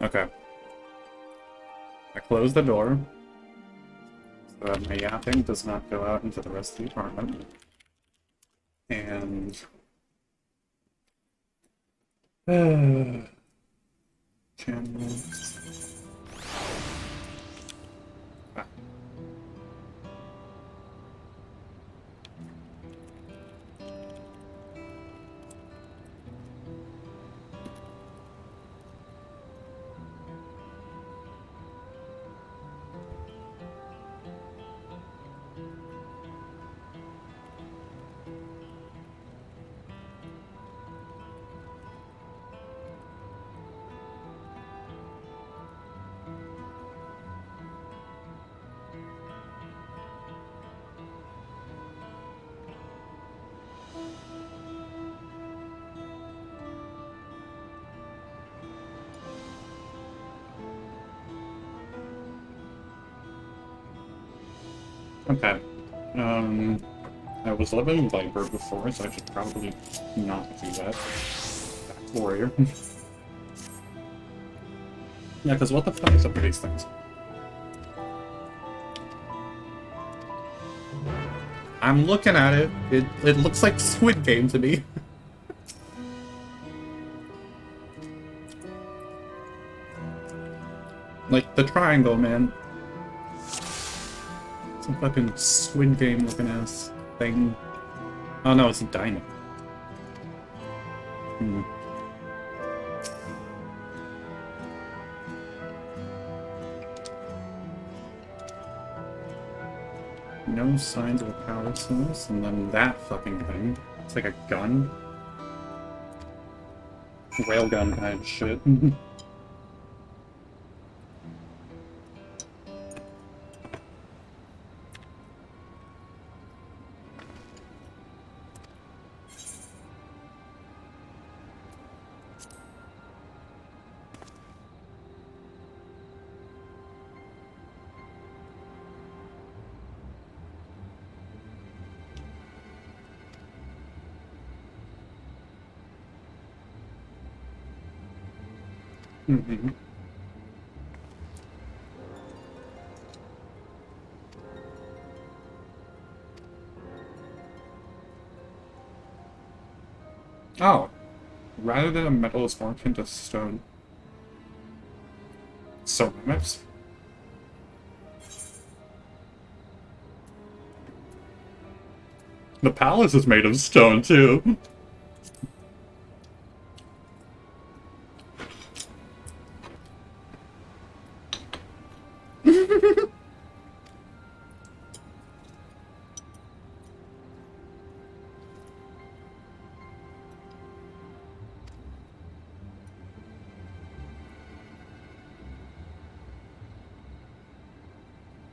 Okay. I close the door so that my yapping does not go out into the rest of the apartment. And... channels... Ah. Okay. I was living Viper before, so I should probably not do that. Back warrior. Yeah, because what the fuck is up with these things? I'm looking at it. It looks like Squid Game to me. Like the triangle, man. Some fucking Squid Game looking ass thing. Oh no, it's a diamond. Hmm. No signs of a power source, and then that fucking thing. It's like a gun. Railgun kind of shit. Mm-hmm. Oh. Rather than a metal is formed into stone. Ceramics? The palace is made of stone, too.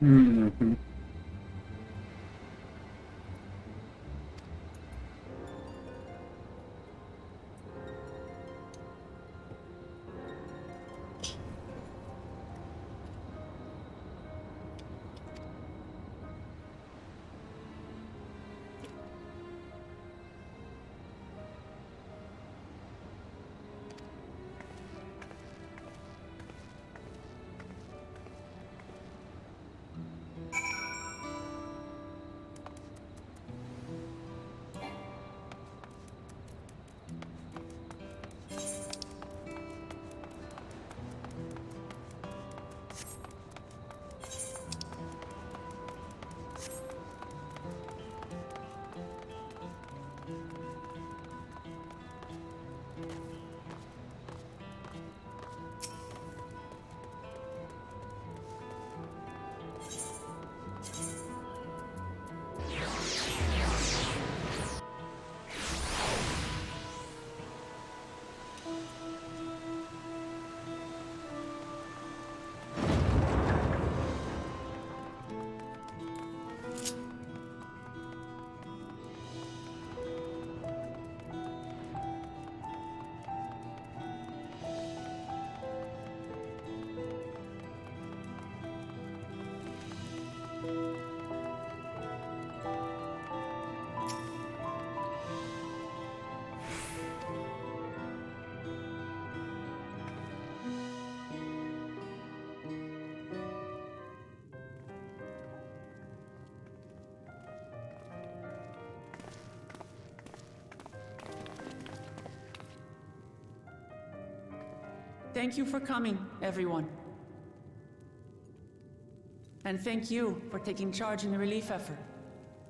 Mm-hmm. Thank you for coming, everyone. And thank you for taking charge in the relief effort.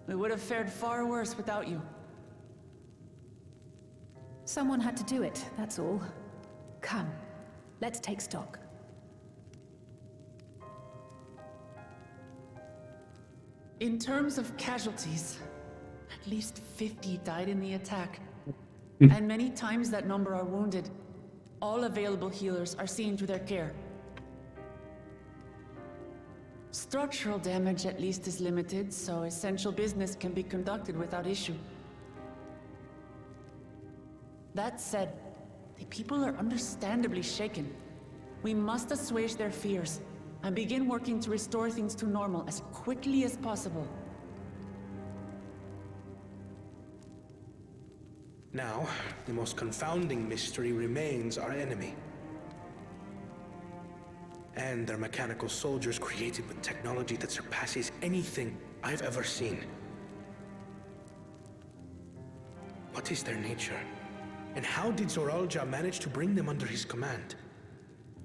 We would have fared far worse without you. Someone had to do it, that's all. Come, let's take stock. In terms of casualties, at least 50 died in the attack. And many times that number are wounded. All available healers are seen to their care. Structural damage at least is limited, so essential business can be conducted without issue. That said, the people are understandably shaken. We must assuage their fears and begin working to restore things to normal as quickly as possible. Now, the most confounding mystery remains our enemy. And their mechanical soldiers created with technology that surpasses anything I've ever seen. What is their nature? And how did Zoralja manage to bring them under his command?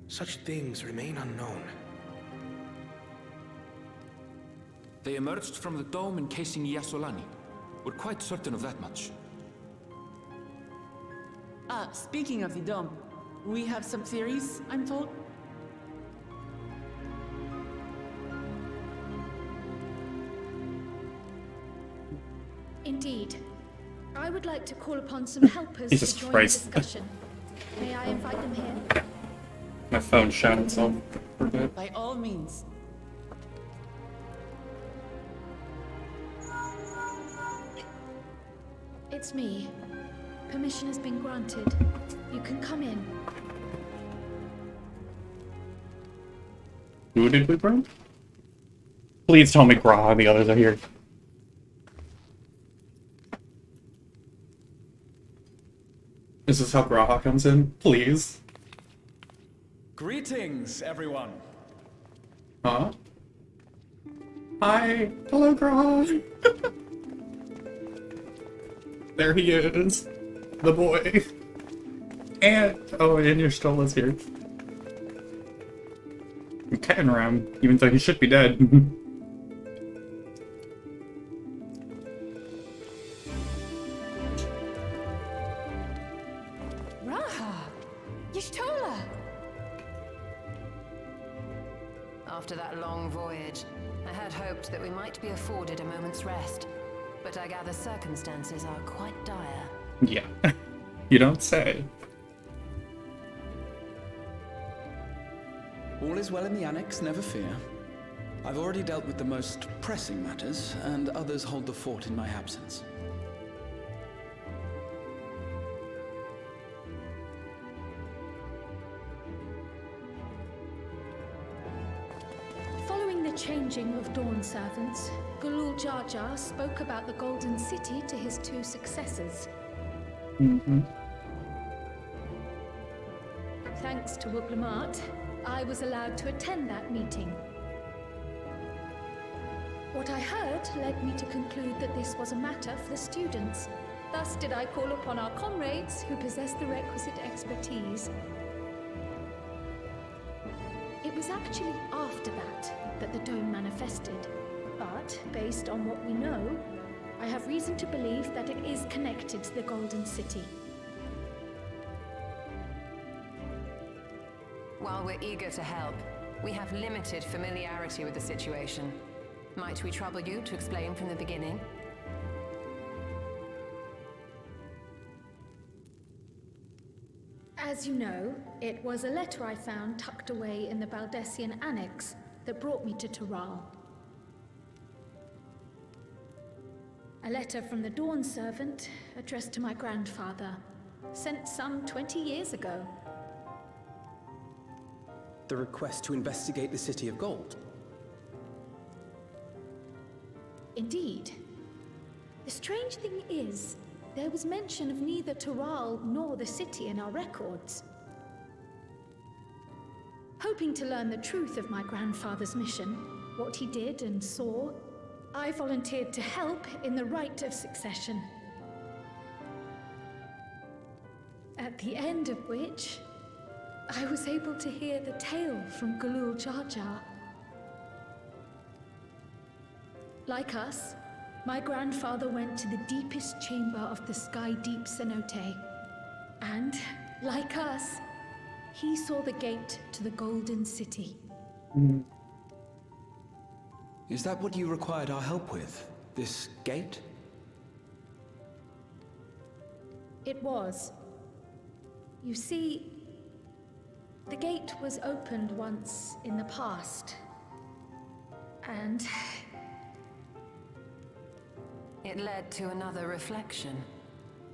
Such things remain unknown. They emerged from the dome encasing Yasolani. We're quite certain of that much. Speaking of the dome, we have some theories, I'm told. Indeed. I would like to call upon some helpers Jesus to join Christ. the discussion. May I invite them here? My phone shot itself for a bit. By all means. It's me. Permission has been granted. You can come in. Who did we bring? Please tell me Graha and the others are here. Is this how Graha comes in? Please. Greetings, everyone. Huh? Hi. Hello, Graha. There he is. The boy. And and your Stola's here. I'm petting around, even though he should be dead. Raha! Y'shtola! After that long voyage, I had hoped that we might be afforded a moment's rest. But I gather circumstances are quite dire. Yeah. You don't say. All is well in the Annex, never fear. I've already dealt with the most pressing matters, and others hold the fort in my absence. Following the changing of Dawn servants, Gulul Jar Jar spoke about the Golden City to his two successors. Mm-hmm. Thanks to Wuglamat, I was allowed to attend that meeting. What I heard led me to conclude that this was a matter for the students. Thus did I call upon our comrades who possess the requisite expertise. It was actually after that the dome manifested. But, based on what we know, I have reason to believe that it is connected to the Golden City. While we're eager to help, we have limited familiarity with the situation. Might we trouble you to explain from the beginning? As you know, it was a letter I found tucked away in the Baldessian Annex that brought me to Taral. A letter from the Dawn servant, addressed to my grandfather, sent some 20 years ago. The request to investigate the City of Gold. Indeed. The strange thing is, there was mention of neither Taral nor the city in our records. Hoping to learn the truth of my grandfather's mission, what he did and saw, I volunteered to help in the rite of succession. At the end of which, I was able to hear the tale from Galul Jar Jar. Like us, my grandfather went to the deepest chamber of the Sky Deep Cenote. And, like us, he saw the gate to the Golden City. Is that what you required our help with? This gate? It was. You see, the gate was opened once in the past. And It led to another reflection.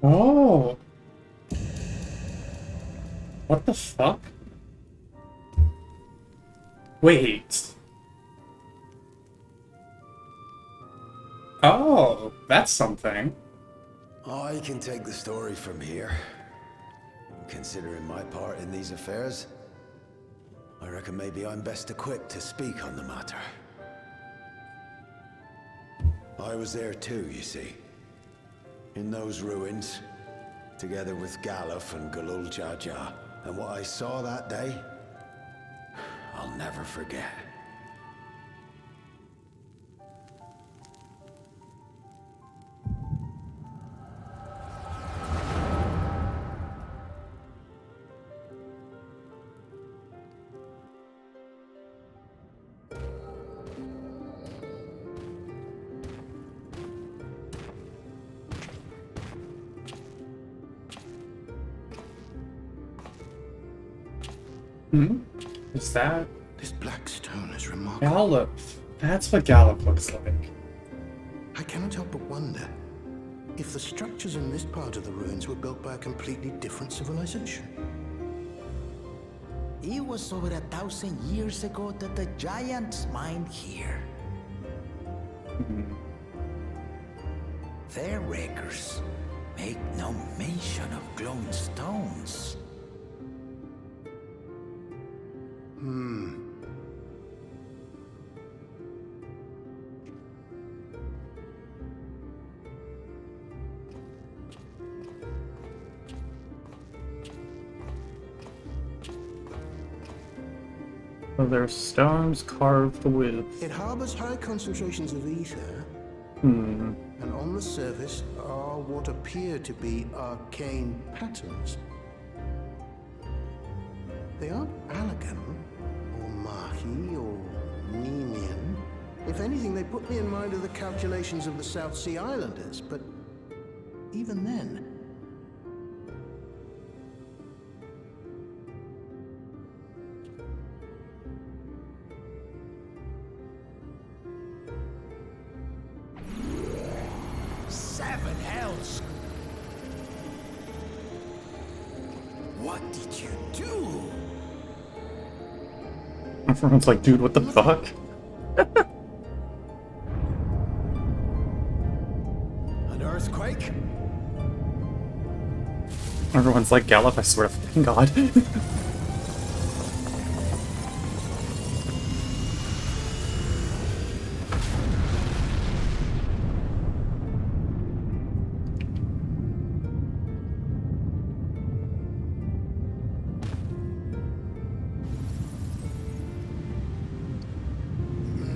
Oh. What the fuck? Wait. Oh, that's something. I can take the story from here. Considering my part in these affairs, I reckon maybe I'm best equipped to speak on the matter. I was there too, you see. In those ruins, together with Galuf and Galul Jar Jar. And what I saw that day, I'll never forget. Is that This black stone is remarkable. Gallup? That's what Gallup looks like. I cannot help but wonder if the structures in this part of the ruins were built by a completely different civilization. It was over 1,000 years ago that the giants mined here. Their records make no mention of glowing stones. So there's stones carved with. It harbors high concentrations of ether, Hmm. and on the surface are what appear to be arcane patterns. They aren't Allagan, or Mahi, or Nemian. If anything, they put me in mind of the calculations of the South Sea Islanders, but even then... Seven hells! What did you do? Everyone's like, dude, what the fuck? An earthquake? Everyone's like, Gallup, I swear to fucking God.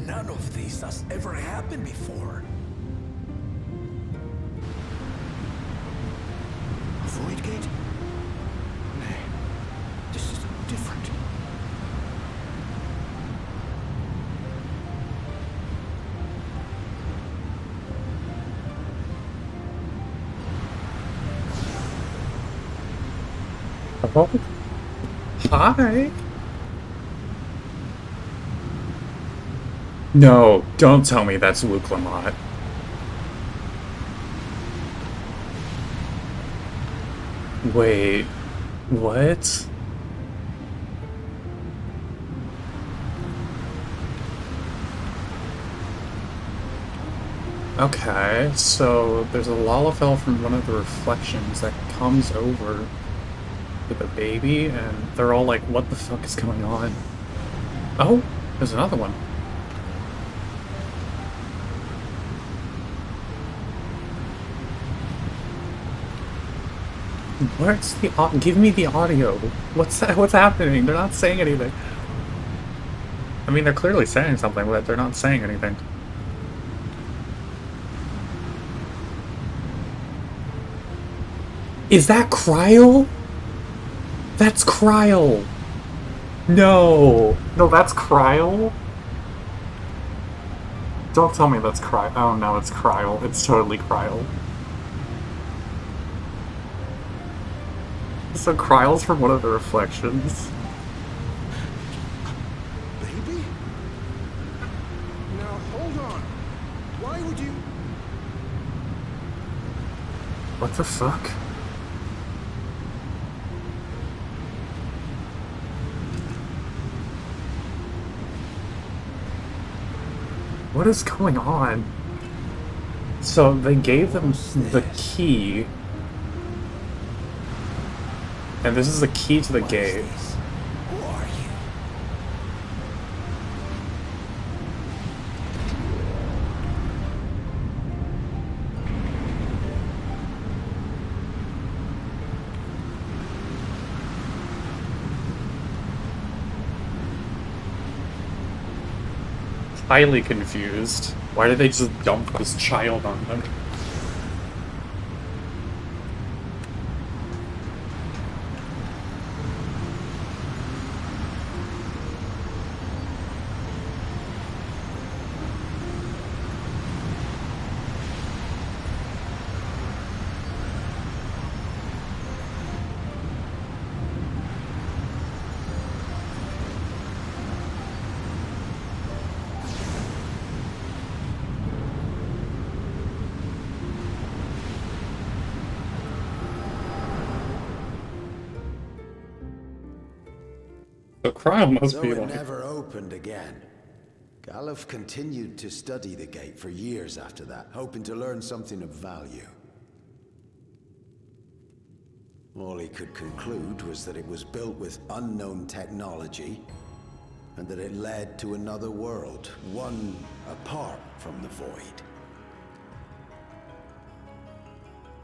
None of this has ever happened before. A void gate? Nay, this is different. Oh. Hi. No, don't tell me that's Luke Lamont. Wait, what? Okay, so there's a Lalafell from one of the reflections that comes over to the baby, and they're all like, what the fuck is going on? Oh, there's another one. Where's the give me the audio. What's happening? They're not saying anything. I mean, they're clearly saying something, but they're not saying anything. Is that Cryle? That's Cryle. No. No, that's Cryle? Don't tell me that's Cryle. Oh no, it's Cryle. It's totally Cryle. So Kryle's from one of the reflections. Baby? Now hold on. Why would you... What the fuck? What is going on? So they gave them the key. And this is the key to the gate. Who are you? Highly confused. Why did they just dump this child on them? So Cryle must So be it like... never opened again. Galuf continued to study the gate for years after that, hoping to learn something of value. All he could conclude was that it was built with unknown technology, and that it led to another world, one apart from the Void.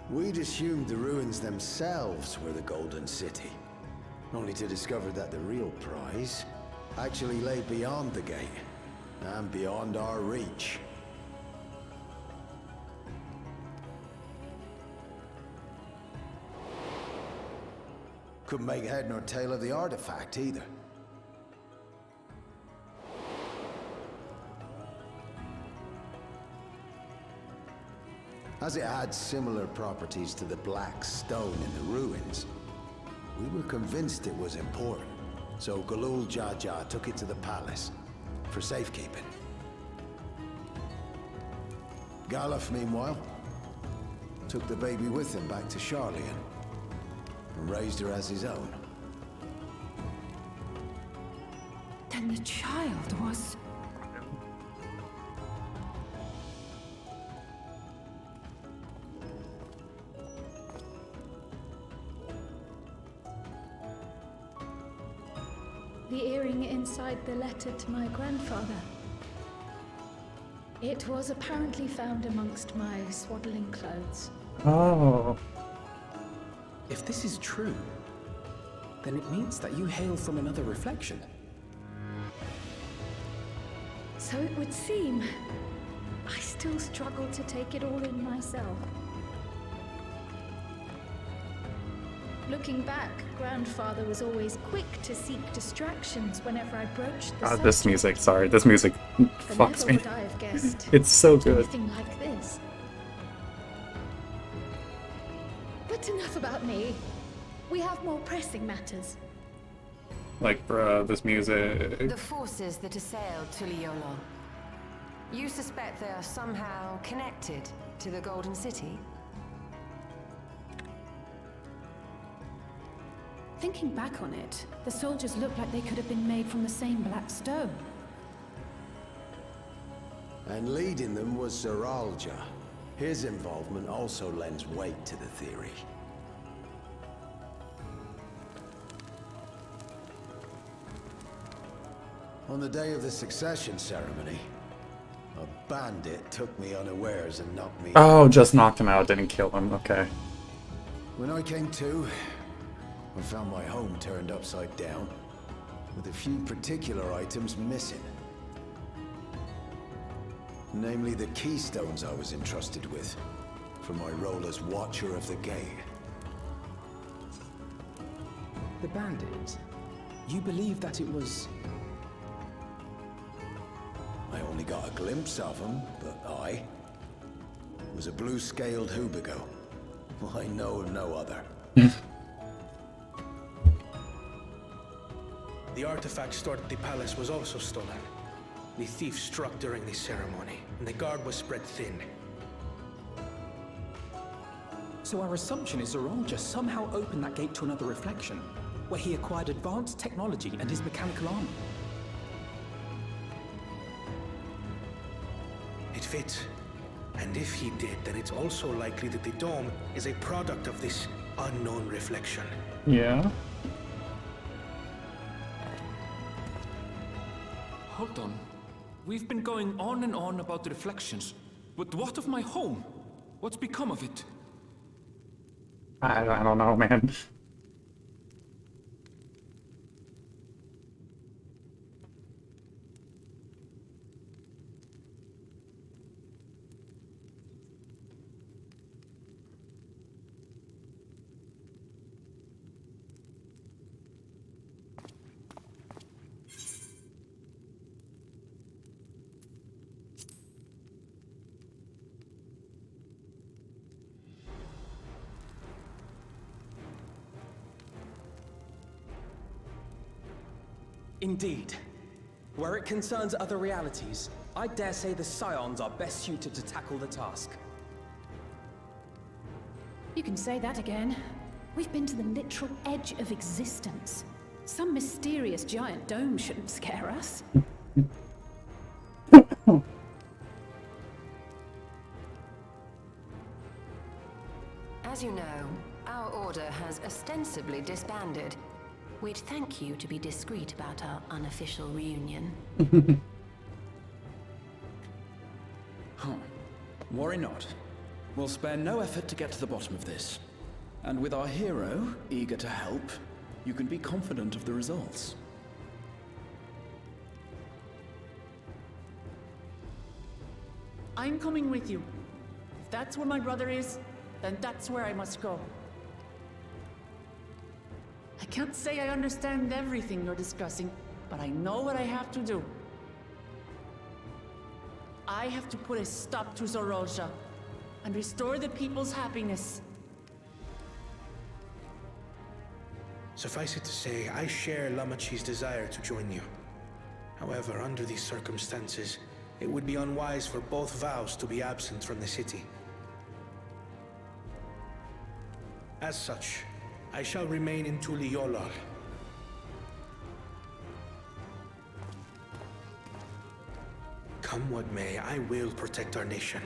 We'd assumed the ruins themselves were the Golden City, only to discover that the real prize actually lay beyond the gate, and beyond our reach. Couldn't make head nor tail of the artifact either. As it had similar properties to the black stone in the ruins, we were convinced it was important, so Galul Jaja took it to the palace for safekeeping. Galuf, meanwhile, took the baby with him back to Sharlayan and raised her as his own. Then the child was... The earring inside the letter to my grandfather. It was apparently found amongst my swaddling clothes. Oh. If this is true, then it means that you hail from another reflection. So it would seem. I still struggle to take it all in myself. Looking back, Grandfather was always quick to seek distractions whenever I broached the subject. This music, sorry, this music fucks Never me. would I have guessed It's so good. anything like this. But enough about me. We have more pressing matters. Like, bruh, this music. The forces that assailed Tuliolo. You suspect they are somehow connected to the Golden City? Thinking back on it, the soldiers look like they could have been made from the same black stone. And leading them was Zeralja. His involvement also lends weight to the theory. On the day of the succession ceremony, a bandit took me unawares and knocked me... Oh, just knocked him out, didn't kill him, okay. When I came to, I found my home turned upside down, with a few particular items missing. Namely the keystones I was entrusted with, for my role as Watcher of the Gate. The bandit? You believe that it was... I only got a glimpse of him, but was a blue-scaled Hubigo. I know of no other. The artifact stored at the palace was also stolen. The thief struck during the ceremony, and the guard was spread thin. So our assumption is Zorolja somehow opened that gate to another reflection, where he acquired advanced technology and his mechanical army. It fits. And if he did, then it's also likely that the dome is a product of this unknown reflection. Yeah. Hold on. We've been going on and on about the reflections, but what of my home? What's become of it? I don't know, man. Indeed. Where it concerns other realities, I dare say the Scions are best suited to tackle the task. You can say that again. We've been to the literal edge of existence. Some mysterious giant dome shouldn't scare us. As you know, our order has ostensibly disbanded. We'd thank you to be discreet about our unofficial reunion. Worry not. We'll spare no effort to get to the bottom of this. And with our hero eager to help, you can be confident of the results. I'm coming with you. If that's where my brother is, then that's where I must go. I can't say I understand everything you're discussing, but I know what I have to do. I have to put a stop to Zorolja and restore the people's happiness. Suffice it to say, I share Lamachi's desire to join you. However, under these circumstances, it would be unwise for both vows to be absent from the city. As such, I shall remain in Tuliyollal. Come what may, I will protect our nation.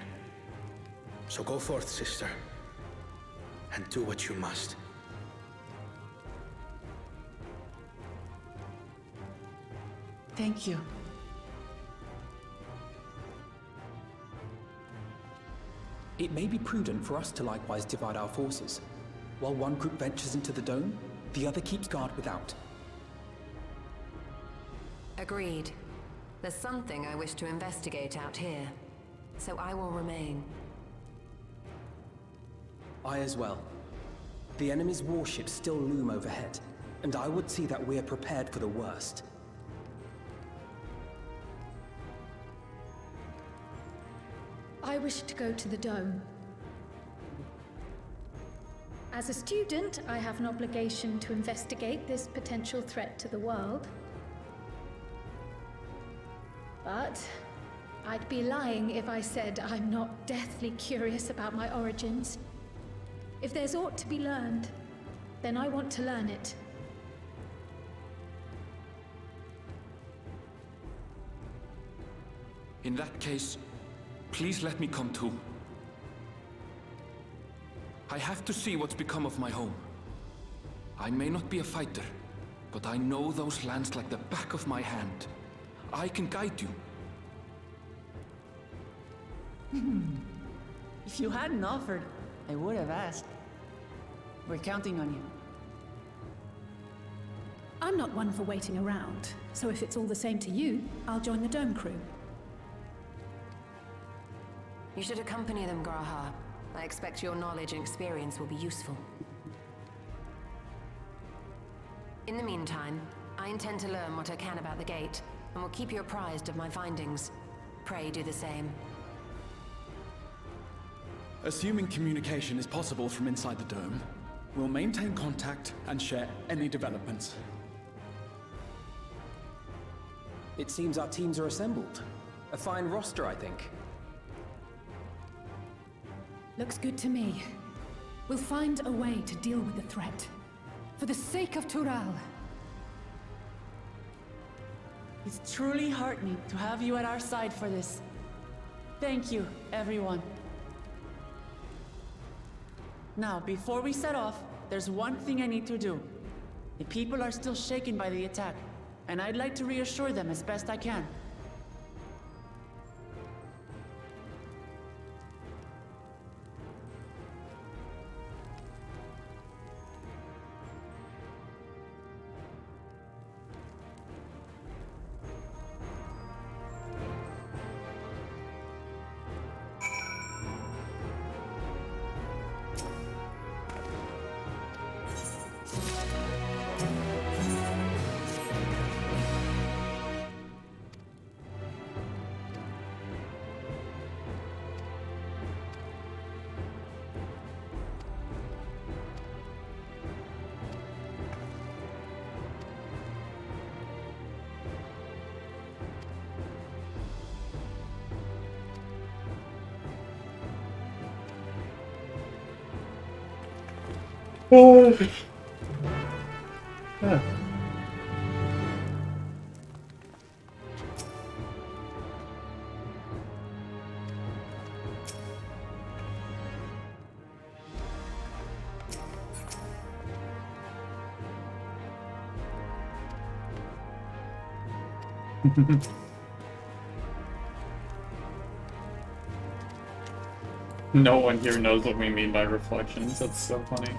So go forth, sister, and do what you must. Thank you. It may be prudent for us to likewise divide our forces. While one group ventures into the dome, the other keeps guard without. Agreed. There's something I wish to investigate out here, so I will remain. I as well. The enemy's warships still loom overhead, and I would see that we are prepared for the worst. I wish to go to the dome. As a student, I have an obligation to investigate this potential threat to the world. But I'd be lying if I said I'm not deathly curious about my origins. If there's aught to be learned, then I want to learn it. In that case, please let me come too. I have to see what's become of my home. I may not be a fighter, but I know those lands like the back of my hand. I can guide you. If you hadn't offered, I would have asked. We're counting on you. I'm not one for waiting around, so if it's all the same to you, I'll join the Dome crew. You should accompany them, Graha. I expect your knowledge and experience will be useful. In the meantime, I intend to learn what I can about the gate, and will keep you apprised of my findings. Pray do the same. Assuming communication is possible from inside the dome, we'll maintain contact and share any developments. It seems our teams are assembled. A fine roster, I think. Looks good to me. We'll find a way to deal with the threat. For the sake of Tural. It's truly heartening to have you at our side for this. Thank you, everyone. Now, before we set off, there's one thing I need to do. The people are still shaken by the attack, and I'd like to reassure them as best I can. Oh. Yeah. No one here knows what we mean by reflections. That's so funny.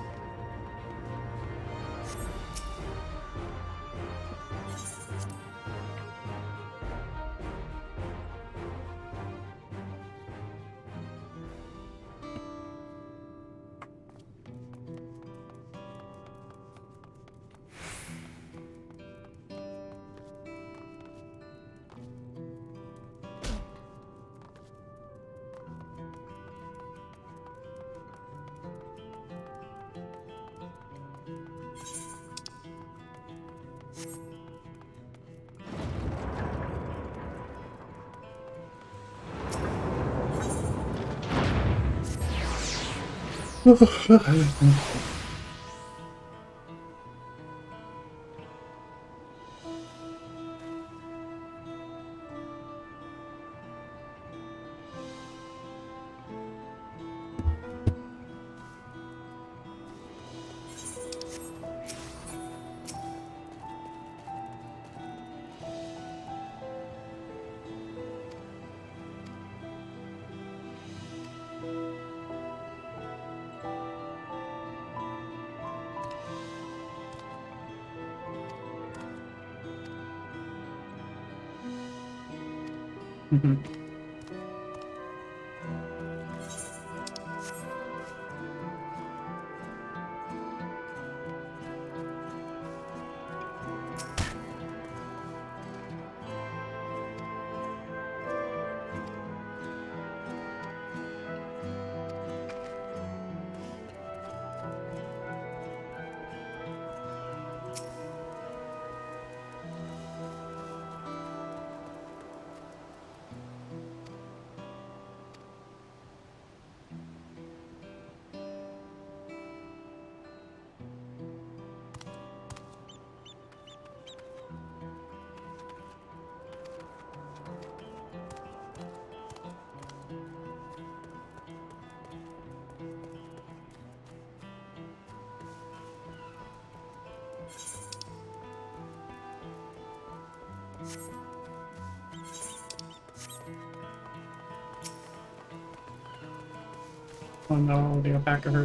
Oh no, they got back at her.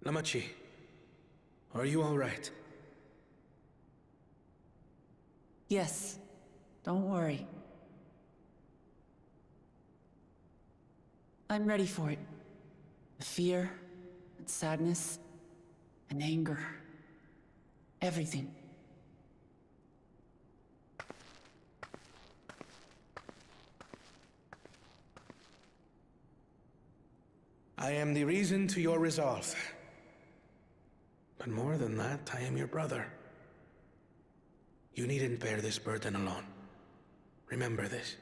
Lamachi, are you all right? Yes, don't worry. I'm ready for it. The fear, and sadness, and anger. Everything. I am the reason to your resolve. But more than that, I am your brother. You needn't bear this burden alone. Remember this.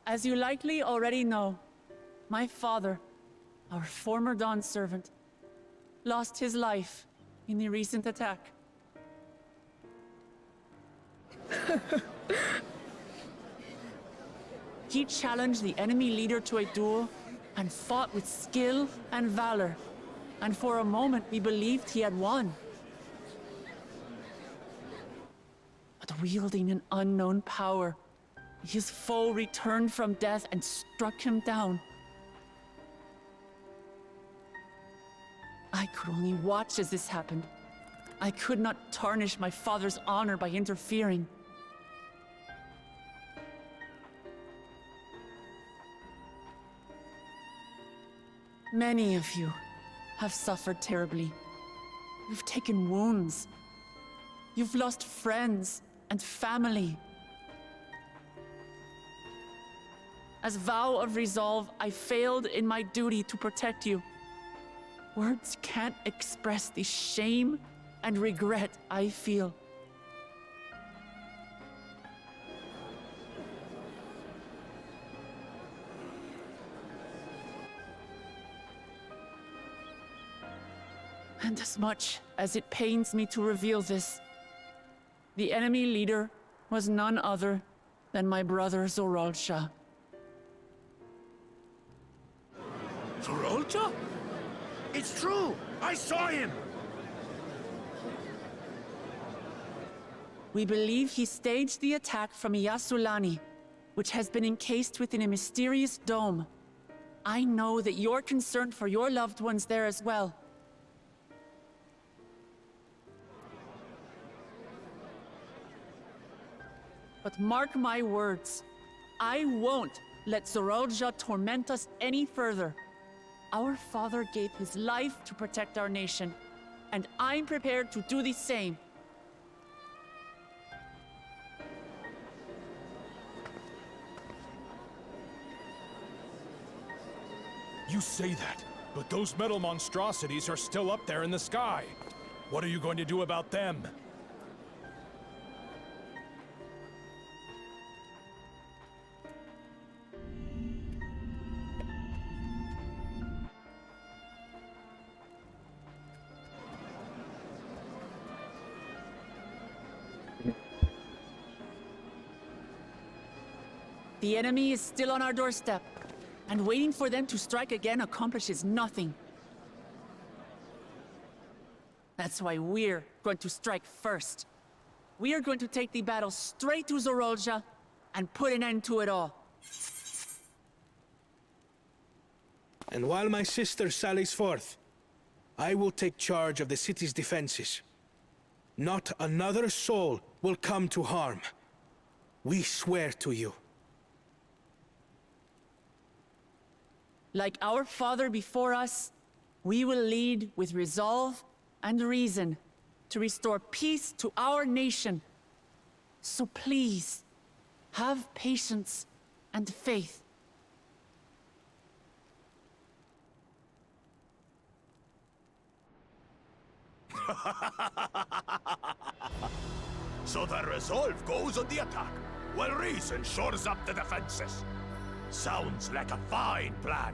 As you likely already know, my father, our former Dawn servant, lost his life in the recent attack. He challenged the enemy leader to a duel and fought with skill and valor, and for a moment we believed he had won. But wielding an unknown power, his foe returned from death and struck him down. I could only watch as this happened. I could not tarnish my father's honor by interfering. Many of you have suffered terribly. You've taken wounds. You've lost friends and family. As vow of resolve, I failed in my duty to protect you. Words can't express the shame and regret I feel. And as much as it pains me to reveal this, the enemy leader was none other than my brother Zoralsha. Zoralsha? It's true! I saw him! We believe he staged the attack from Yasulani, which has been encased within a mysterious dome. I know that you're concerned for your loved ones there as well. But mark my words, I won't let Zoralsha torment us any further. Our father gave his life to protect our nation, and I'm prepared to do the same. You say that, but those metal monstrosities are still up there in the sky. What are you going to do about them? The enemy is still on our doorstep, and waiting for them to strike again accomplishes nothing. That's why we're going to strike first. We are going to take the battle straight to Zoralsha and put an end to it all. And while my sister sallies forth, I will take charge of the city's defenses. Not another soul will come to harm. We swear to you. Like our father before us, we will lead with resolve and reason to restore peace to our nation. So please, have patience and faith. So the resolve goes on the attack, while reason shores up the defenses. Sounds like a fine plan.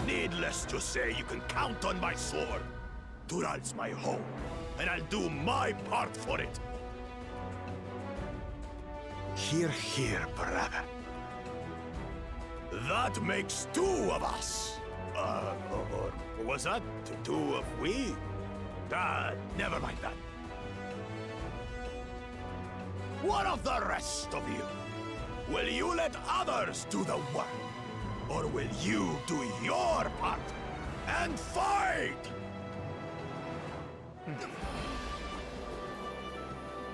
Needless to say, you can count on my sword. Dural's my home, and I'll do my part for it. Hear, hear, brother. That makes two of us. Or was that two of we? Never mind that. What of the rest of you? Will you let others do the work? Or will you do your part and fight?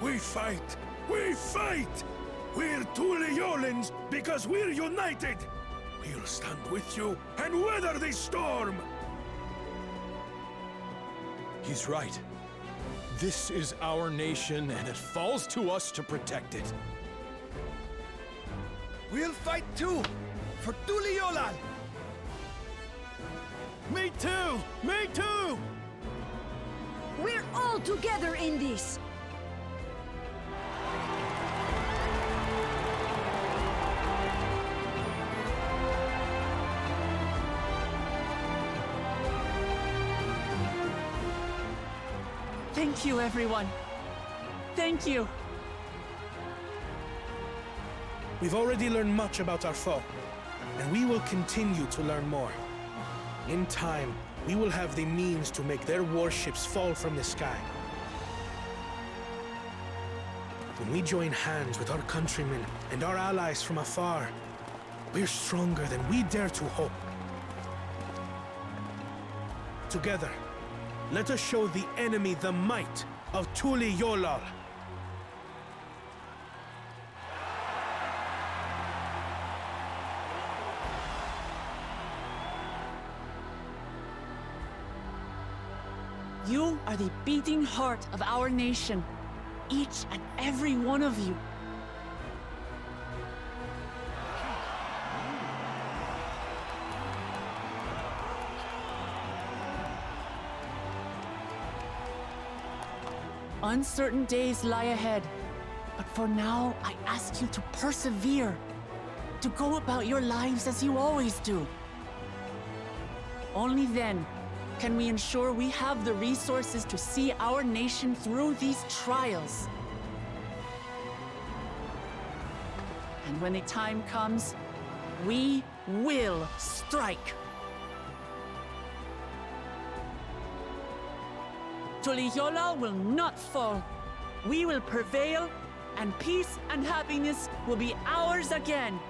We fight! We fight! We're Tuliolans because we're united! We'll stand with you and weather this storm! He's right. This is our nation, and it falls to us to protect it. We'll fight too! For Tuliolan! Me too! Me too! We're all together in this! Thank you, everyone. Thank you. We've already learned much about our foe, and we will continue to learn more. In time, we will have the means to make their warships fall from the sky. When we join hands with our countrymen and our allies from afar, we're stronger than we dare to hope. Together, let us show the enemy the might of Tuliolal. You are the beating heart of our nation. Each and every one of you. Uncertain days lie ahead, but for now, I ask you to persevere, to go about your lives as you always do. Only then can we ensure we have the resources to see our nation through these trials. And when the time comes, we will strike. Tuliyola will not fall. We will prevail, and peace and happiness will be ours again.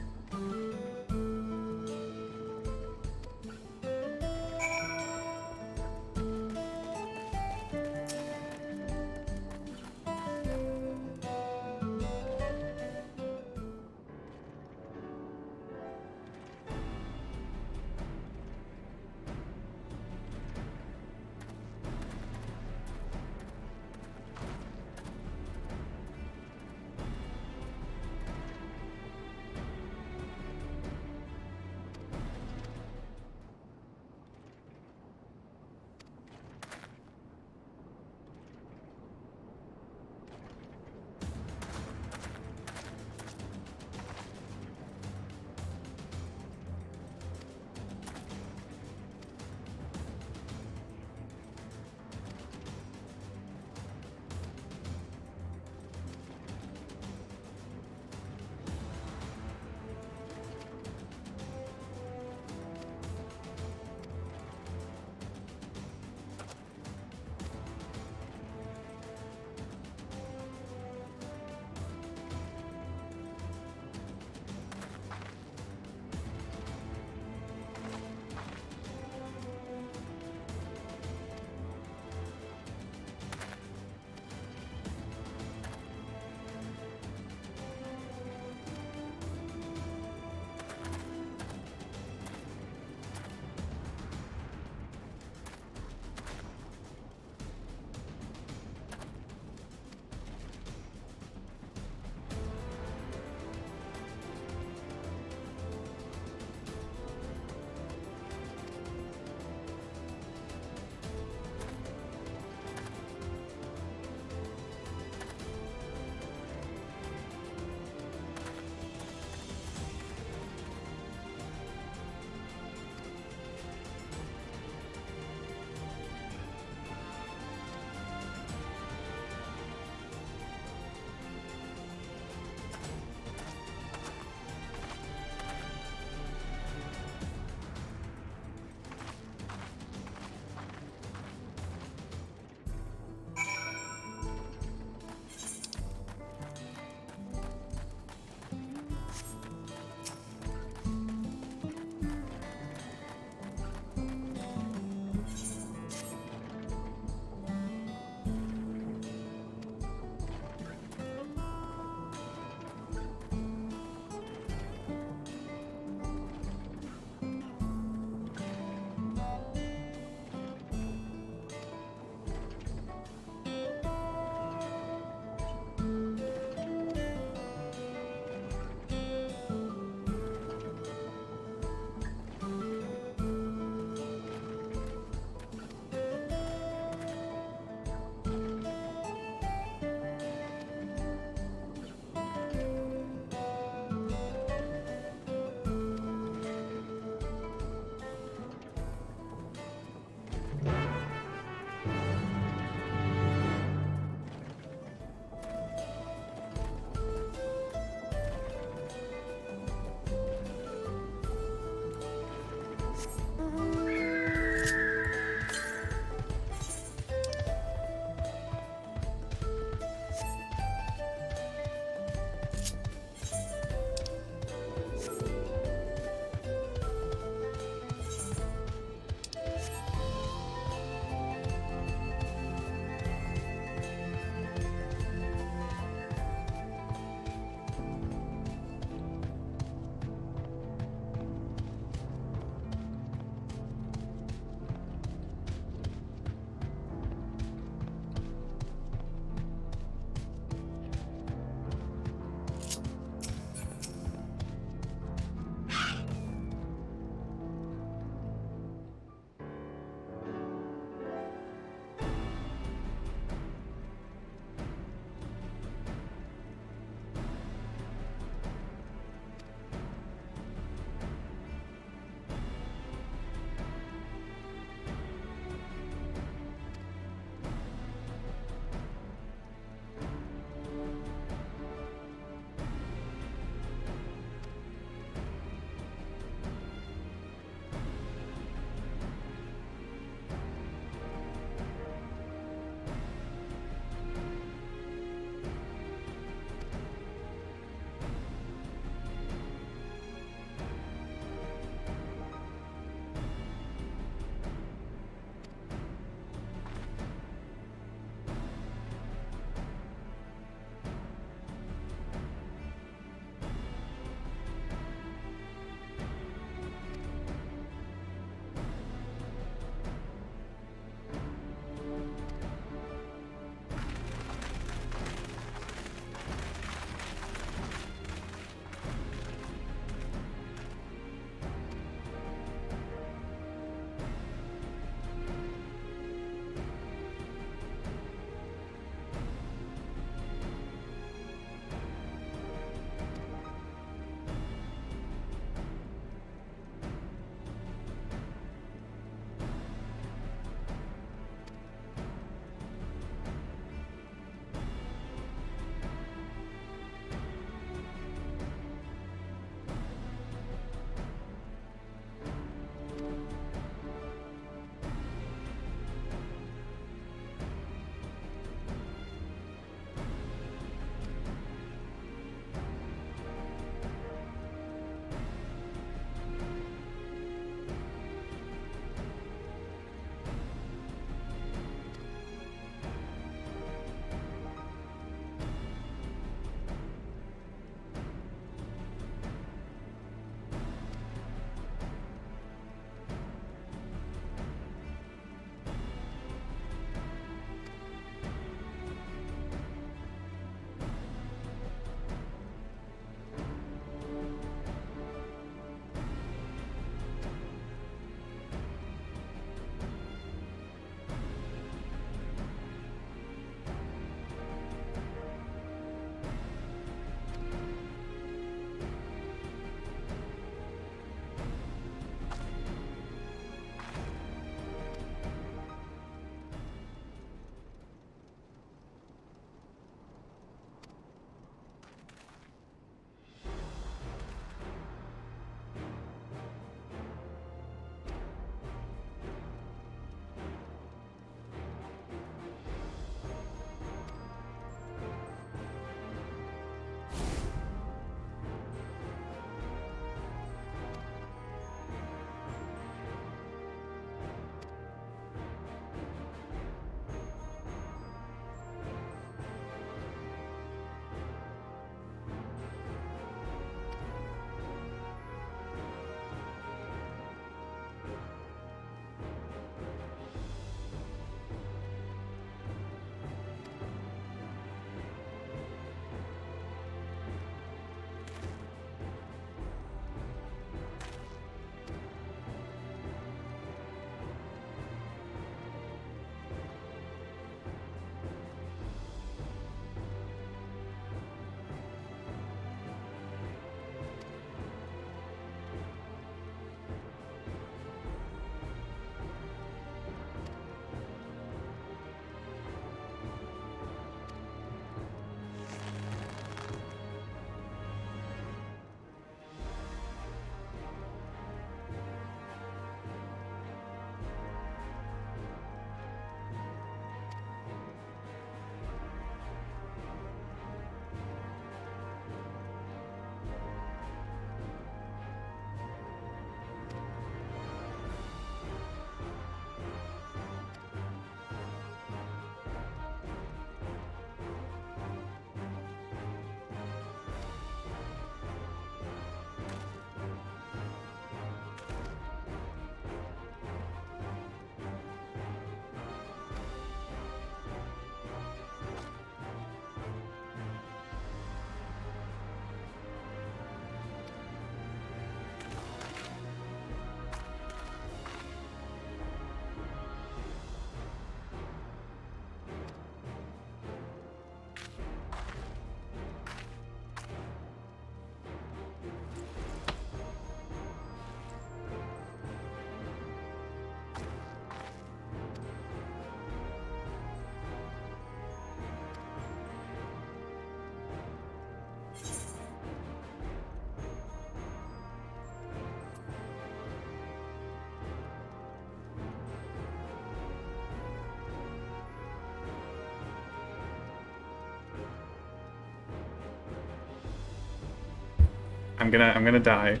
I'm gonna die.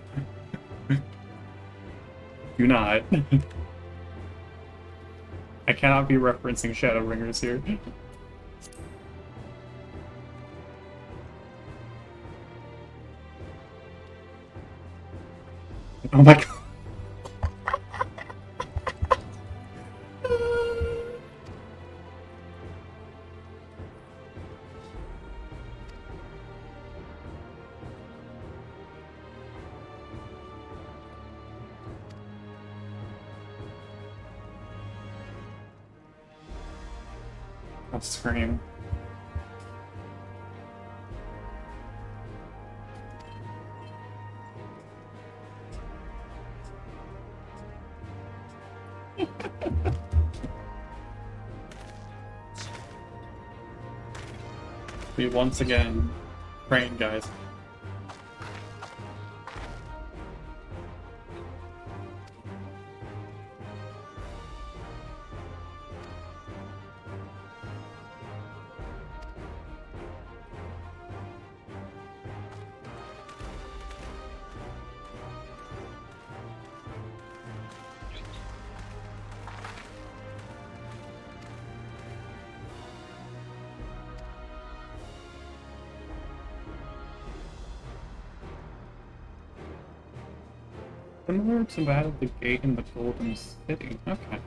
Do not. I cannot be referencing Shadowbringers here. Oh my god. I'll scream. We once again praying, guys. Similar to that of the gate in the Golden City. Okay.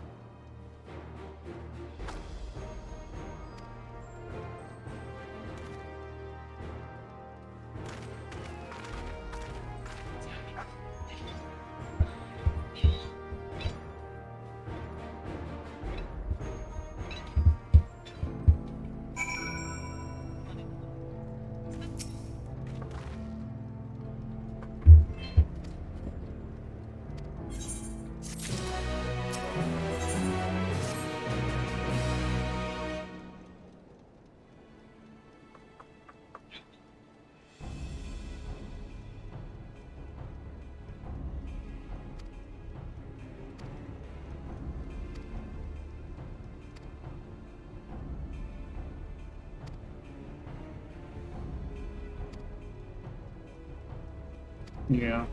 Yeah.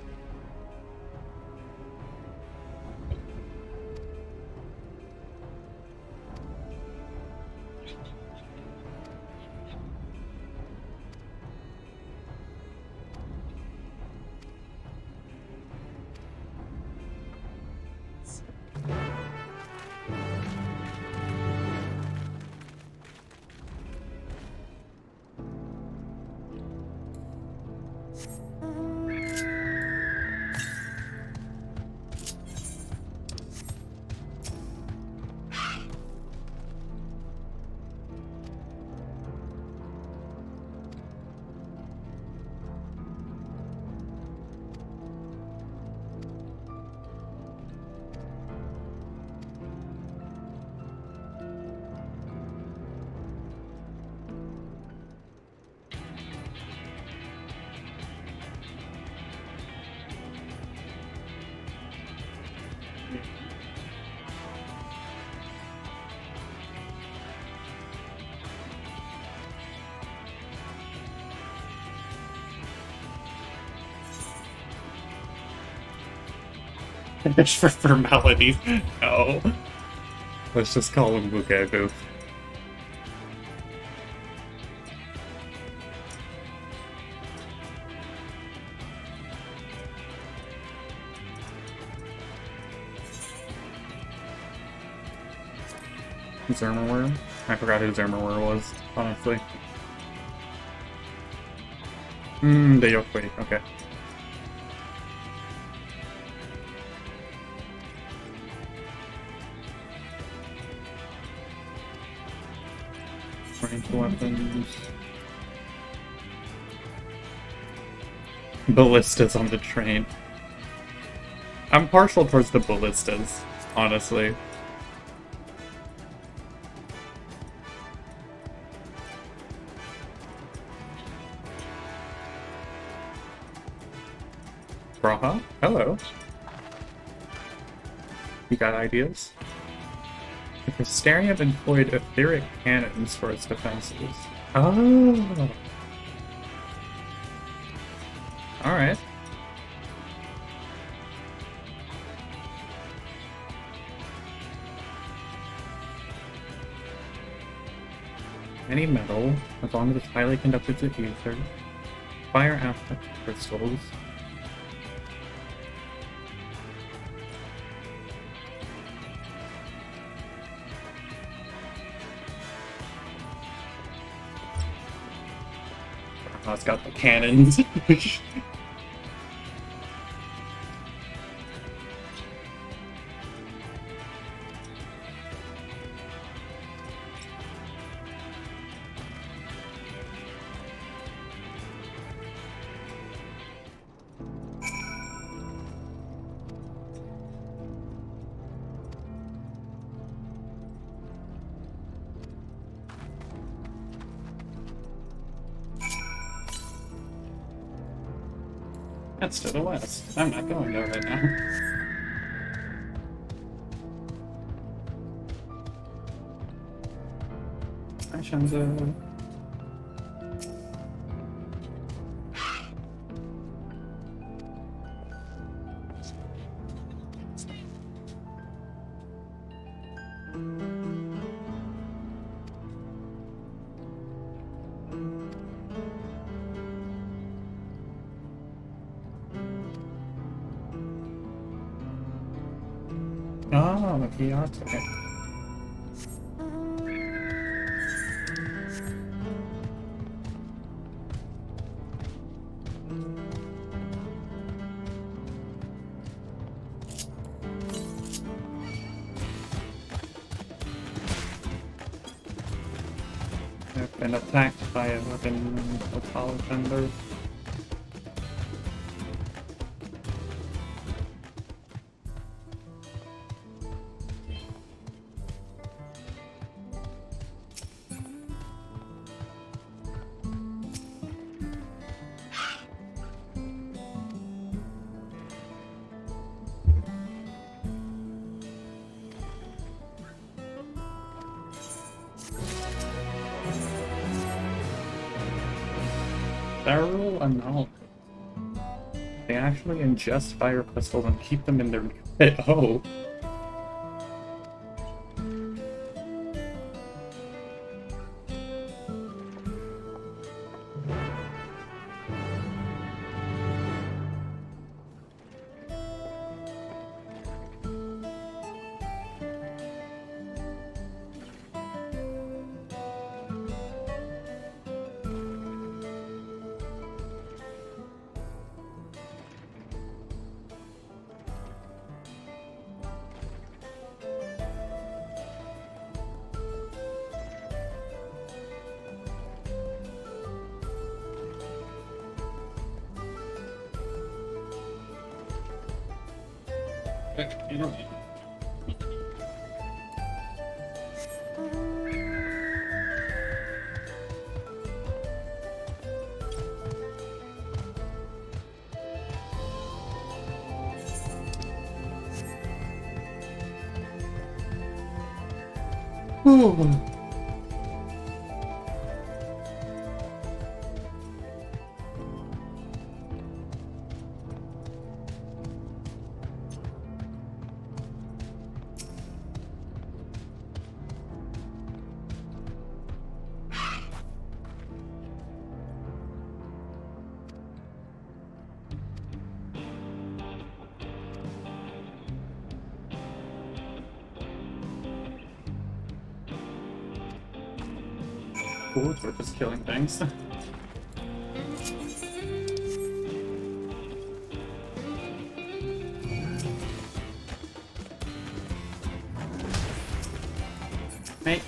Finish for formalities. No. Let's just call him Bugaboo. Zermaware? I forgot who Zermaware was, honestly. The Yokoi, okay. Ranged weapons. Ballistas on the train. I'm partial towards the ballistas, honestly. Braha, hello. You got ideas? The Crystarium employed etheric cannons for its defenses. Oh! Alright. any metal, as long as it's highly conductive to ether. Fire aspect crystals. Oh, it's got the cannons. That's to the west. I'm not going there right now. Hi, Shanza. Oh, yeah, okay. I've been attacked by a weapon Opal Thunder. Barrel amount. They actually ingest fire crystals and keep them in their pit. Oh. You don't need Ooh. Cool, we're just killing things. Hey.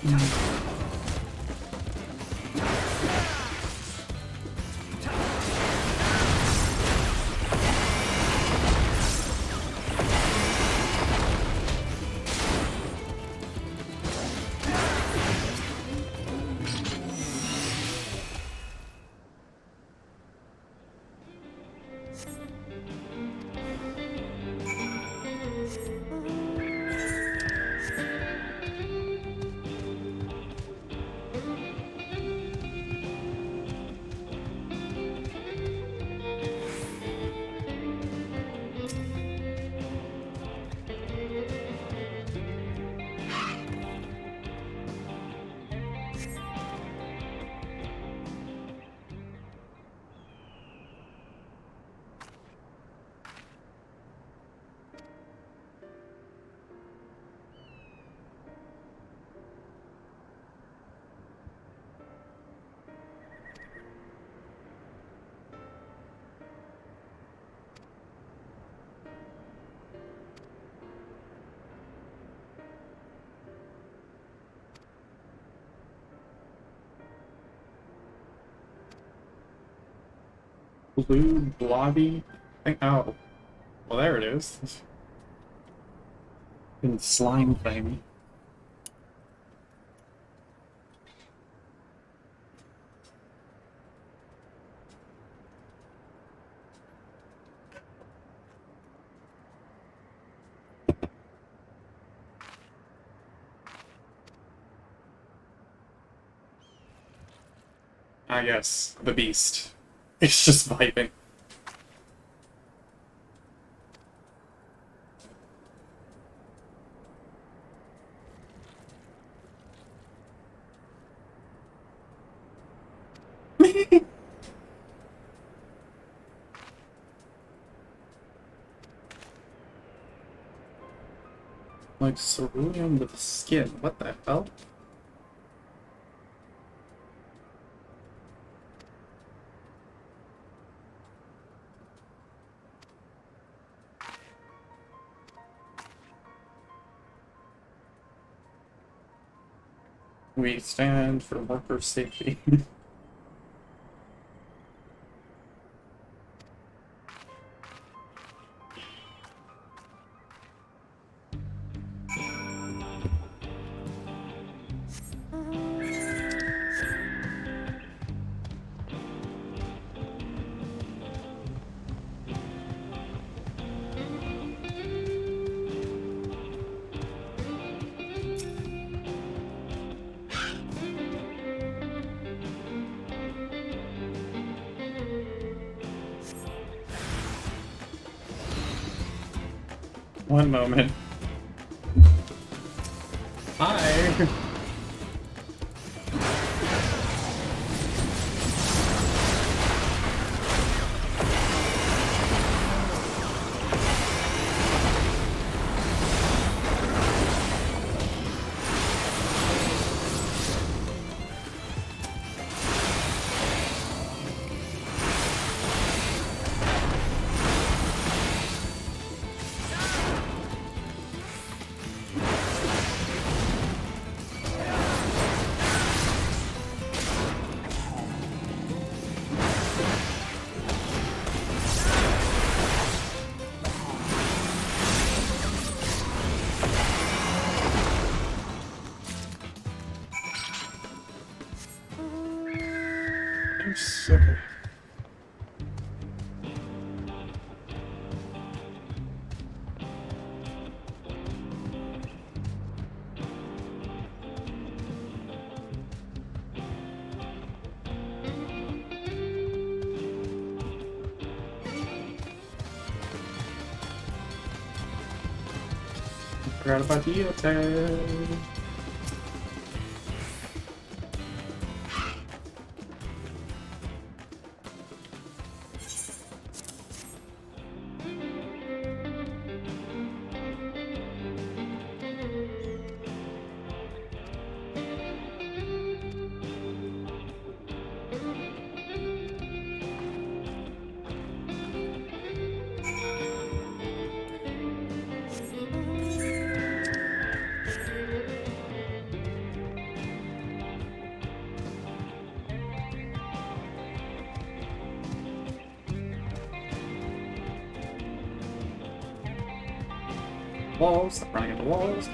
blue blobby thing. Oh, well, there it is. And slime thing. Ah, yes, the beast. It's just vibing. Like cerulean with skin. What the hell? We stand for worker safety. One moment. Hi! Okay. Forgot about the hotel. Walls, stop running into walls.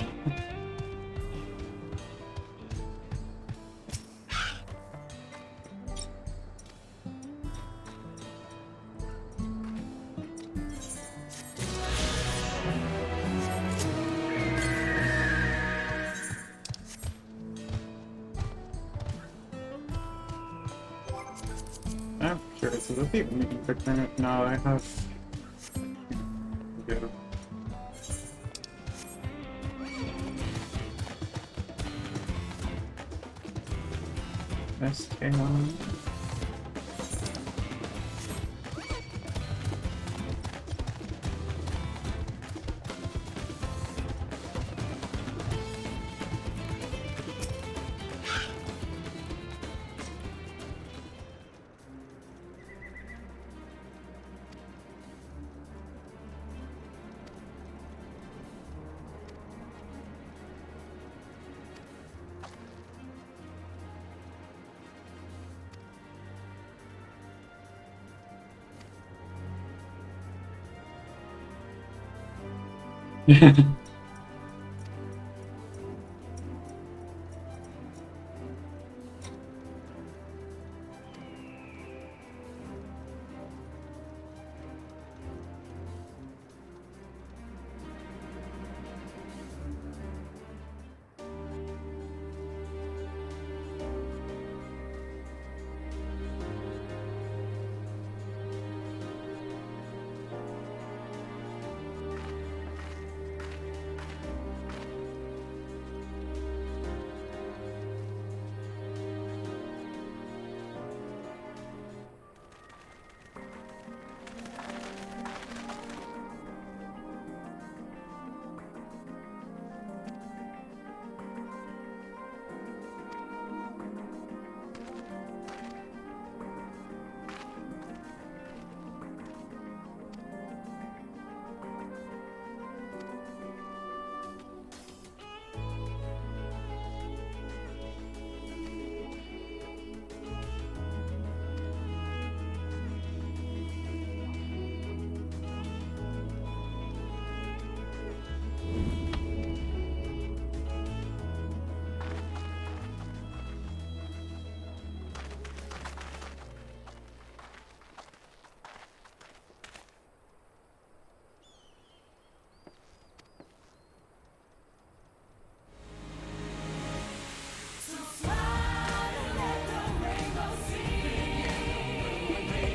I'm curious of the people making quick minute. No, I have. Go. SK1.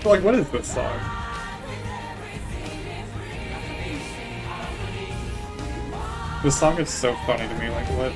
Like, what is this song? This song is so funny to me, like, what?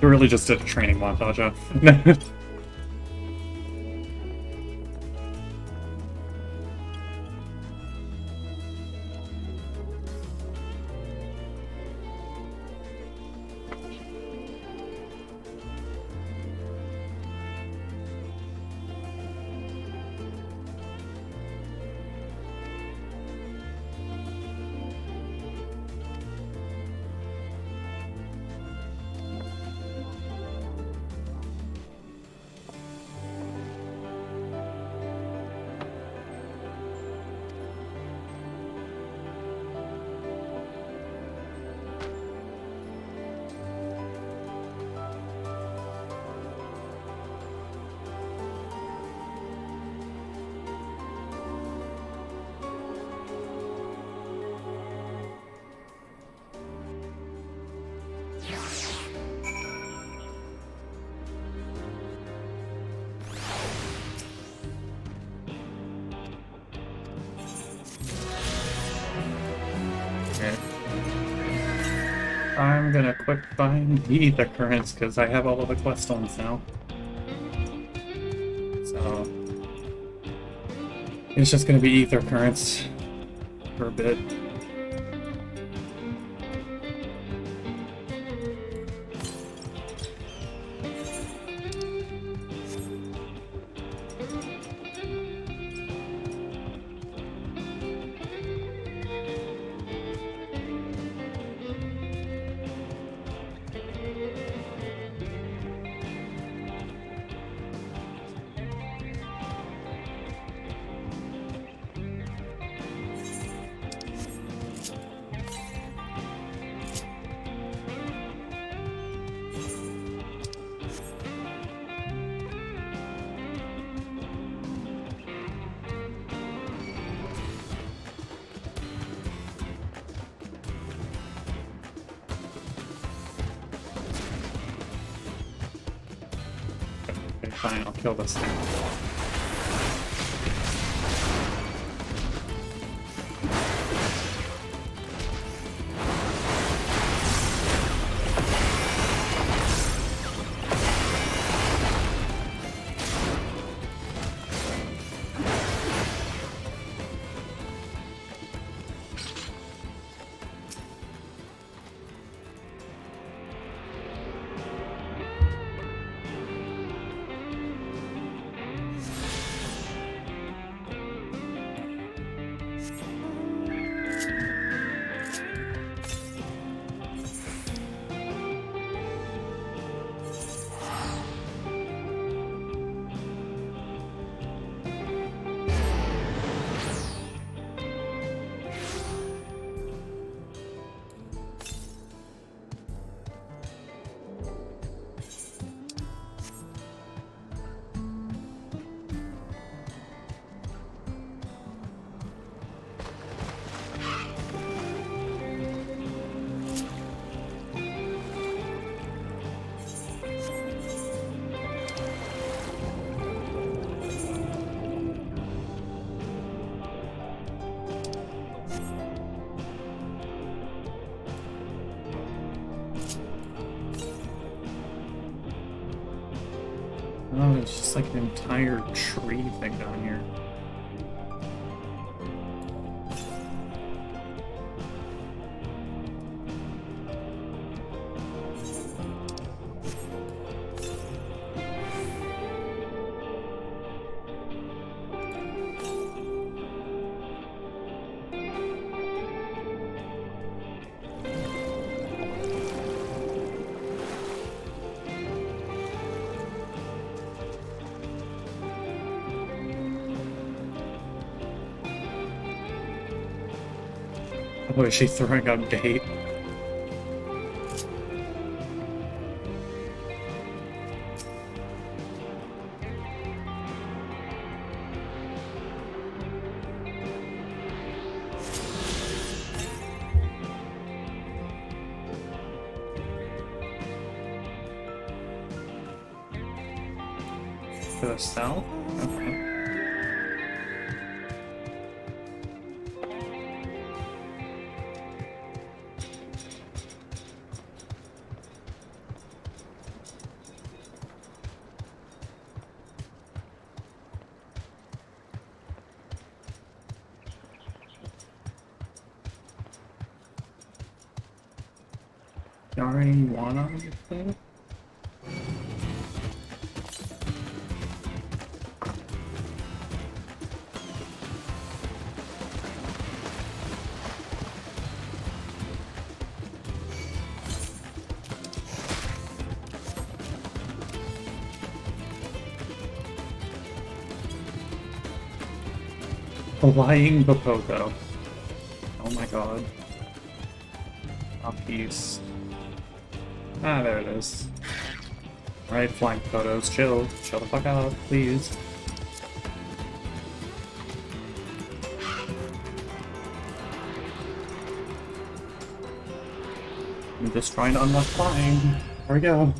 You really just did a training montage, huh? I'm gonna quit buying the ether currents because I have all of the quest stones now. So it's just gonna be ether currents for a bit. Fine, I'll kill this thing. Oh, it's just like an entire tree thing down here. Oh, is she throwing out bait? To the south? Okay. You already want on your thing? Flying Popogo. Oh my god. A piece. Ah, there it is. Alright, flying photos, chill. Chill the fuck out, please. I'm just trying to unlock flying. There we go.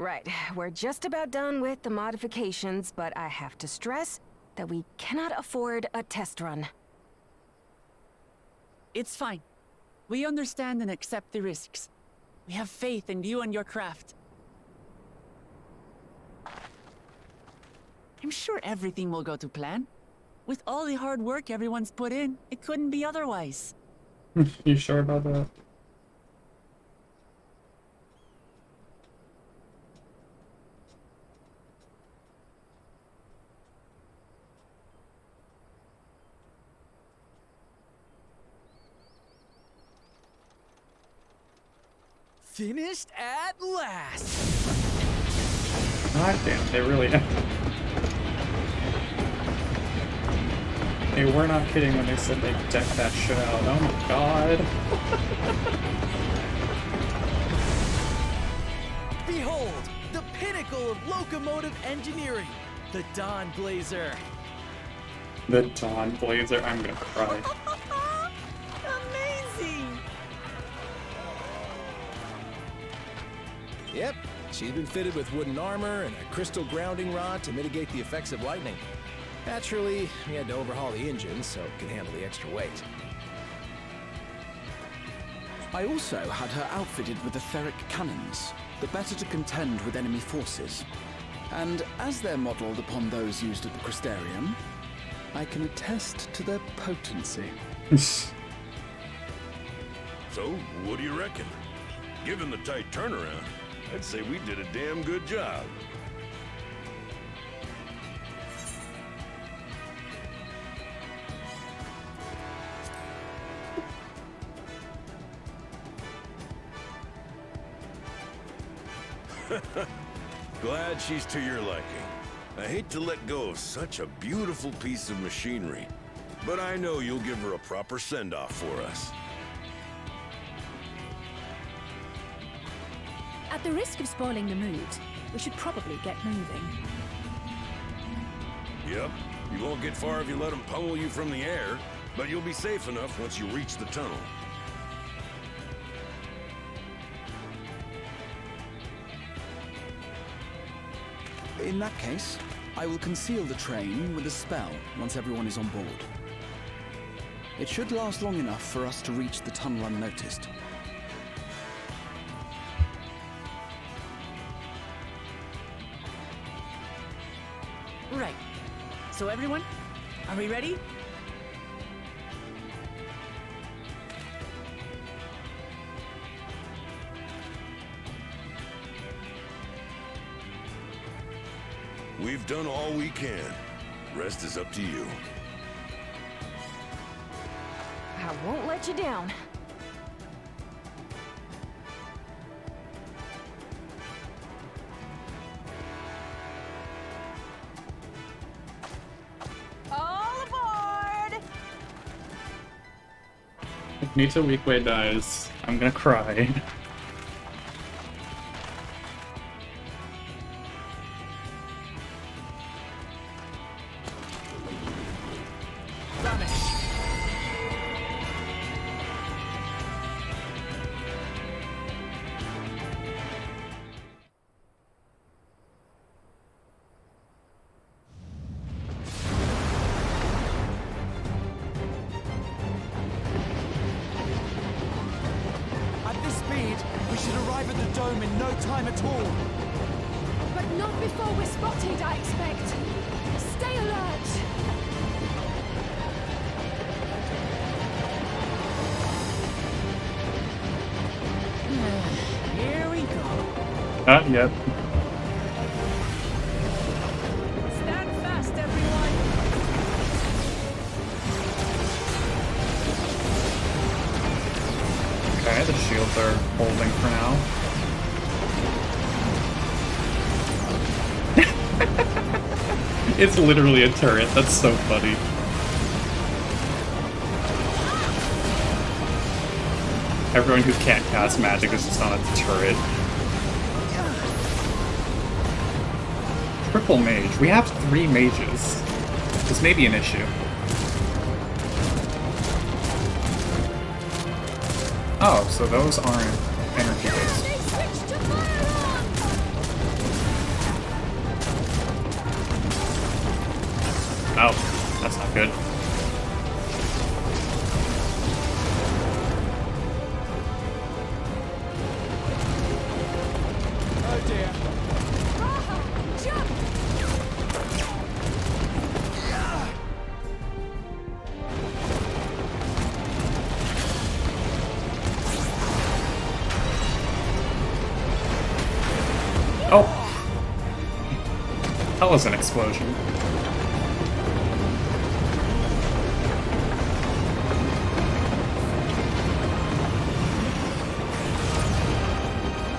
Right, we're just about done with the modifications, but I have to stress that we cannot afford a test run. It's fine. We understand and accept the risks. We have faith in you and your craft. I'm sure everything will go to plan. With all the hard work everyone's put in, it couldn't be otherwise. You sure about that? Finished at last! God damn, they really They were not kidding when they said they decked that shit out. Oh my god. Behold, the pinnacle of locomotive engineering, the Dawn Blazer. The Dawn Blazer, I'm gonna cry. Amazing! Yep, she's been fitted with wooden armor and a crystal grounding rod to mitigate the effects of lightning. Naturally, we had to overhaul the engine so it could handle the extra weight. I also had her outfitted with etheric cannons, the better to contend with enemy forces. And as they're modeled upon those used at the Crystarium, I can attest to their potency. So, what do you reckon? Given the tight turnaround, I'd say we did a damn good job. Glad she's to your liking. I hate to let go of such a beautiful piece of machinery, but I know you'll give her a proper send-off for us. At the risk of spoiling the mood, we should probably get moving. Yep, you won't get far if you let them pummel you from the air, but you'll be safe enough once you reach the tunnel. In that case, I will conceal the train with a spell once everyone is on board. It should last long enough for us to reach the tunnel unnoticed. Right. So everyone, are we ready? We've done all we can. Rest is up to you. I won't let you down. All aboard! If Nita Weequay dies, I'm gonna cry. At this speed, we should arrive at the dome in no time at all. But not before we're spotted, I expect. Stay alert! Here we go. Not yet. Stand fast, everyone! Okay, the shields are holding for now. It's literally a turret, that's so funny. Everyone who can't cast magic is just on a turret. Triple mage. We have 3 mages. This may be an issue. Oh, so those aren't energy based. Oh, that's not good. Oh dear. Oh! That was an explosion.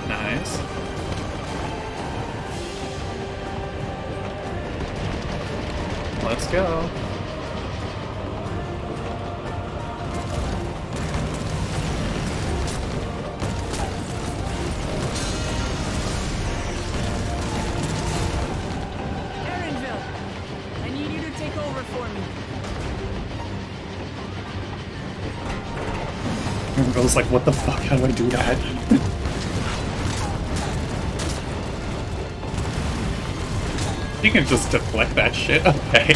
Nice. Let's go. I was like, what the fuck? How do I do that? You can just deflect that shit? Okay.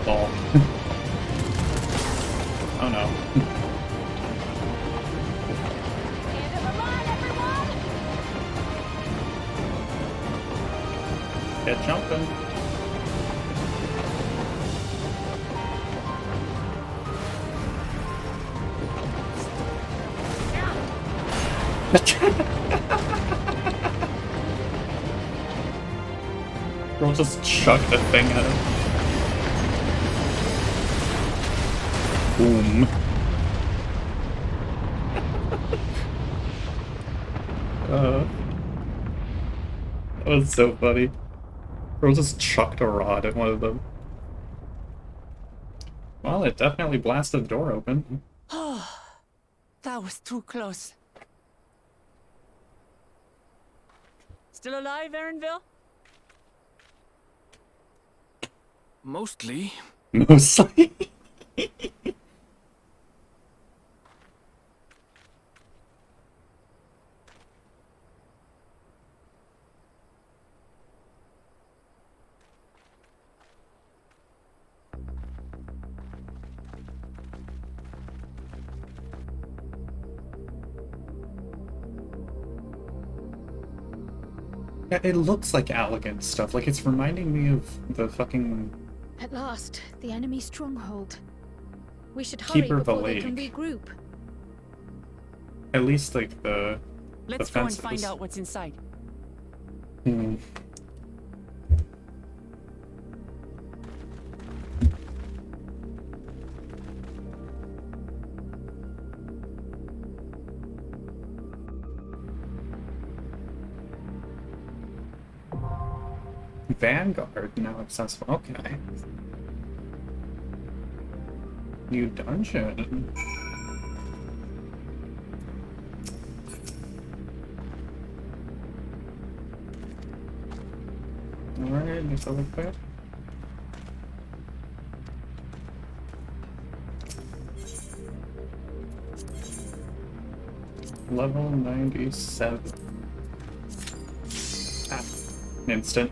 Ball. Oh no. Get jumping. We'll just chuck the thing at him. Boom. That was so funny. Bro just chucked a rod at one of them. Well, it definitely blasted the door open. Oh, that was too close. Still alive, Erinville? Mostly. Mostly? Yeah, it looks like elegant stuff. Like, it's reminding me of the fucking... At last, the enemy stronghold. We should hurry Keeper of the before they can Lake. regroup. At least, like, the Let's go and fences. find out what's inside. Hmm. Vanguard now accessible. Okay. New dungeon. Alright, just over there. Level 97. Ah, instant.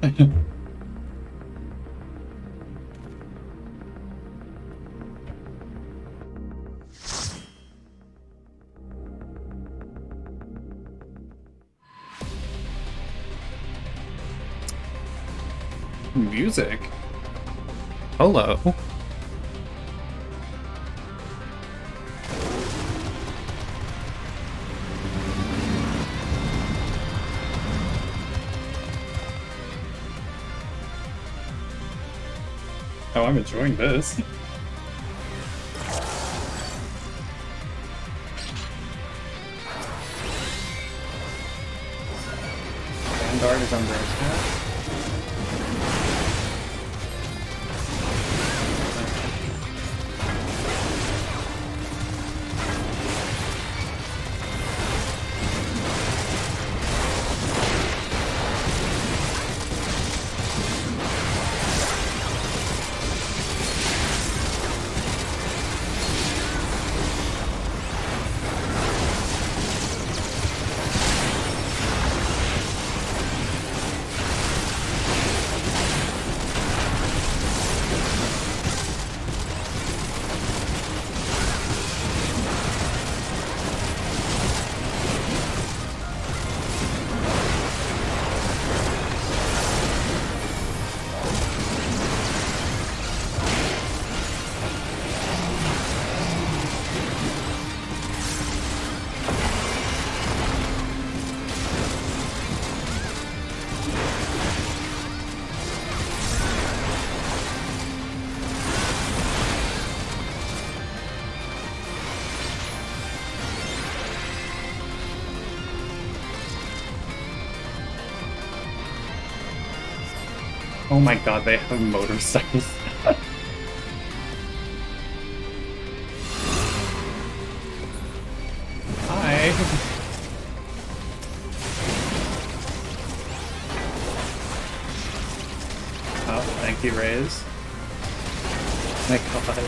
Music. Hello. Oh, I'm enjoying this. Vanguard is under attack. Oh my god, they have motorcycles. Hi. Oh, thank you, Raze. My god.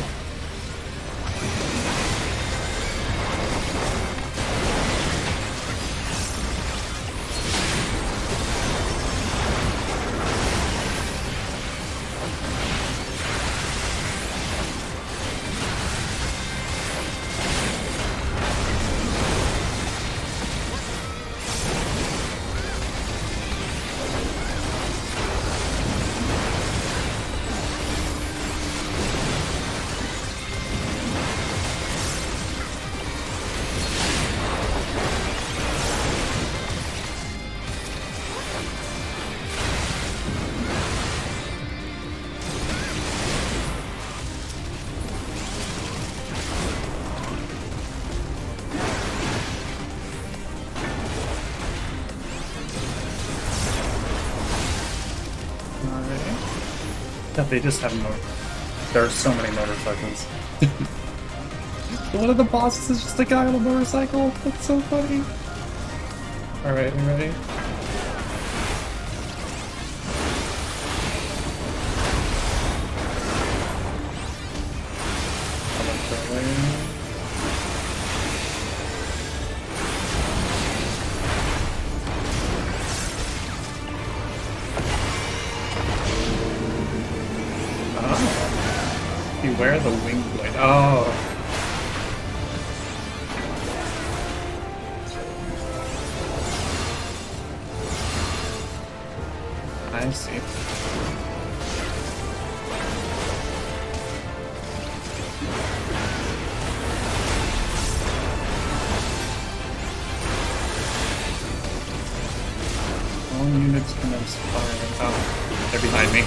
Yeah, they just have there are so many motorcycles. One of the bosses is just a guy on a motorcycle. That's so funny. Alright, you ready? Beware the wing blade. Oh. I see. All units commence firing. Oh, they're behind me.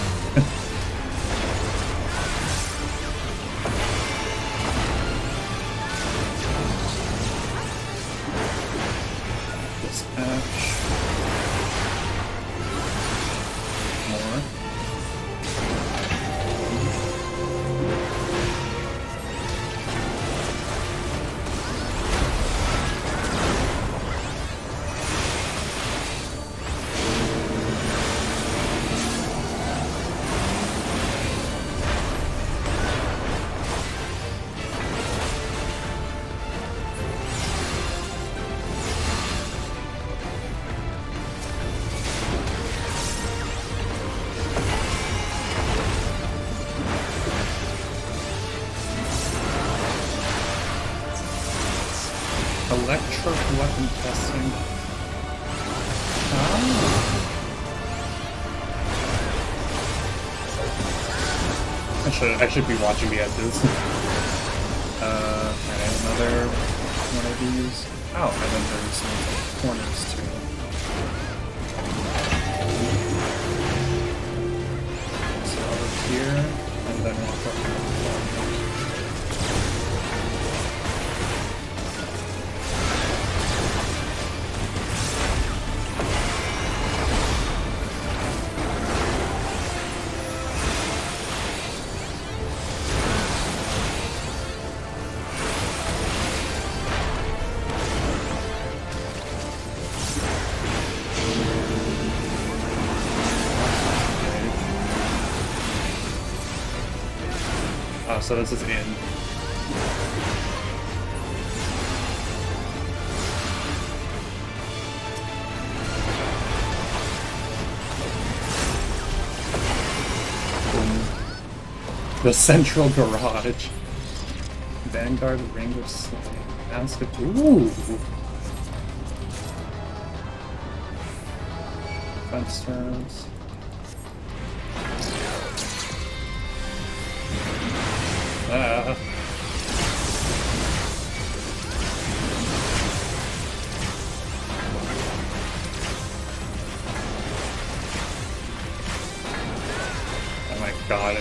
Electric weapon testing. I should be watching the edges. Alright, another one of these. Oh, and then there's some corners too. So over here, and then walk up to the floor. So this is in. Boom. The central garage. Vanguard ring of slaying. Ask it. Ooh. Defense turns. Oh my god.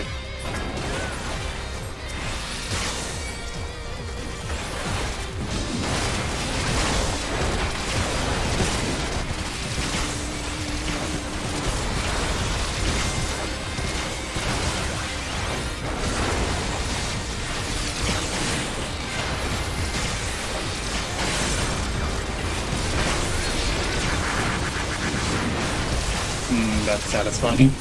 that satisfying.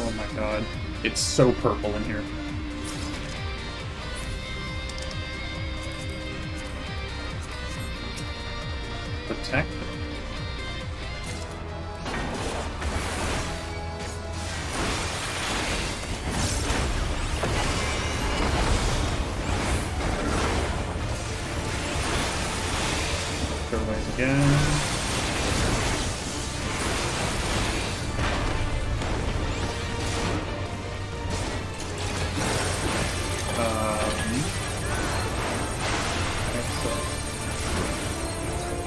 Oh my god. It's so purple in here. Protect. Go away again.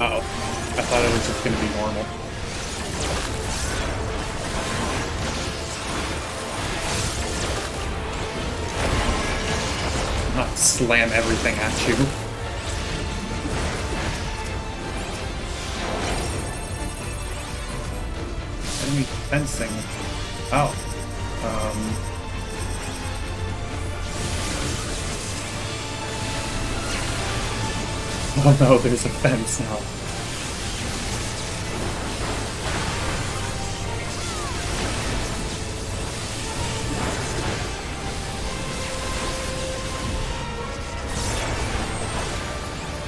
Uh-oh. I thought it was just going to be normal. Not slam everything at you. Enemy fencing. Oh. Oh no, there's a fence now.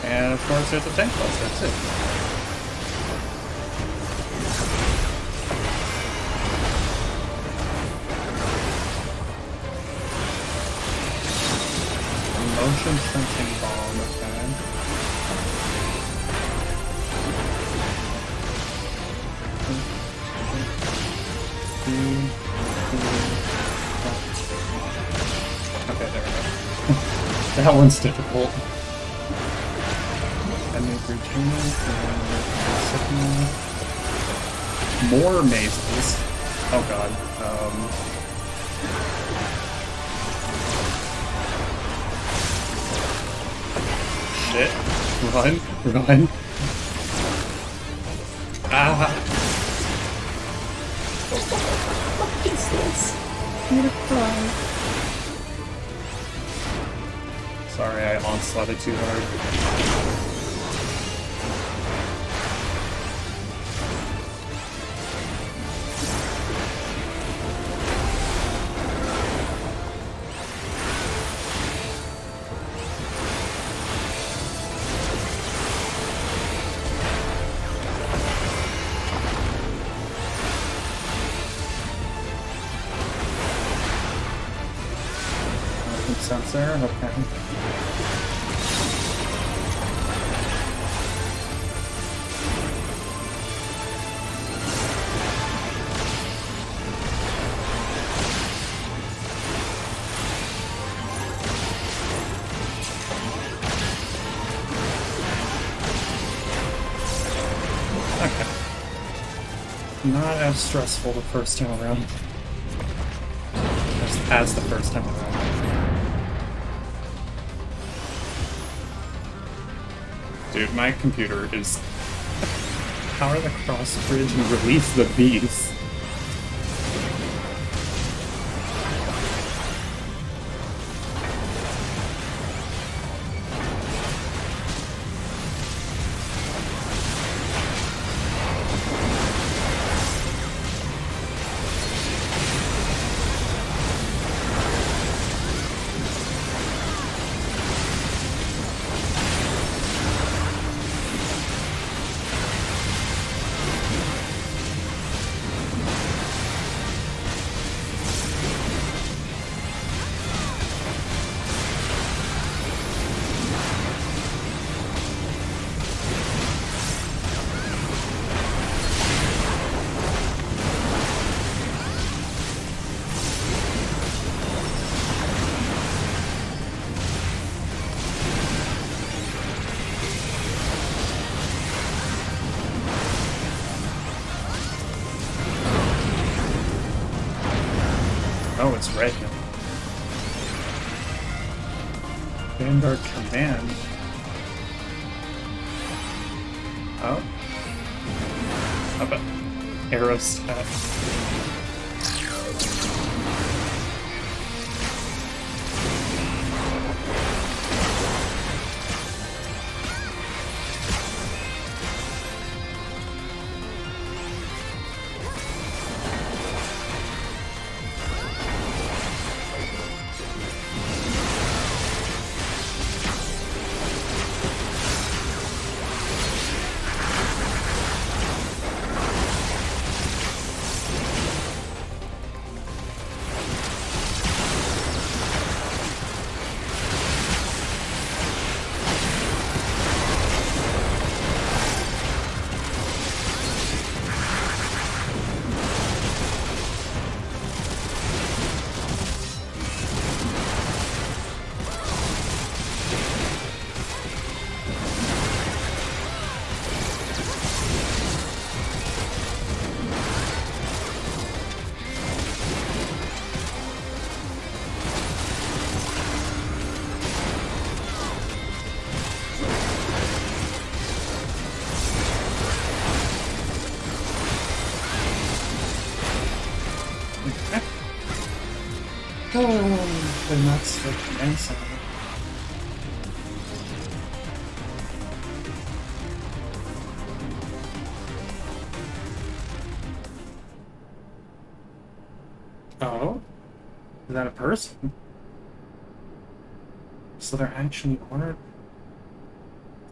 And of course there's a tank bus, that's it. Motion sensing bomb, okay. Okay, there we go. That one's difficult. Enemy routine. More mazes. Oh god. Shit. Run. Run. Ah. What is this? I'm gonna cry. Sorry, I onslaughted too hard. Sensor, okay. Okay. Not as stressful the first time around. As the first time around. Dude, my computer is... Power the cross bridge and release the beast. Oh, it's red now. Vanguard command. Oh. How about aerostat? Oh, and that's the command center. Oh? Is that a person? So there actually are...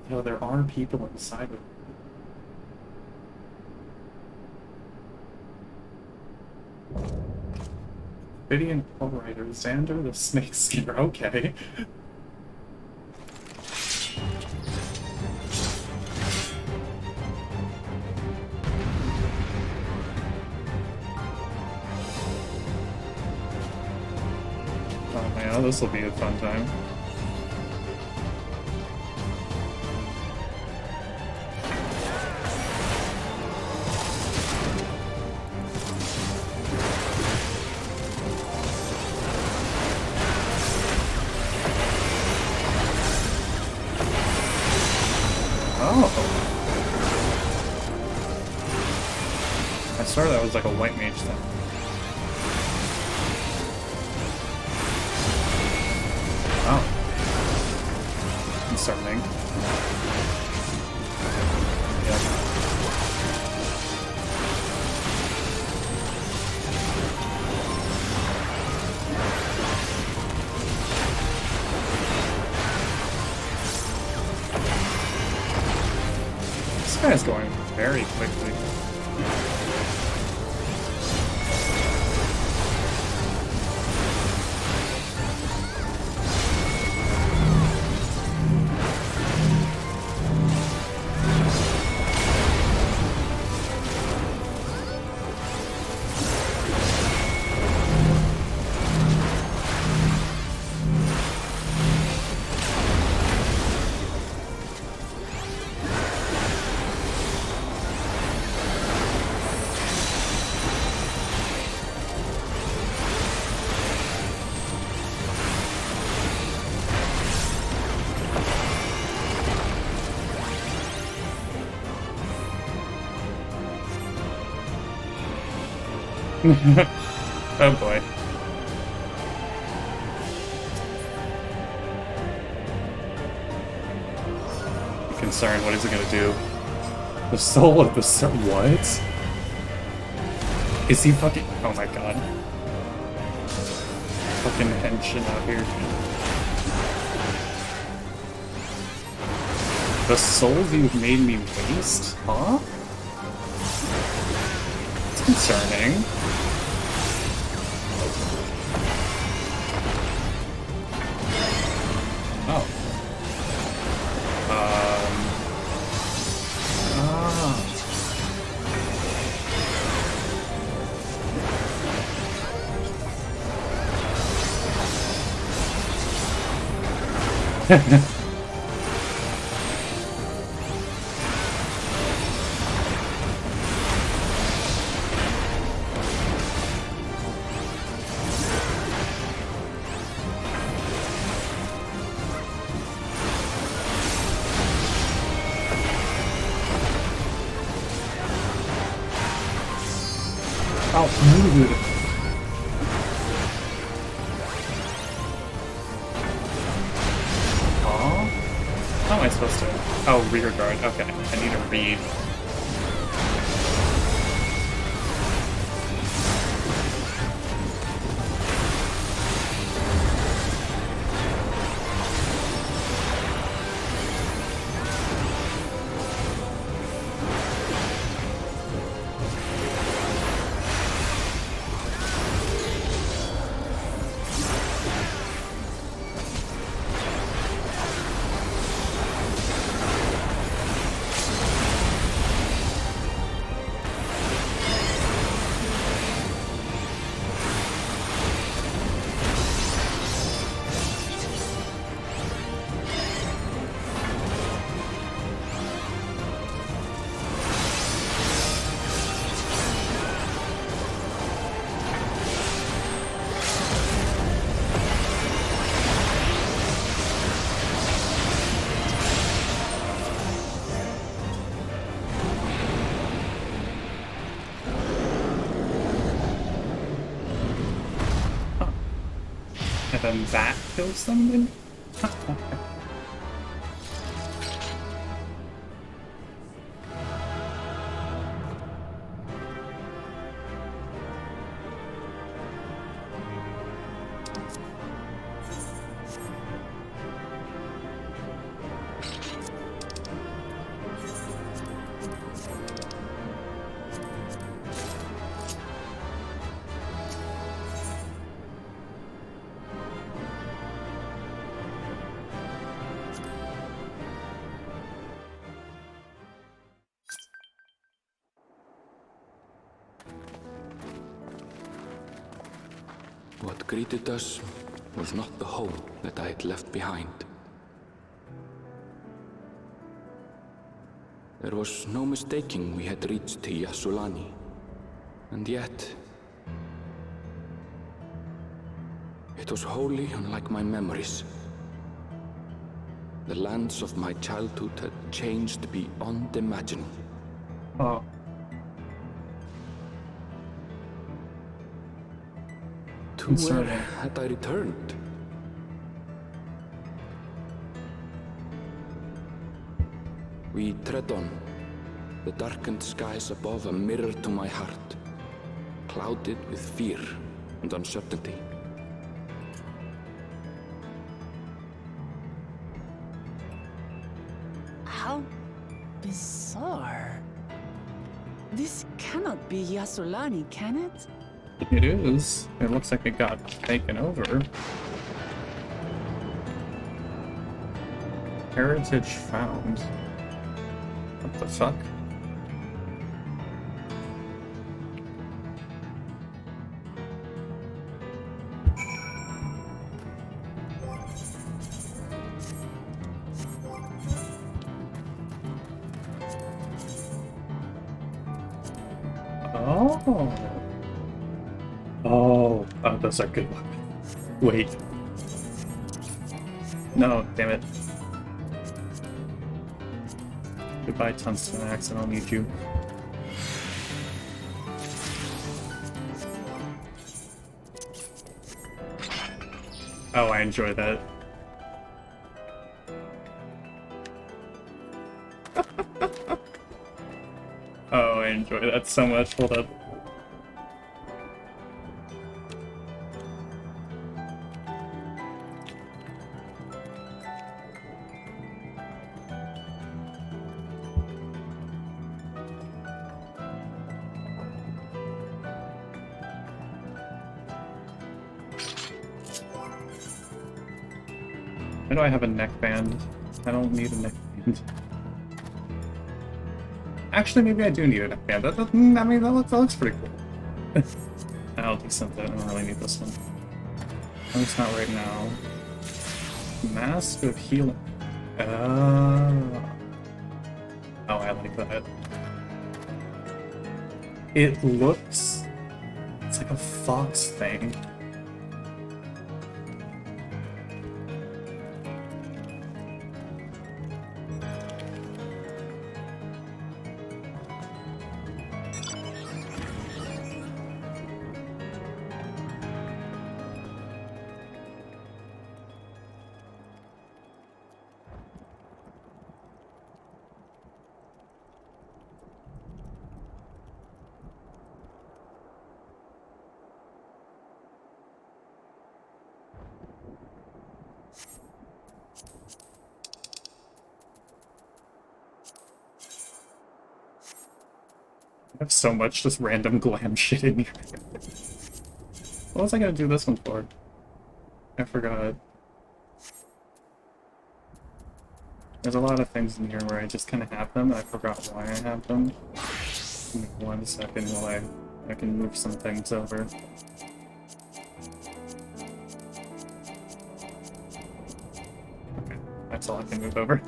You know, there are people inside of it. Vidian Writer, Xander the Snake Skinner, okay. Oh man, this will be a fun time. I swear that was like a white mage thing. Oh. Concerning. Yeah. This guy's going very quickly. Oh boy. I'm concerned, what is it gonna do? The soul of the soul. What? Is he fucking. Oh my god. Fucking henshin out here. The souls you've made me waste? Huh? It's concerning. Oh. Oh, dude. Aw. How am I supposed to? Oh, rear guard. Okay, I need to read. And then that kills someone? What greeted us was not the home that I had left behind. There was no mistaking we had reached Yassulani, and yet it was wholly unlike my memories. The lands of my childhood had changed beyond imagining. Oh. To where had I returned? We tread on, the darkened skies above a mirror to my heart, clouded with fear and uncertainty. How bizarre. This cannot be Yassulani, can it? It is. It looks like it got taken over. Heritage found. What the fuck? Oh. Oh, those are good weapons. Wait. No, damn it. Goodbye, Tungsten Axe, I don't need you. Oh, I enjoy that. Oh, I enjoy that so much. Hold up. Why do I have a neckband? I don't need a neckband. Actually, maybe I do need a neckband. I mean, that looks pretty cool. I'll do something. I don't really need this one. At least not right now. Mask of Healing. Oh, I like that. It looks... It's like a fox thing. I have so much just random glam shit in here. What was I gonna do this one for? I forgot. There's a lot of things in here where I just kind of have them, and I forgot why I have them. Give me 1 second while I can move some things over. Okay, that's all I can move over.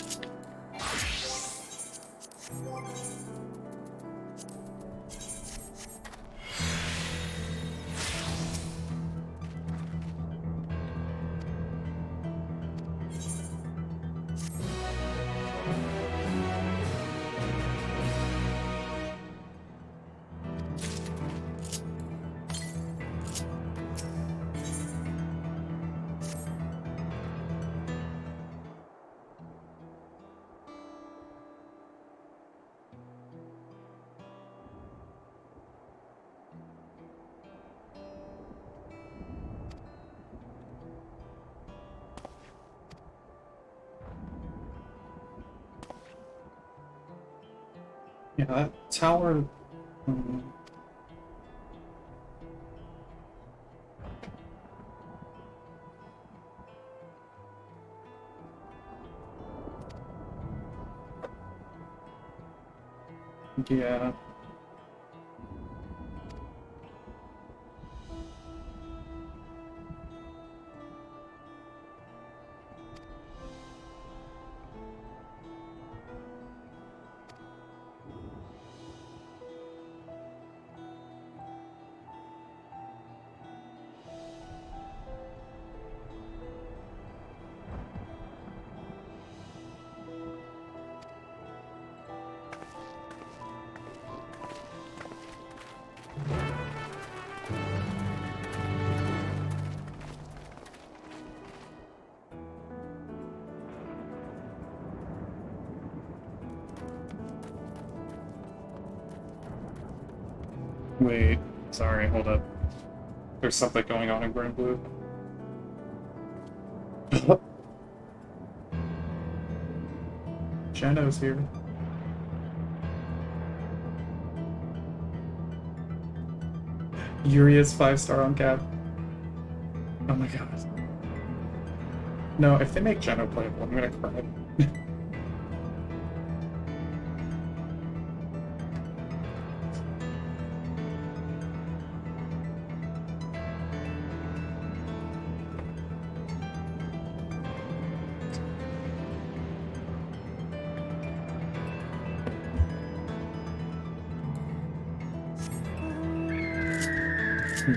Yeah, that tower... Yeah. Wait, sorry, hold up. There's something going on in Grand Blue. Shadow's here. Yuri is 5-star on cap. Oh my god. No, if they make Geno playable, I'm gonna cry.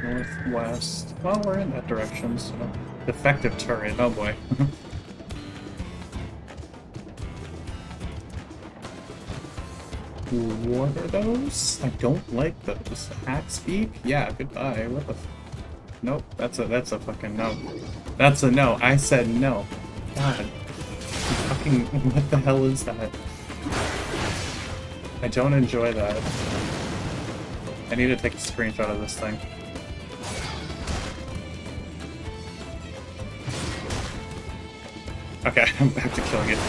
Northwest. Well, we're in that direction, so... Defective turret, oh boy. What are those? I don't like those. Axe beak? Yeah, goodbye. What the f... Nope, that's a fucking no. That's a no. I said no. God. Fucking, what the hell is that? I don't enjoy that. I need to take a screenshot of this thing. Okay, I'm back to killing it.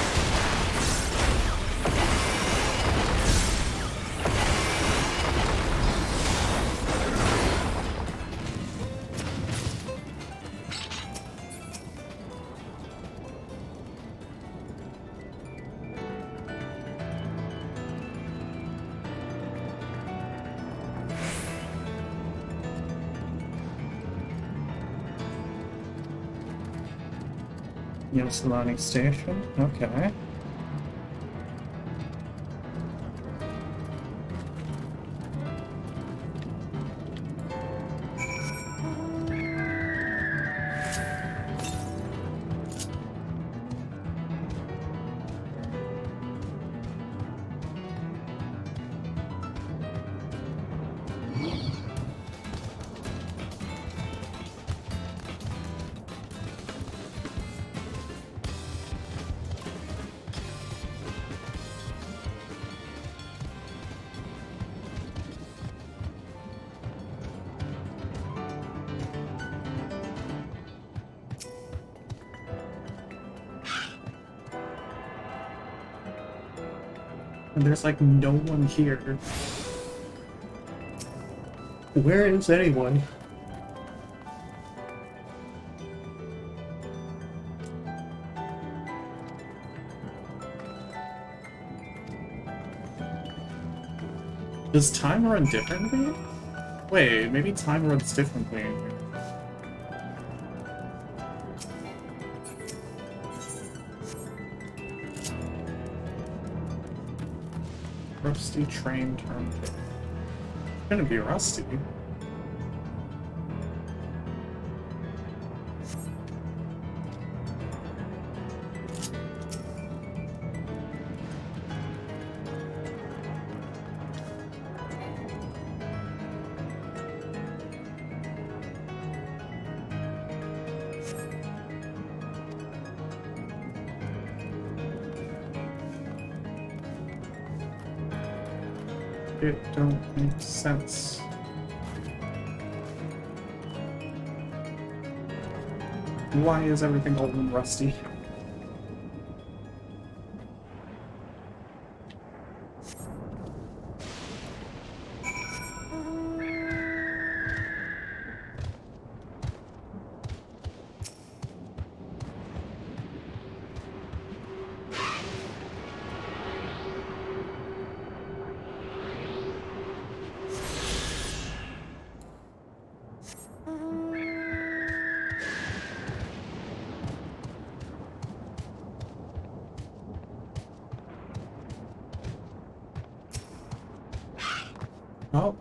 Yes, learning station. Okay. And there's like no one here. Where is anyone? Does time run differently? Wait, maybe time runs differently. Rusty train turntable. It's gonna be rusty. It don't make sense. Why is everything old and rusty? Oh.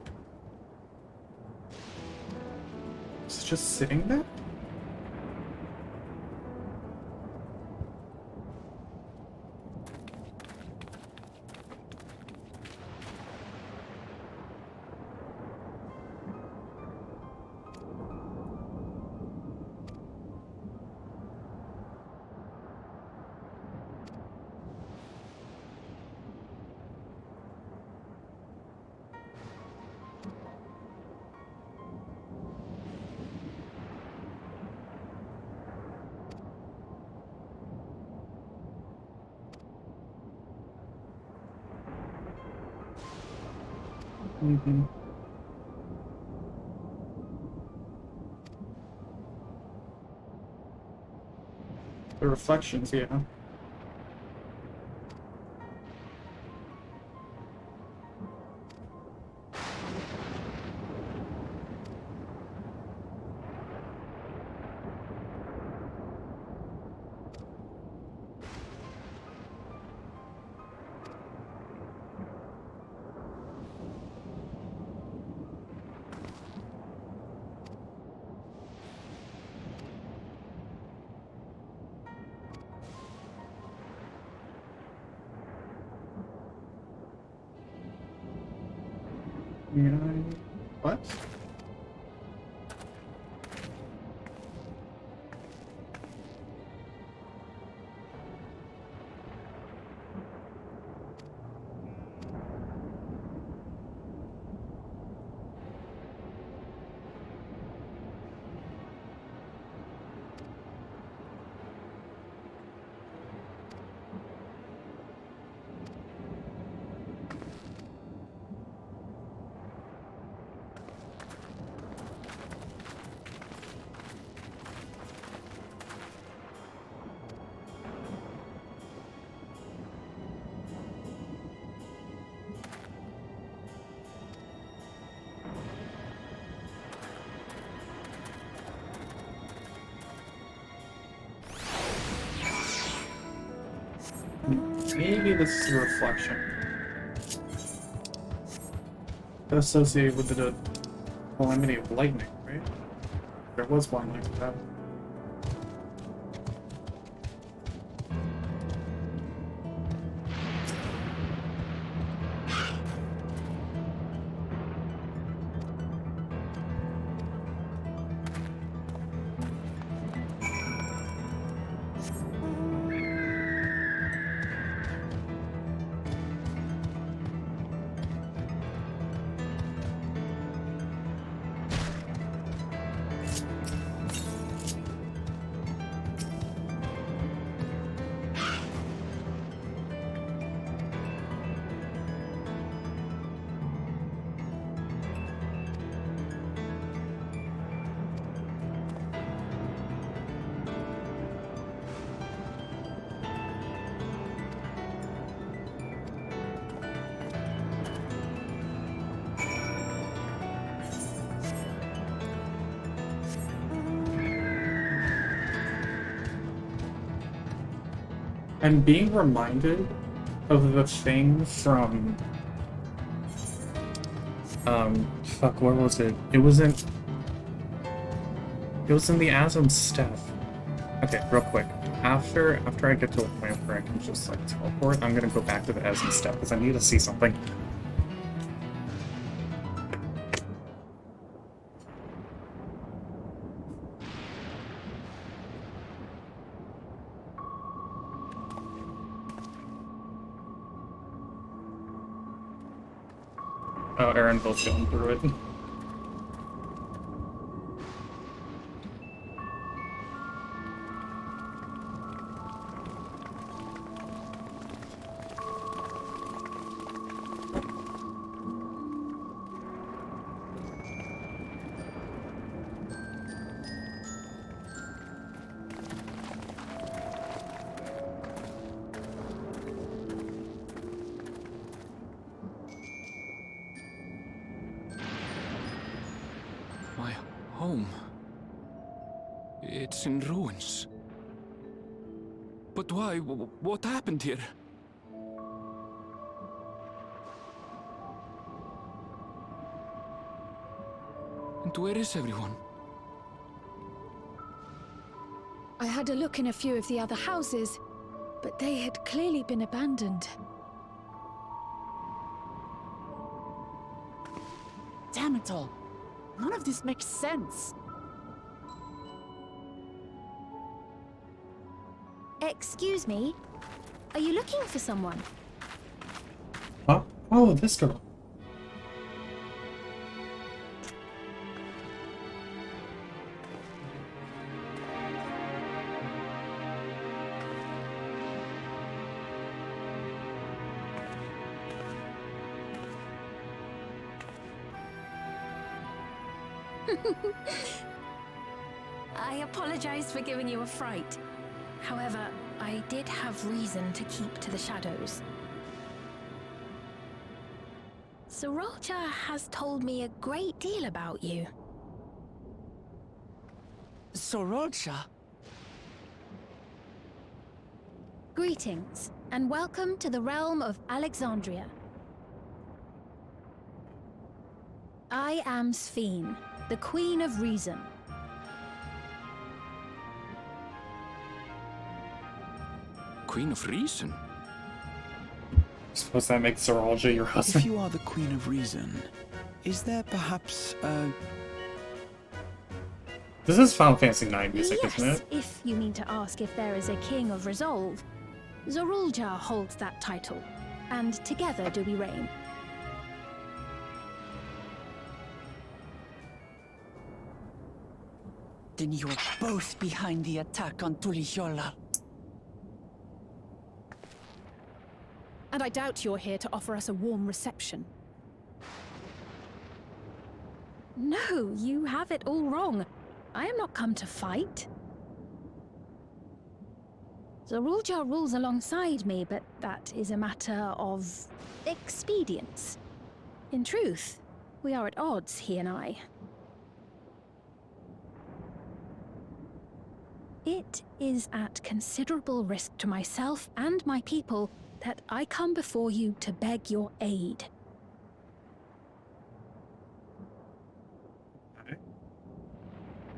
It's just sitting there? Mm-hmm. The reflections, yeah. What? maybe this is a reflection associated with the calamity of lightning, right? There was one like that. I'm being reminded of the thing from fuck, where was it? It was in the Asm Step. Okay, real quick. After I get to a point where I can just like teleport, I'm gonna go back to the Asm Step because I need to see something. Oh, Aaronville's going through it. My home. It's in ruins. But why? What happened here? And where is everyone? I had a look in a few of the other houses, but they had clearly been abandoned. Damn it all. None of this makes sense. Excuse me? Are you looking for someone? Huh? Oh, this girl. I apologize for giving you a fright. However, I did have reason to keep to the shadows. Sorolcha has told me a great deal about you. Sorolcha? Greetings, and welcome to the realm of Alexandria. I am Sphene, the Queen of Reason. Queen of Reason? Suppose that makes Sorolja your husband. If you are the Queen of Reason, is there perhaps a... This is Final Fantasy IX music, Yes, isn't it? if you mean to ask if there is a King of Resolve. Zorulja holds that title, and together do we reign. Then you're both behind the attack on Tuliyola. And I doubt you're here to offer us a warm reception. No, you have it all wrong. I am not come to fight. Zorulja rules alongside me, but that is a matter of expedience. In truth, we are at odds, he and I. It is at considerable risk to myself and my people that I come before you to beg your aid.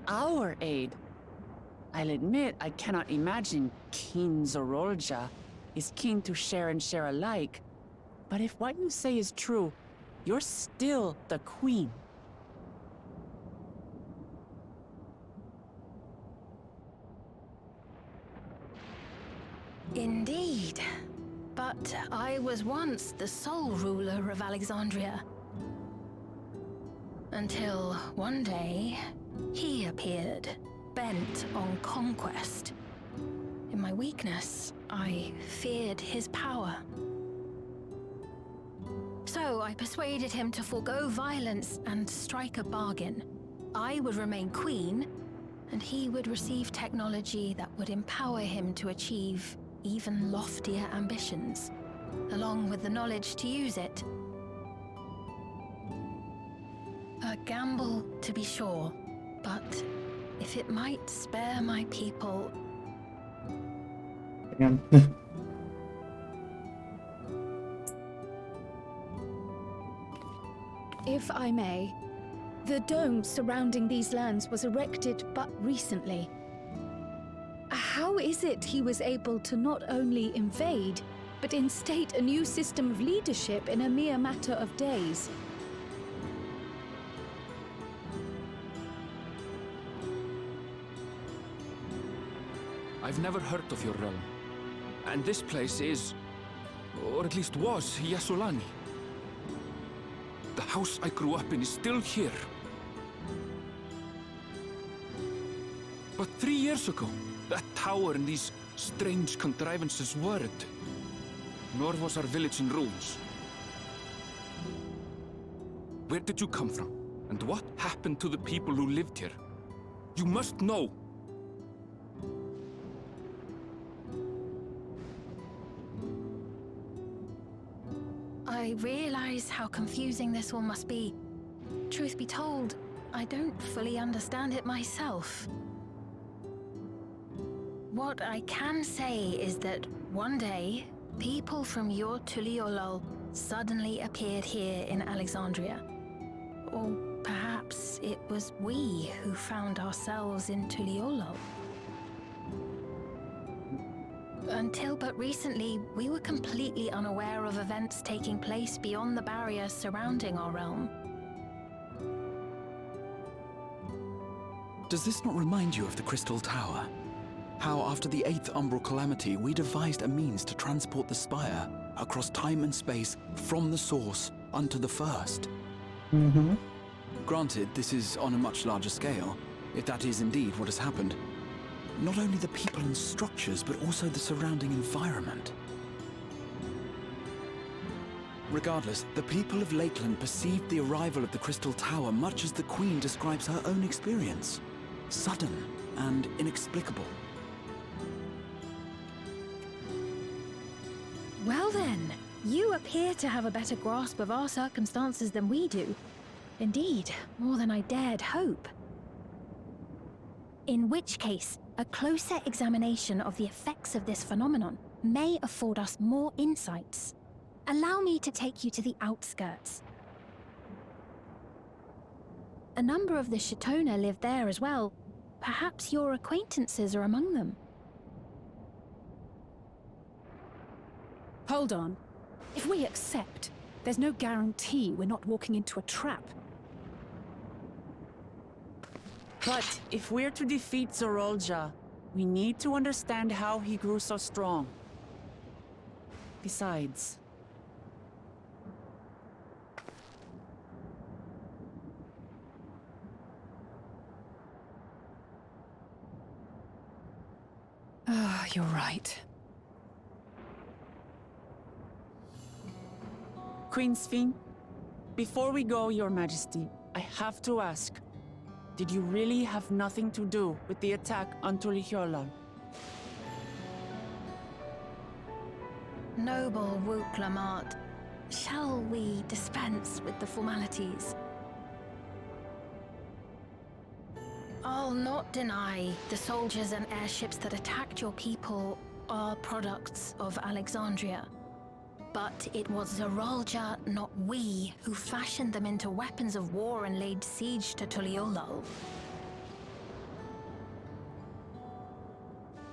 Our aid? I'll admit I cannot imagine King Zorolja is keen to share and share alike. But if what you say is true, you're still the queen. Indeed. But I was once the sole ruler of Alexandria. Until one day, he appeared, bent on conquest. In my weakness, I feared his power. So I persuaded him to forego violence and strike a bargain. I would remain queen, and he would receive technology that would empower him to achieve even loftier ambitions, along with the knowledge to use it. A gamble, to be sure, but if it might spare my people... Damn. If I may, the dome surrounding these lands was erected but recently. How is it he was able to not only invade, but instate a new system of leadership in a mere matter of days? I've never heard of your realm. And this place is, or at least was, Yasolani. The house I grew up in is still here. But 3 years ago, that tower and these strange contrivances weren't. Nor was our village in ruins. Where did you come from? And what happened to the people who lived here? You must know! I realize how confusing this all must be. Truth be told, I don't fully understand it myself. What I can say is that one day, people from your Tuliolol suddenly appeared here in Alexandria. Or perhaps it was we who found ourselves in Tuliolol. Until but recently, we were completely unaware of events taking place beyond the barriers surrounding our realm. Does this not remind you of the Crystal Tower? How after the 8th Umbral Calamity, we devised a means to transport the Spire across time and space from the source unto the first. Mm-hmm. Granted, this is on a much larger scale, if that is indeed what has happened. Not only the people and structures, but also the surrounding environment. Regardless, the people of Lakeland perceived the arrival of the Crystal Tower much as the Queen describes her own experience. Sudden and inexplicable. Well then, you appear to have a better grasp of our circumstances than we do. Indeed, more than I dared hope. In which case, a closer examination of the effects of this phenomenon may afford us more insights. Allow me to take you to the outskirts. A number of the Shatona live there as well. Perhaps your acquaintances are among them. Hold on. If we accept, there's no guarantee we're not walking into a trap. But if we're to defeat Zorolja, we need to understand how he grew so strong. Besides... You're right. Queen Sphene, before we go, Your Majesty, I have to ask, did you really have nothing to do with the attack on Tuliolol? Noble Wook Lamart, shall we dispense with the formalities? I'll not deny the soldiers and airships that attacked your people are products of Alexandria. But it was Zeralja, not we, who fashioned them into weapons of war and laid siege to Tuliolal.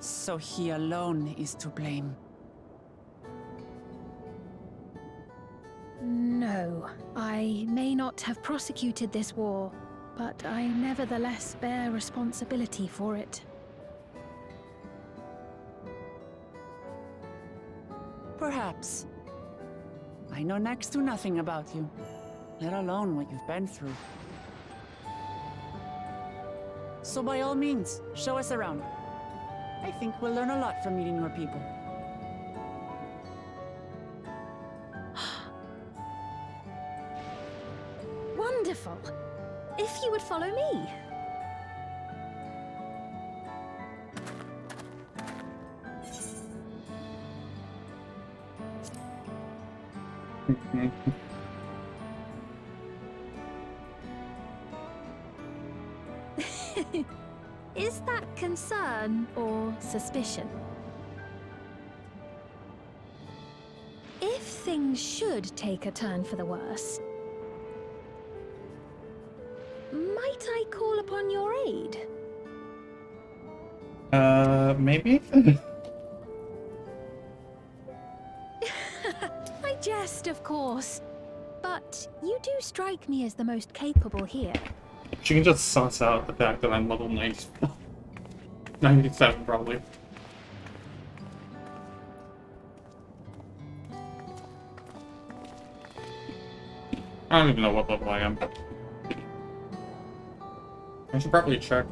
So he alone is to blame. No, I may not have prosecuted this war, but I nevertheless bear responsibility for it. Perhaps. I know next to nothing about you, let alone what you've been through. So by all means, show us around. I think we'll learn a lot from meeting your people. Wonderful! If you would follow me. Is that concern or suspicion? If things should take a turn for the worse, might I call upon your aid? Maybe? I jest, of course. But you do strike me as the most capable here. She can just suss out the fact that I'm level 90, 97, probably. I don't even know what level I am. I should probably check.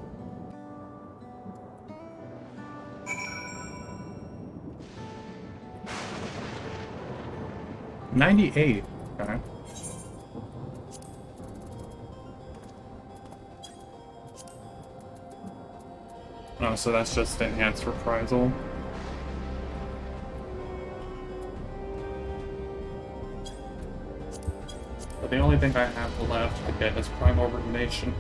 $98. Okay. Oh, so that's just enhanced reprisal. But the only thing I have left to get is Primal Rumination.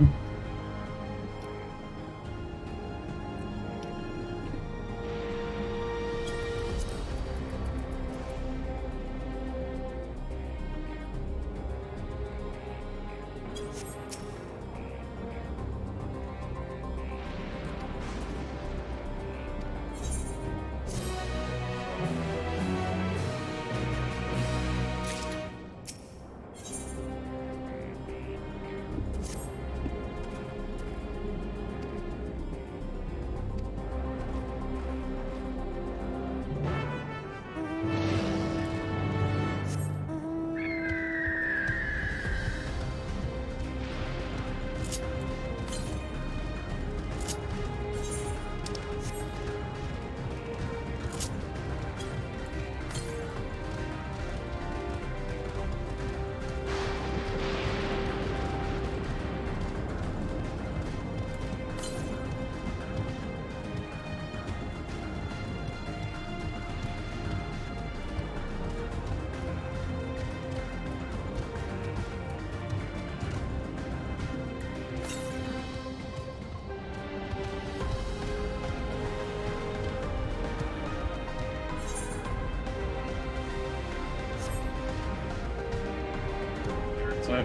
So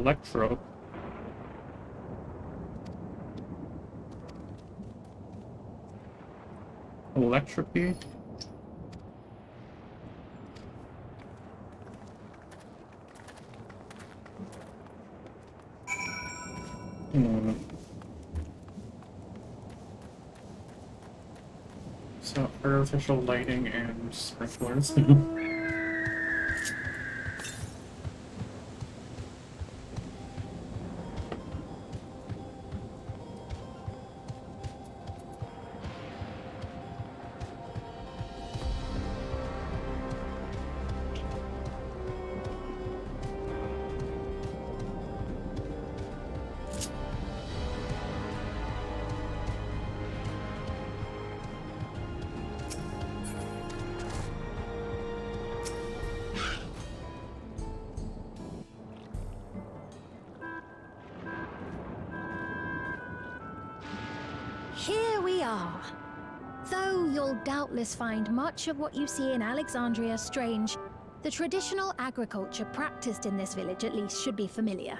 Electro. Electropy. So, artificial lighting and sprinklers. Here we are. Though you'll doubtless find much of what you see in Alexandria strange, the traditional agriculture practiced in this village at least should be familiar.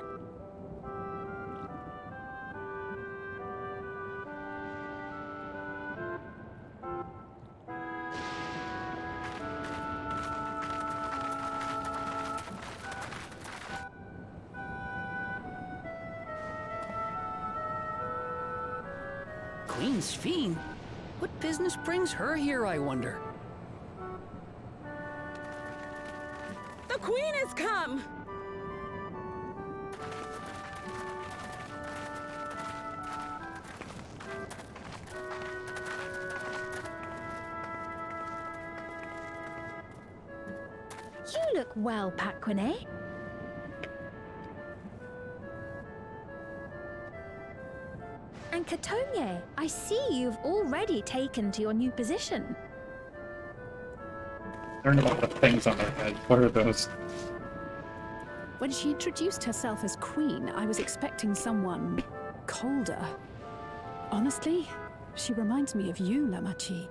Queen Sphene? What business brings her here, I wonder? The Queen has come! You look well, Paquine. And Katonye, I see you've already taken to your new position. Learn about the things on their head. What are those? When she introduced herself as queen, I was expecting someone colder. Honestly, she reminds me of you, Lamachi.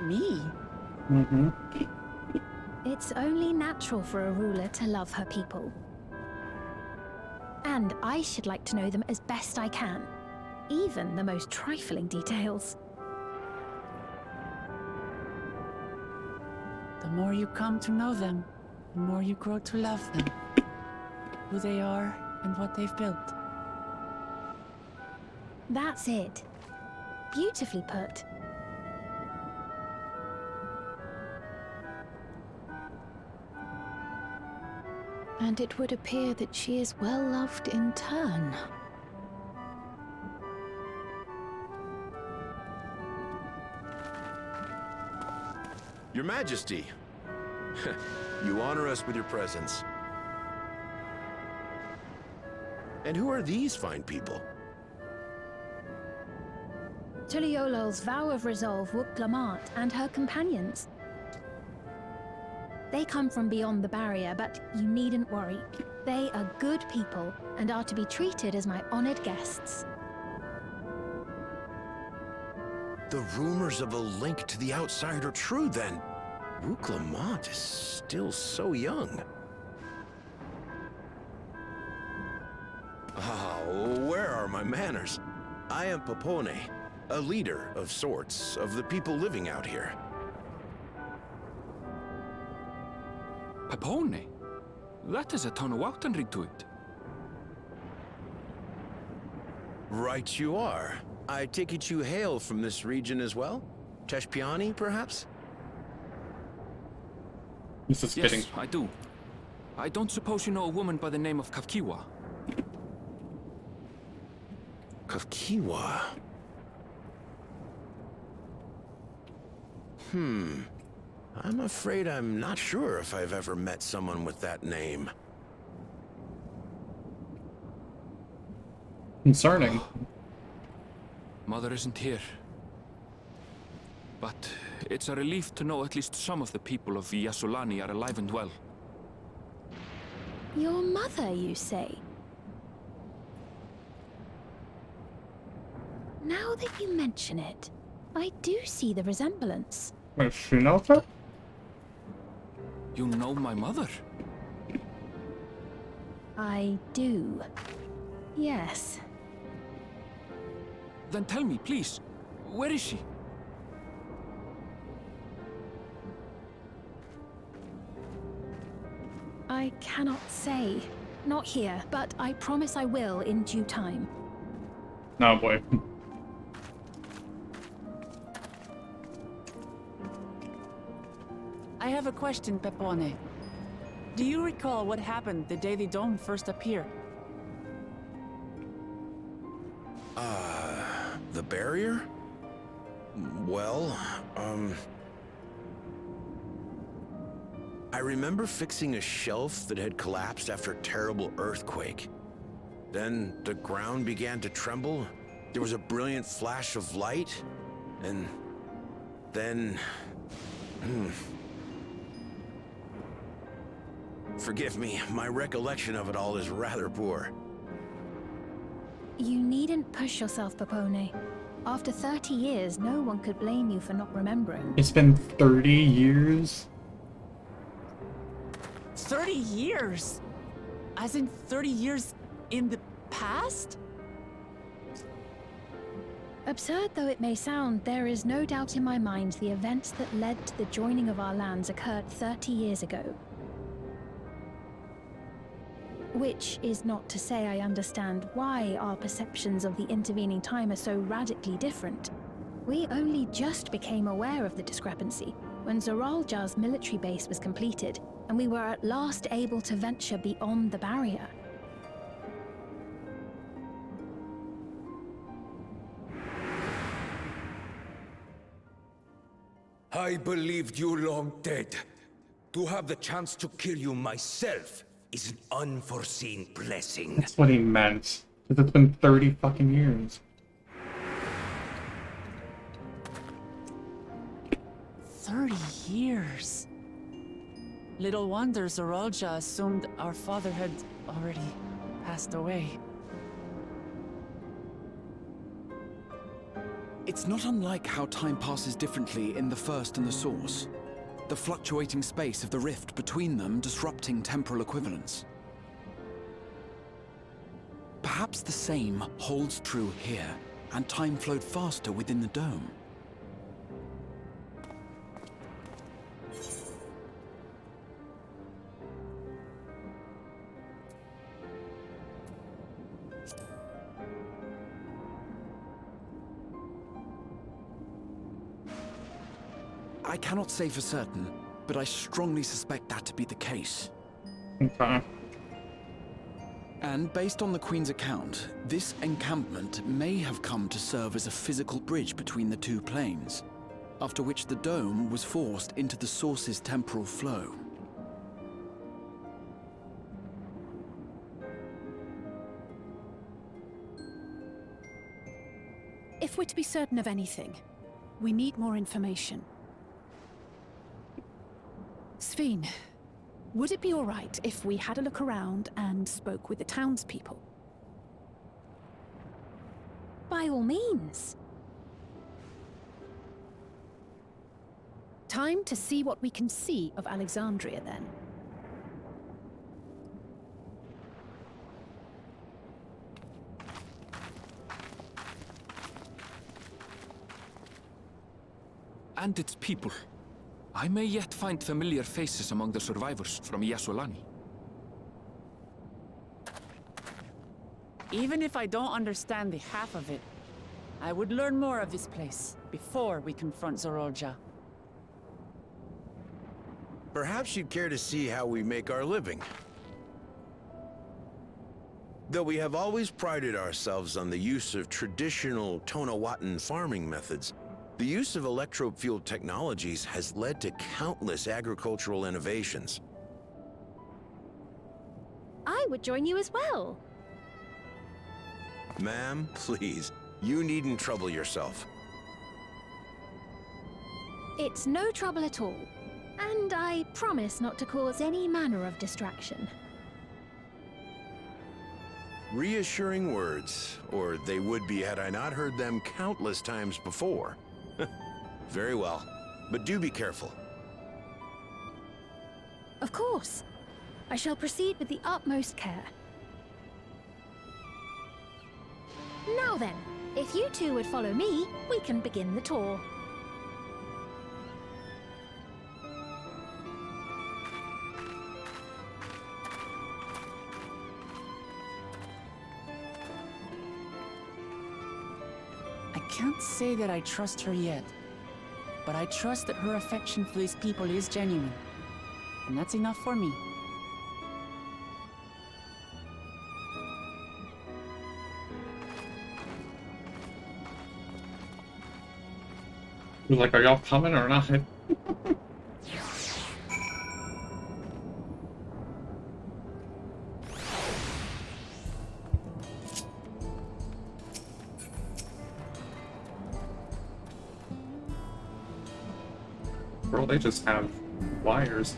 Me? Mm-hmm. It's only natural for a ruler to love her people. And I should like to know them as best I can, even the most trifling details. The more you come to know them, the more you grow to love them. Who they are and what they've built. That's it. Beautifully put. And it would appear that she is well loved in turn. Your Majesty, you honor us with your presence. And who are these fine people? Tuliolol's vow of resolve, Wuk-Lamat, and her companions. They come from beyond the barrier, but you needn't worry. They are good people and are to be treated as my honored guests. The rumors of a link to the outside are true, then. Wuk-Lamat is still so young. Where are my manners? I am Popone, a leader of sorts of the people living out here. Popone? That is a Tonawautanri to it. Right you are. I take it you hail from this region as well? Teshpiani, perhaps? This is fitting. Yes, I do. I don't suppose you know a woman by the name of Kafkiwa? Kafkiwa? I'm afraid I'm not sure if I've ever met someone with that name. Concerning. Mother isn't here. But it's a relief to know at least some of the people of Yasulani are alive and well. Your mother, you say? Now that you mention it, I do see the resemblance. Wait, she knows her? You know my mother? I do. Yes. Then tell me, please. Where is she? I cannot say. Not here, but I promise I will in due time. No, boy. I have a question, Pepone. Do you recall what happened the day the dome first appeared? The barrier? Well, I remember fixing a shelf that had collapsed after a terrible earthquake. Then the ground began to tremble. There was a brilliant flash of light, and then... Forgive me, my recollection of it all is rather poor. You needn't push yourself, Pepone. After 30 years, no one could blame you for not remembering. It's been 30 years? 30 years? As in 30 years in the past? Absurd though it may sound, there is no doubt in my mind the events that led to the joining of our lands occurred 30 years ago. Which is not to say I understand why our perceptions of the intervening time are so radically different. We only just became aware of the discrepancy when Zoralja's military base was completed, and we were at last able to venture beyond the barrier. I believed you long dead. To have the chance to kill you myself is an unforeseen blessing. That's what he meant. Because it's been 30 fucking years. 30 years. Little wonder Zoralja assumed our father had already passed away. It's not unlike how time passes differently in the First and the Source. The fluctuating space of the rift between them disrupting temporal equivalence. Perhaps the same holds true here, and time flowed faster within the dome. I cannot say for certain, but I strongly suspect that to be the case. Okay. And based on the Queen's account, this encampment may have come to serve as a physical bridge between the two planes, after which the dome was forced into the Source's temporal flow. If we're to be certain of anything, we need more information. Sphene, would it be all right if we had a look around and spoke with the townspeople? By all means. Time to see what we can see of Alexandria, then. And its people. I may yet find familiar faces among the survivors from Yasolani. Even if I don't understand the half of it, I would learn more of this place before we confront Zoralja. Perhaps you'd care to see how we make our living. Though we have always prided ourselves on the use of traditional Tonawatan farming methods, the use of electro-fueled technologies has led to countless agricultural innovations. I would join you as well. Ma'am, please, you needn't trouble yourself. It's no trouble at all. And I promise not to cause any manner of distraction. Reassuring words, or they would be had I not heard them countless times before. Very well, but do be careful. Of course. I shall proceed with the utmost care. Now then, If you two would follow me, we can begin the tour. I can't say that I trust her yet, but I trust that her affection for these people is genuine. And that's enough for me. He was like, are y'all coming or not? Bro, they just have wires.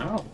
Oh.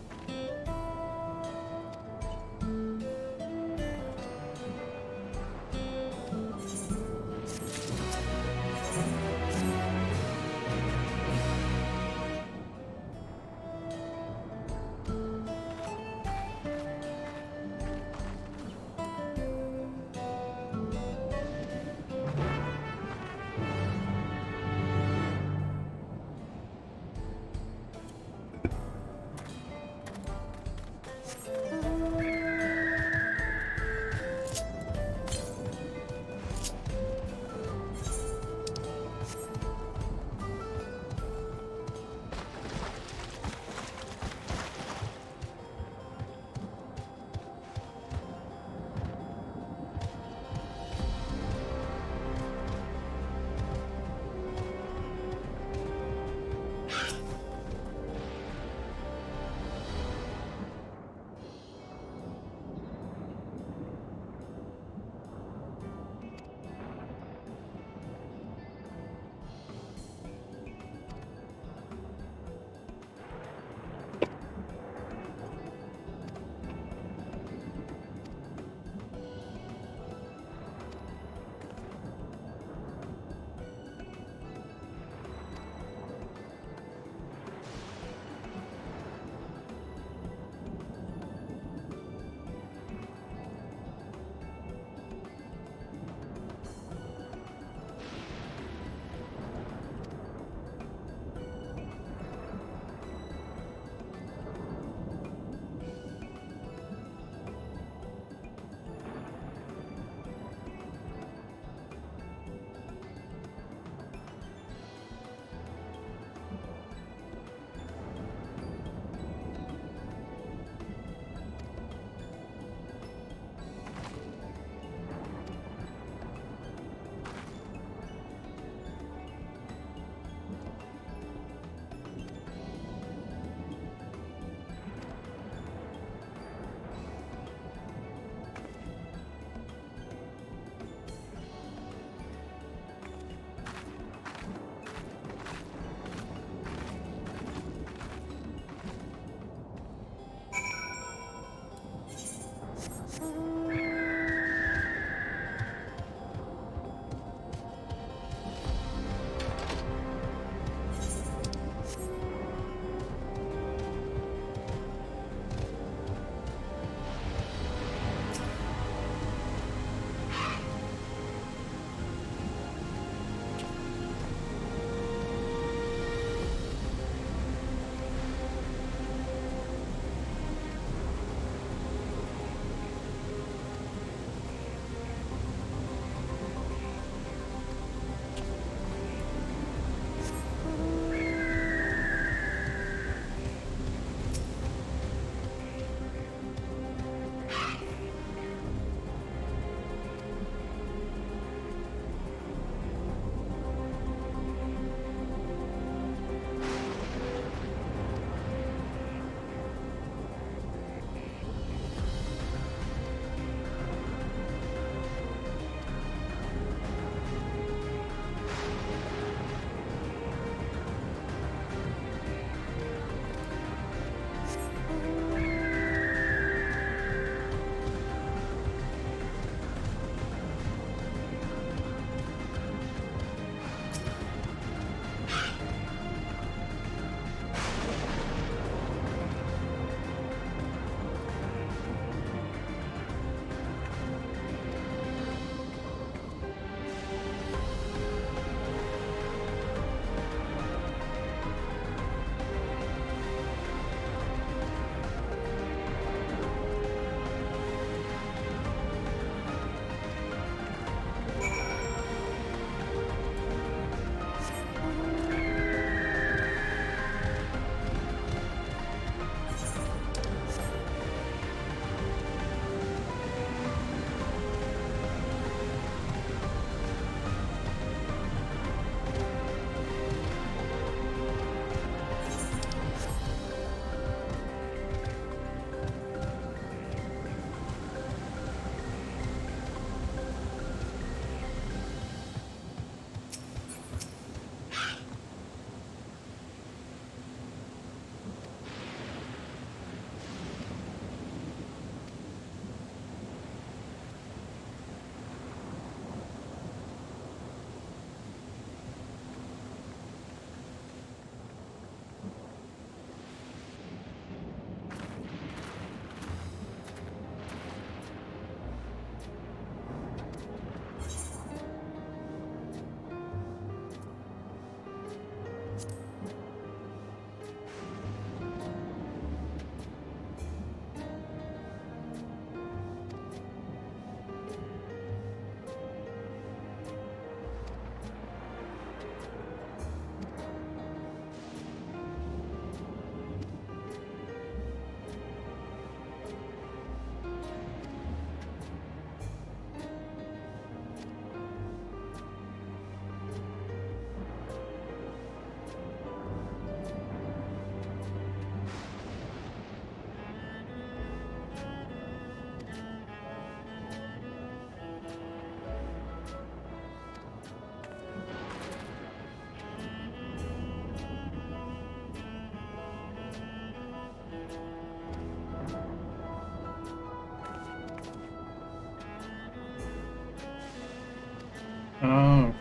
Oh.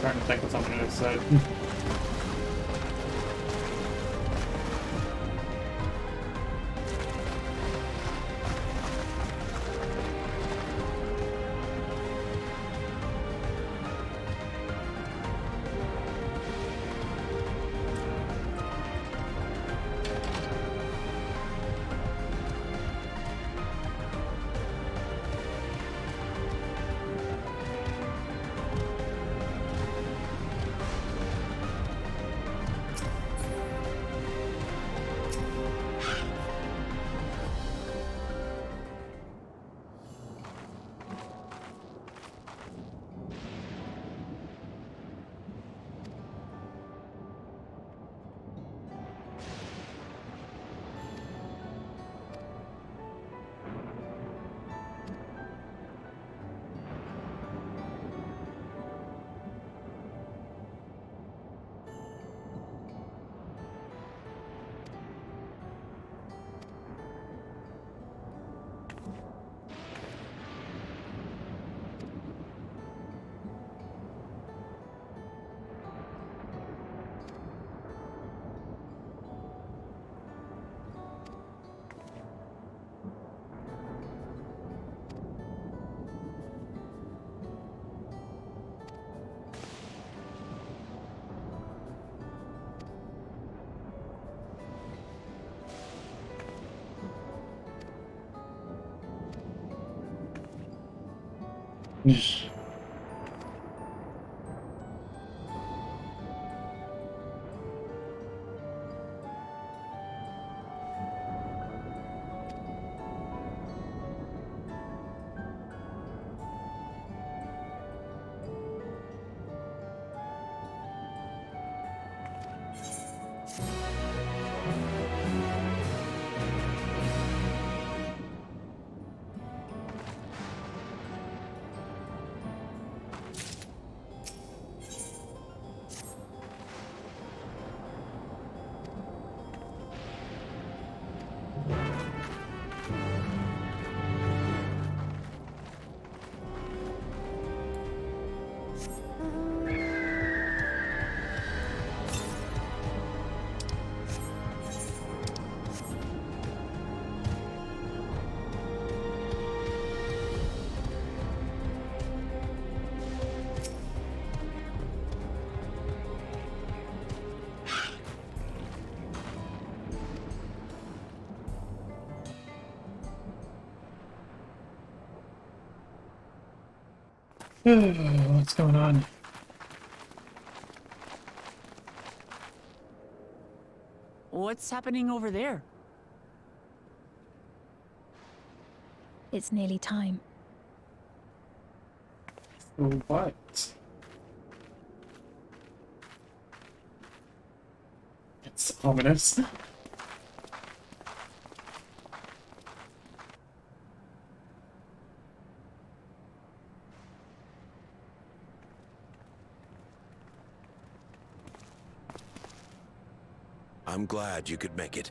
Trying to think of something I said. What's going on? What's happening over there? It's nearly time. For what? It's ominous. I'm glad you could make it.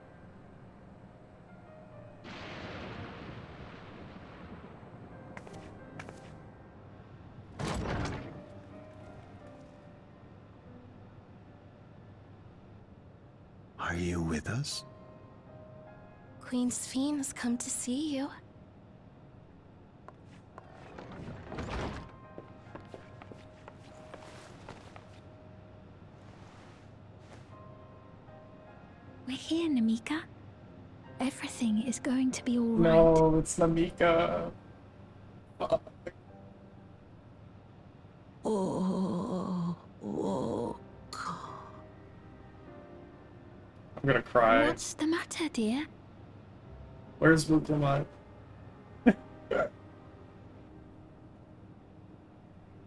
Are you with us? Queen Sphene has come to see you. We're here, Namika. Everything is going to be all right. No, it's Namika. Fuck. Oh, whoa. I'm gonna cry. What's the matter, dear? Where's Muklamad? I'm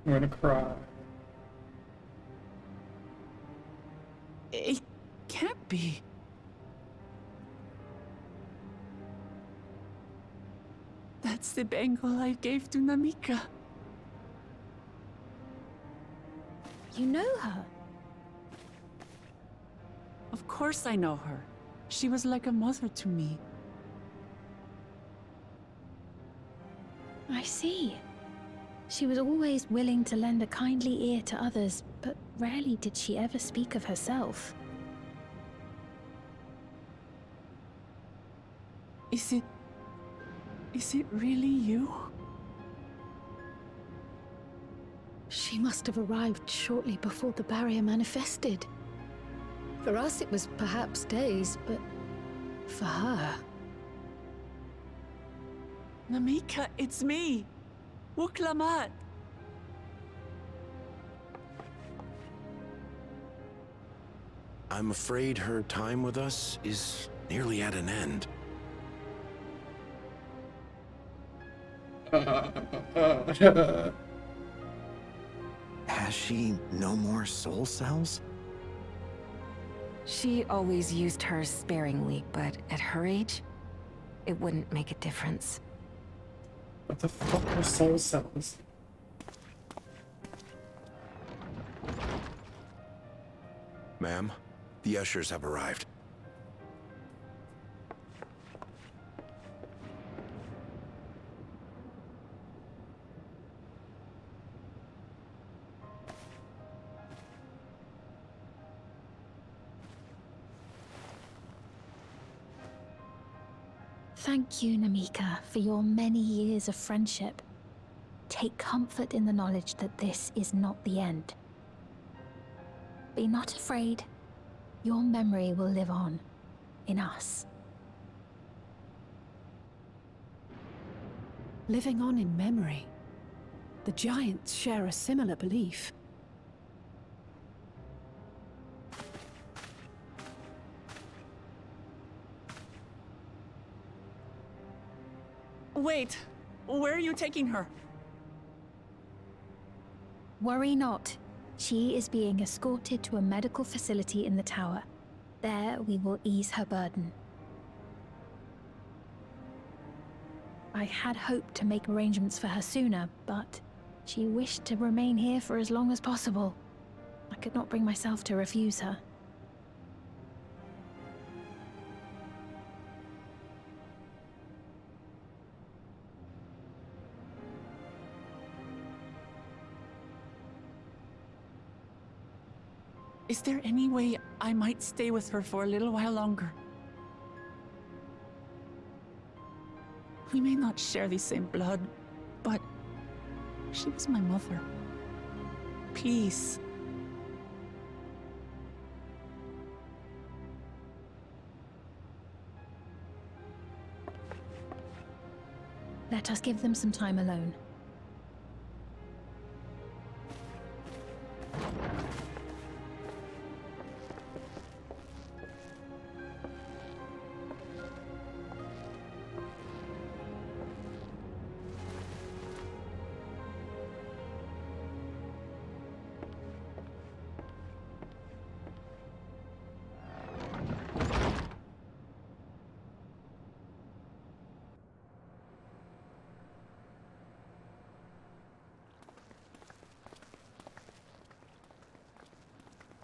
gonna cry. It can't be. That's the bangle I gave to Namika. You know her? Of course I know her. She was like a mother to me. I see. She was always willing to lend a kindly ear to others, but rarely did she ever speak of herself. Is it really you? She must have arrived shortly before the barrier manifested. For us, it was perhaps days, but for her... Namika, it's me! Wuklamat! I'm afraid her time with us is nearly at an end. Has she no more soul cells? She always used hers sparingly, but at her age, it wouldn't make a difference. What the fuck are soul cells? Ma'am, the ushers have arrived. Thank you, Namika, for your many years of friendship. Take comfort in the knowledge that this is not the end. Be not afraid. Your memory will live on, in us. Living on in memory. The giants share a similar belief. Wait, where are you taking her? Worry not. She is being escorted to a medical facility in the tower. There we will ease her burden. I had hoped to make arrangements for her sooner, but she wished to remain here for as long as possible. I could not bring myself to refuse her. Is there any way I might stay with her for a little while longer? We may not share the same blood, but she was my mother. Please. Let us give them some time alone.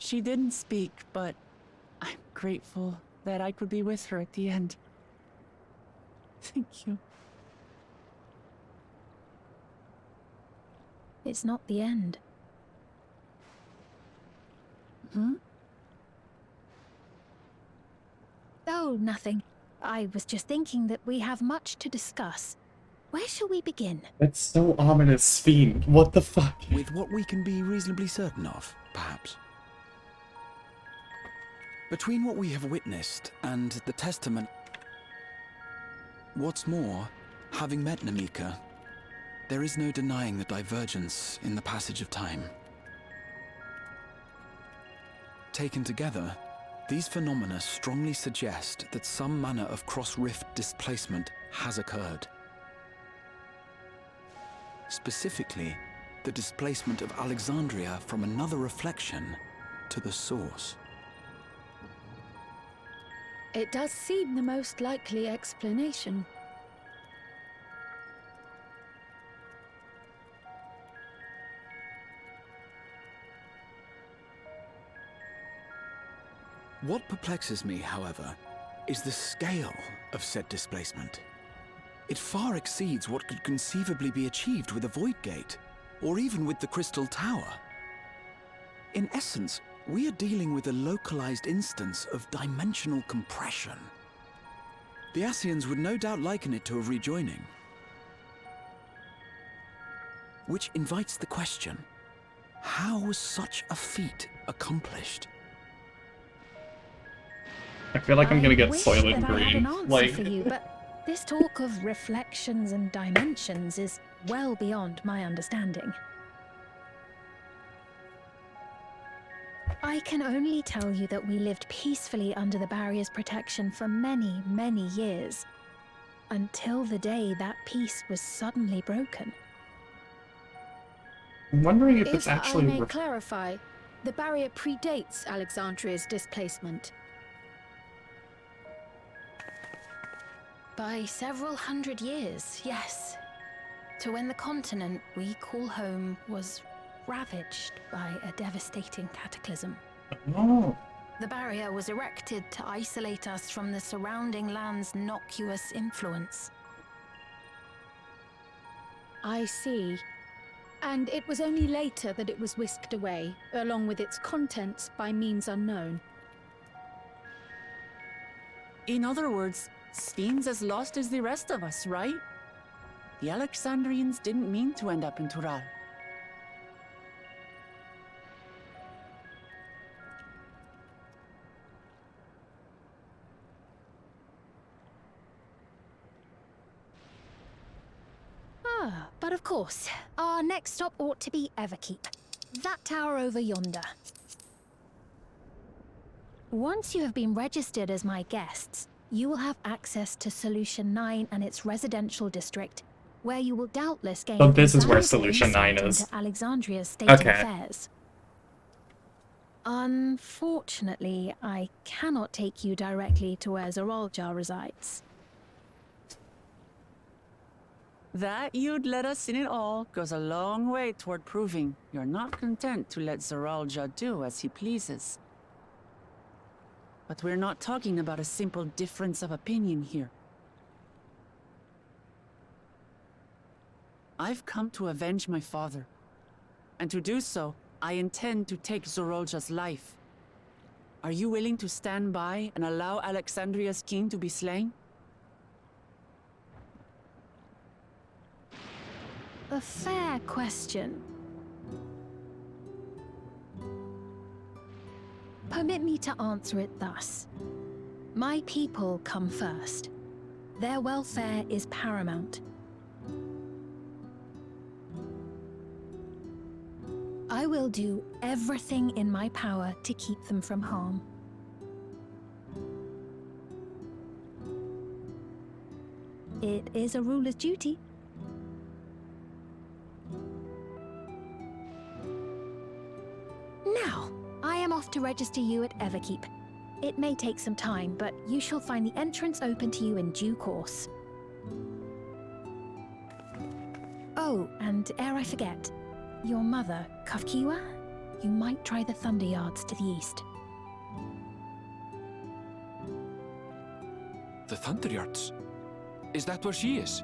She didn't speak, but I'm grateful that I could be with her at the end. Thank you. It's not the end. Hmm? Oh, nothing. I was just thinking that we have much to discuss. Where shall we begin? That's so ominous, Fiend. What the fuck? With what we can be reasonably certain of, perhaps. Between what we have witnessed and the testament... What's more, having met Namika, there is no denying the divergence in the passage of time. Taken together, these phenomena strongly suggest that some manner of cross-rift displacement has occurred. Specifically, the displacement of Alexandria from another reflection to the source. It does seem the most likely explanation. What perplexes me, however, is the scale of said displacement. It far exceeds what could conceivably be achieved with a Void Gate, or even with the Crystal Tower. In essence, we are dealing with a localized instance of dimensional compression. The Ascians would no doubt liken it to a rejoining. Which invites the question, how was such a feat accomplished? I feel like I'm gonna get wish Soylent that I had Green. an answer Like, for you, but this talk of reflections and dimensions is well beyond my understanding. I can only tell you that we lived peacefully under the barrier's protection for many, many years, until the day that peace was suddenly broken. I'm wondering if If it's actually I may clarify, the barrier predates Alexandria's displacement. By several hundred years, yes. To when the continent we call home was ravaged by a devastating cataclysm. Oh. The barrier was erected to isolate us from the surrounding land's innocuous influence. I see. And it was only later that it was whisked away, along with its contents, by means unknown. In other words, Sphyn's as lost as the rest of us, right? The Alexandrians didn't mean to end up in Tural. Ah, but of course, our next stop ought to be Everkeep. That tower over yonder. Once you have been registered as my guests, you will have access to Solution 9 and its residential district, where you will doubtless gain So this is where invaluable Solution 9 insight is. into Alexandria's state Okay. of affairs. Unfortunately, I cannot take you directly to where Zoraljar resides. That you'd let us in it all goes a long way toward proving you're not content to let Zoraljar do as he pleases. But we're not talking about a simple difference of opinion here. I've come to avenge my father. And to do so, I intend to take Zoraljar's life. Are you willing to stand by and allow Alexandria's king to be slain? A fair question. Permit me to answer it thus. My people come first. Their welfare is paramount. I will do everything in my power to keep them from harm. It is a ruler's duty. Now, I am off to register you at Everkeep. It may take some time, but you shall find the entrance open to you in due course. Oh, and ere I forget, your mother, Kafkiwa? you might try the Thunder Yards to the east. The Thunder Yards? Is that where she is?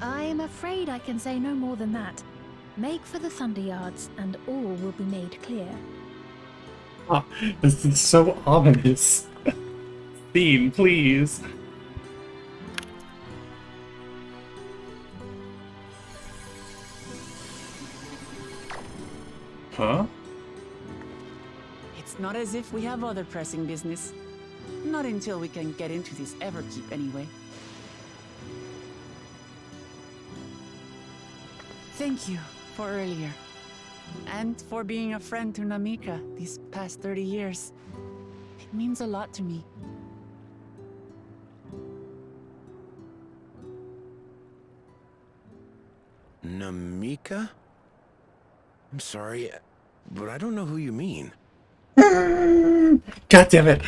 I'm afraid I can say no more than that. Make for the Thunder Yards, and all will be made clear. Ah, this is so ominous. Theme, please. Huh? It's not as if we have other pressing business. Not until we can get into this Everkeep, anyway. Thank you for earlier. And for being a friend to Namika these past 30 years. It means a lot to me. Namika? I'm sorry, but I don't know who you mean. God damn it!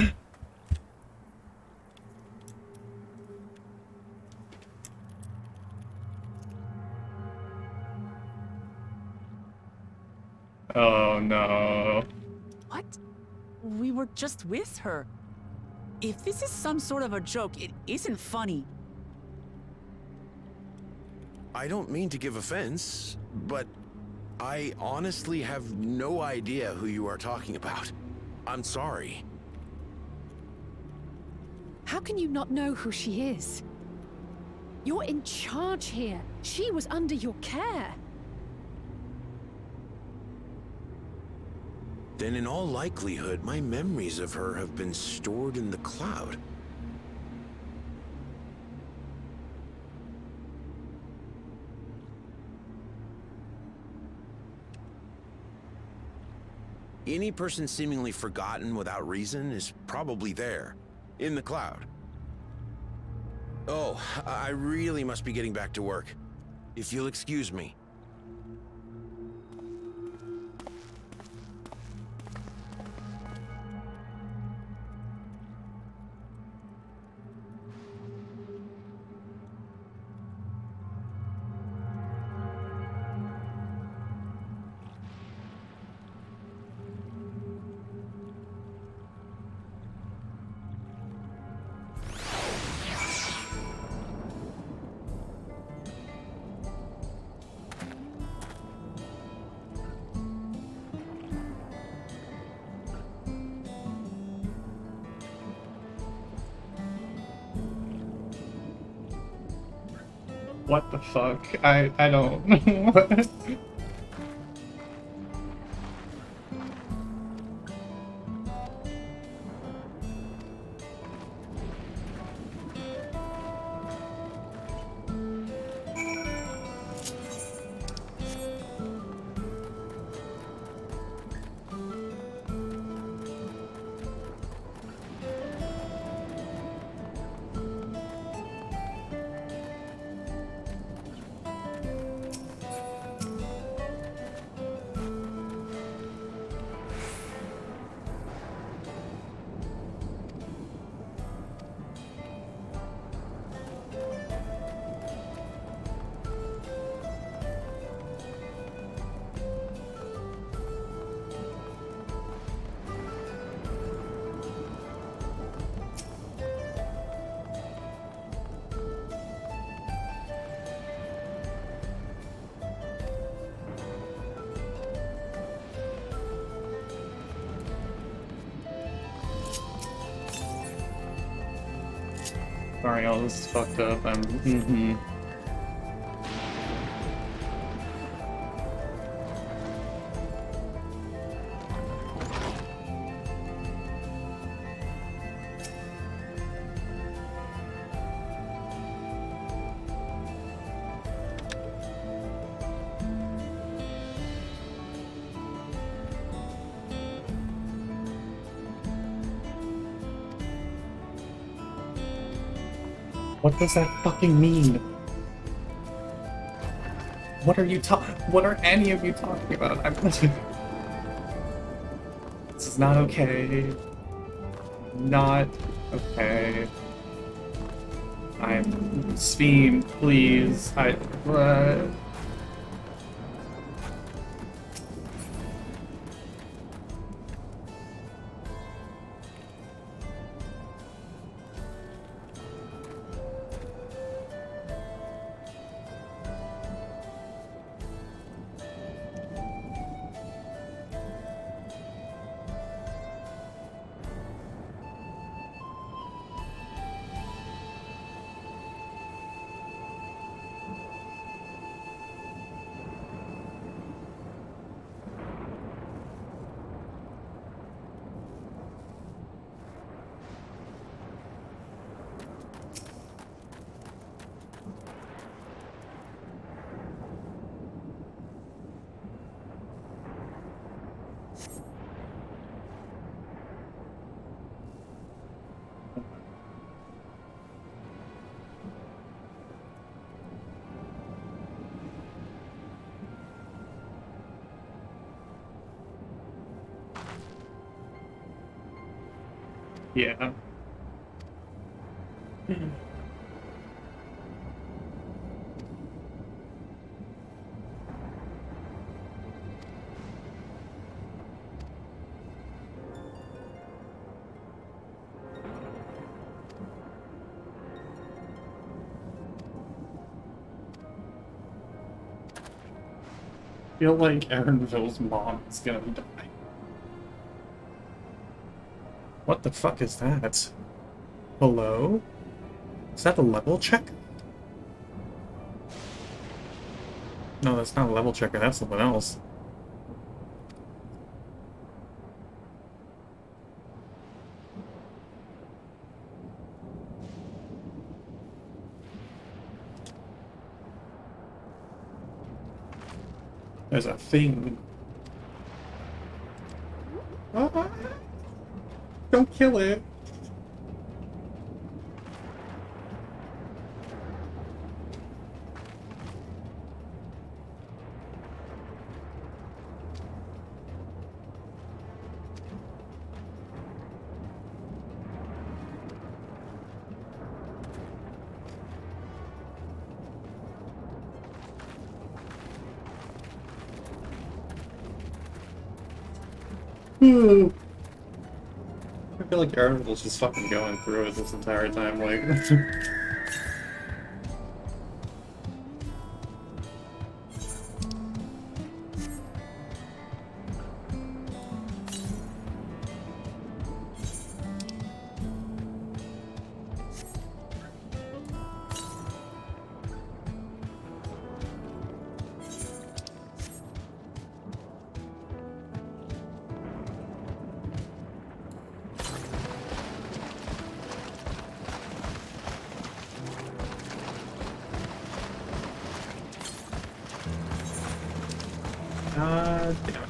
Oh no. What? We were just with her. If this is some sort of a joke, it isn't funny. I don't mean to give offense, but I honestly have no idea who you are talking about. I'm sorry. How can you not know who she is? You're in charge here. She was under your care. Then in all likelihood, my memories of her have been stored in the cloud. Any person seemingly forgotten without reason is probably there, in the cloud. Oh, I really must be getting back to work. If you'll excuse me. What the fuck? I don't know. Sorry, all this is fucked up. I'm. What does that fucking mean? What are you what are any of you talking about? This is not okay. Not okay. I'm Sveen, please. Yeah. I feel like Aaronville's mom is gonna die. What the fuck is that? Hello? Is that a level check? No, that's not a level checker, that's something else. There's a thing. Ah, don't kill it. I feel like Aaron was just fucking going through it this entire time, like... damn it.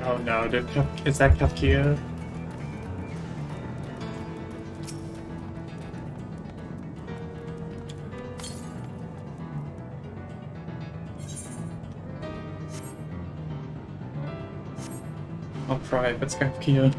Oh no, is that Kafkia? I'll try if it's Kafkia.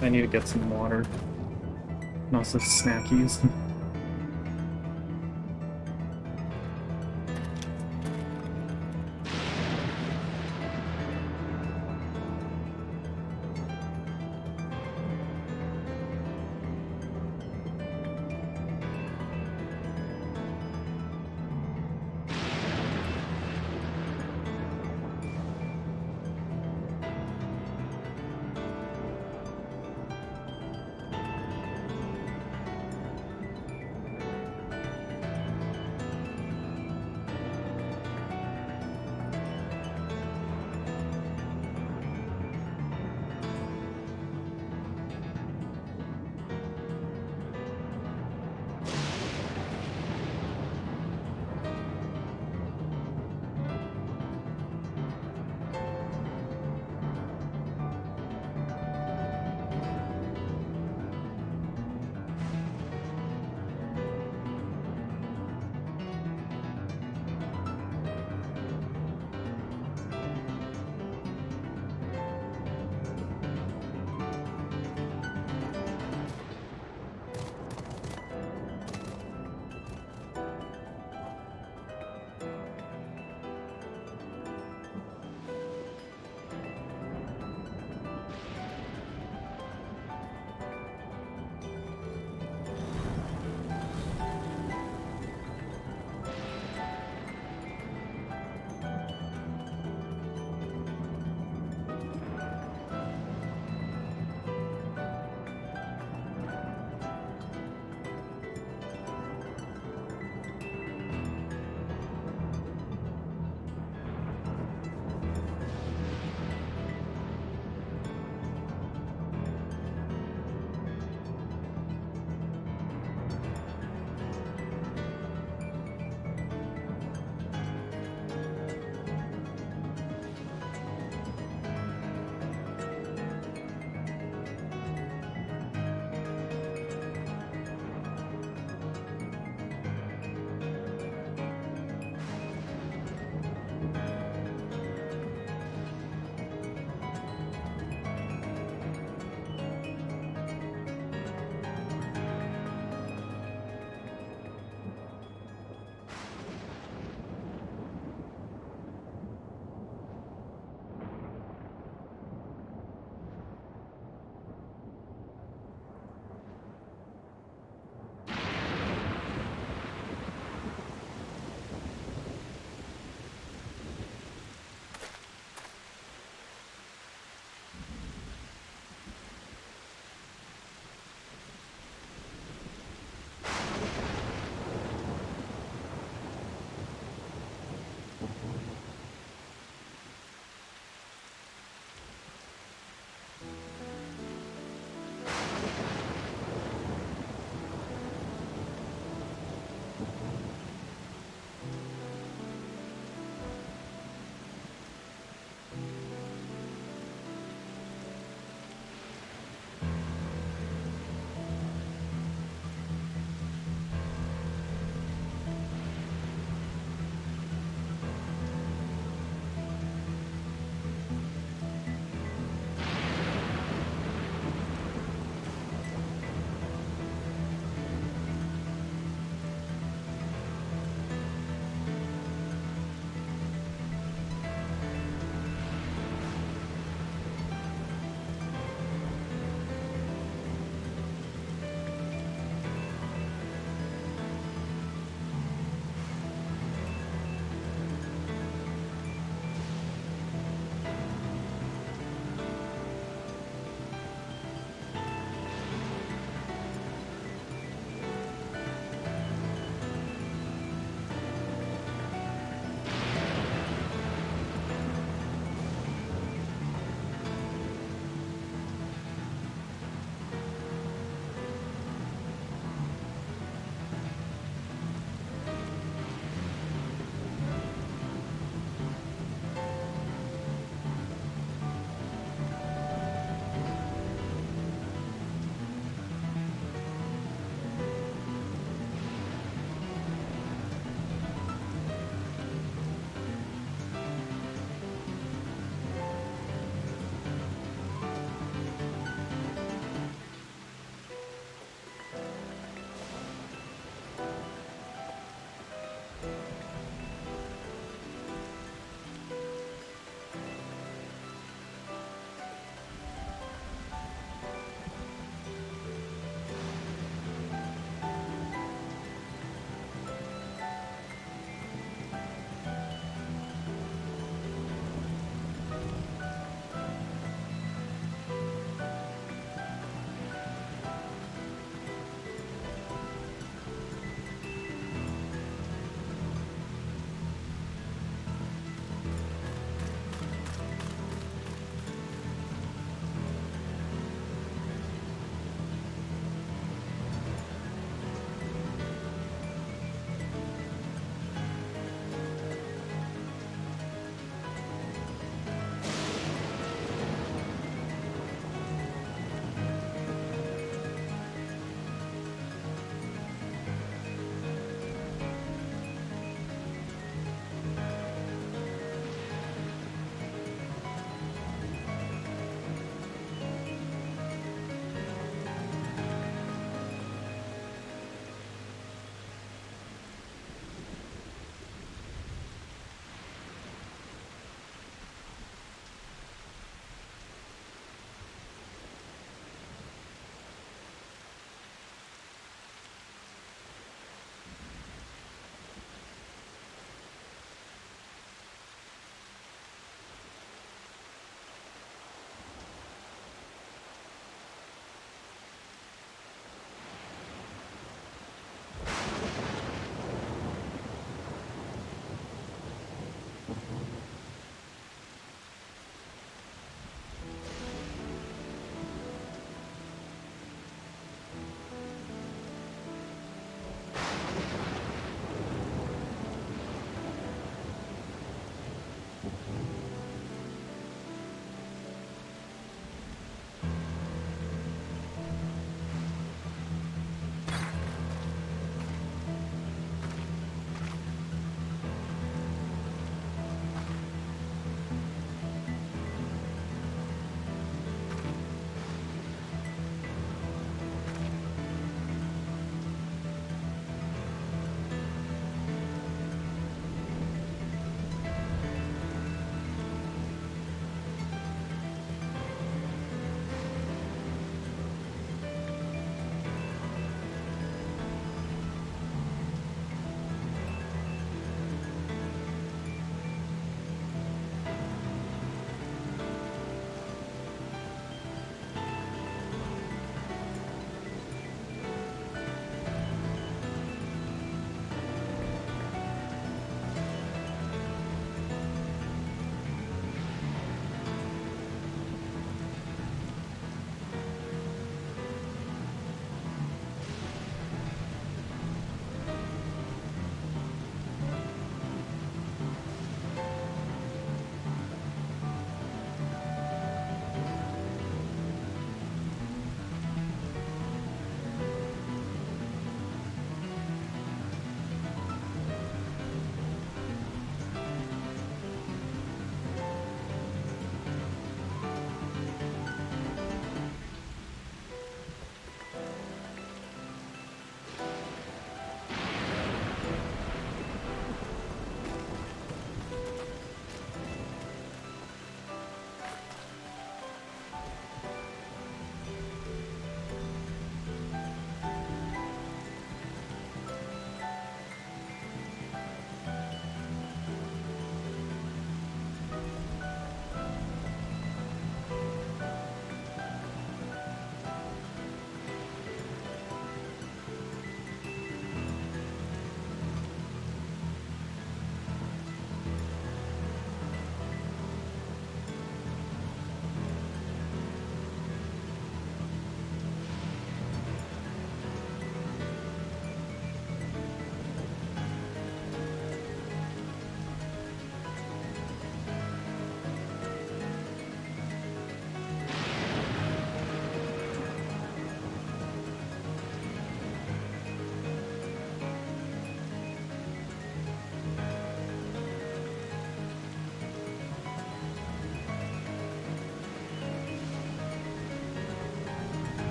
I need to get some water. And also snackies.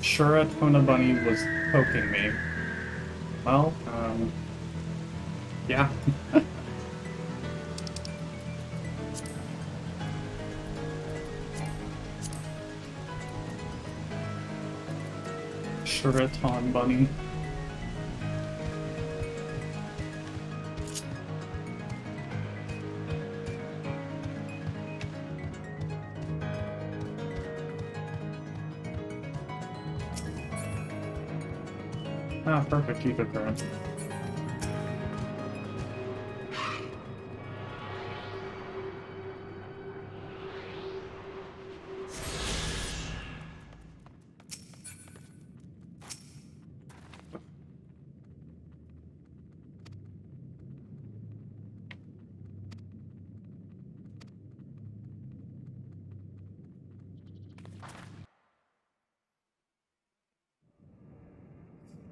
Shuratona Bunny was poking me. Well, yeah. Shuraton Bunny. Ah, perfect, ether current.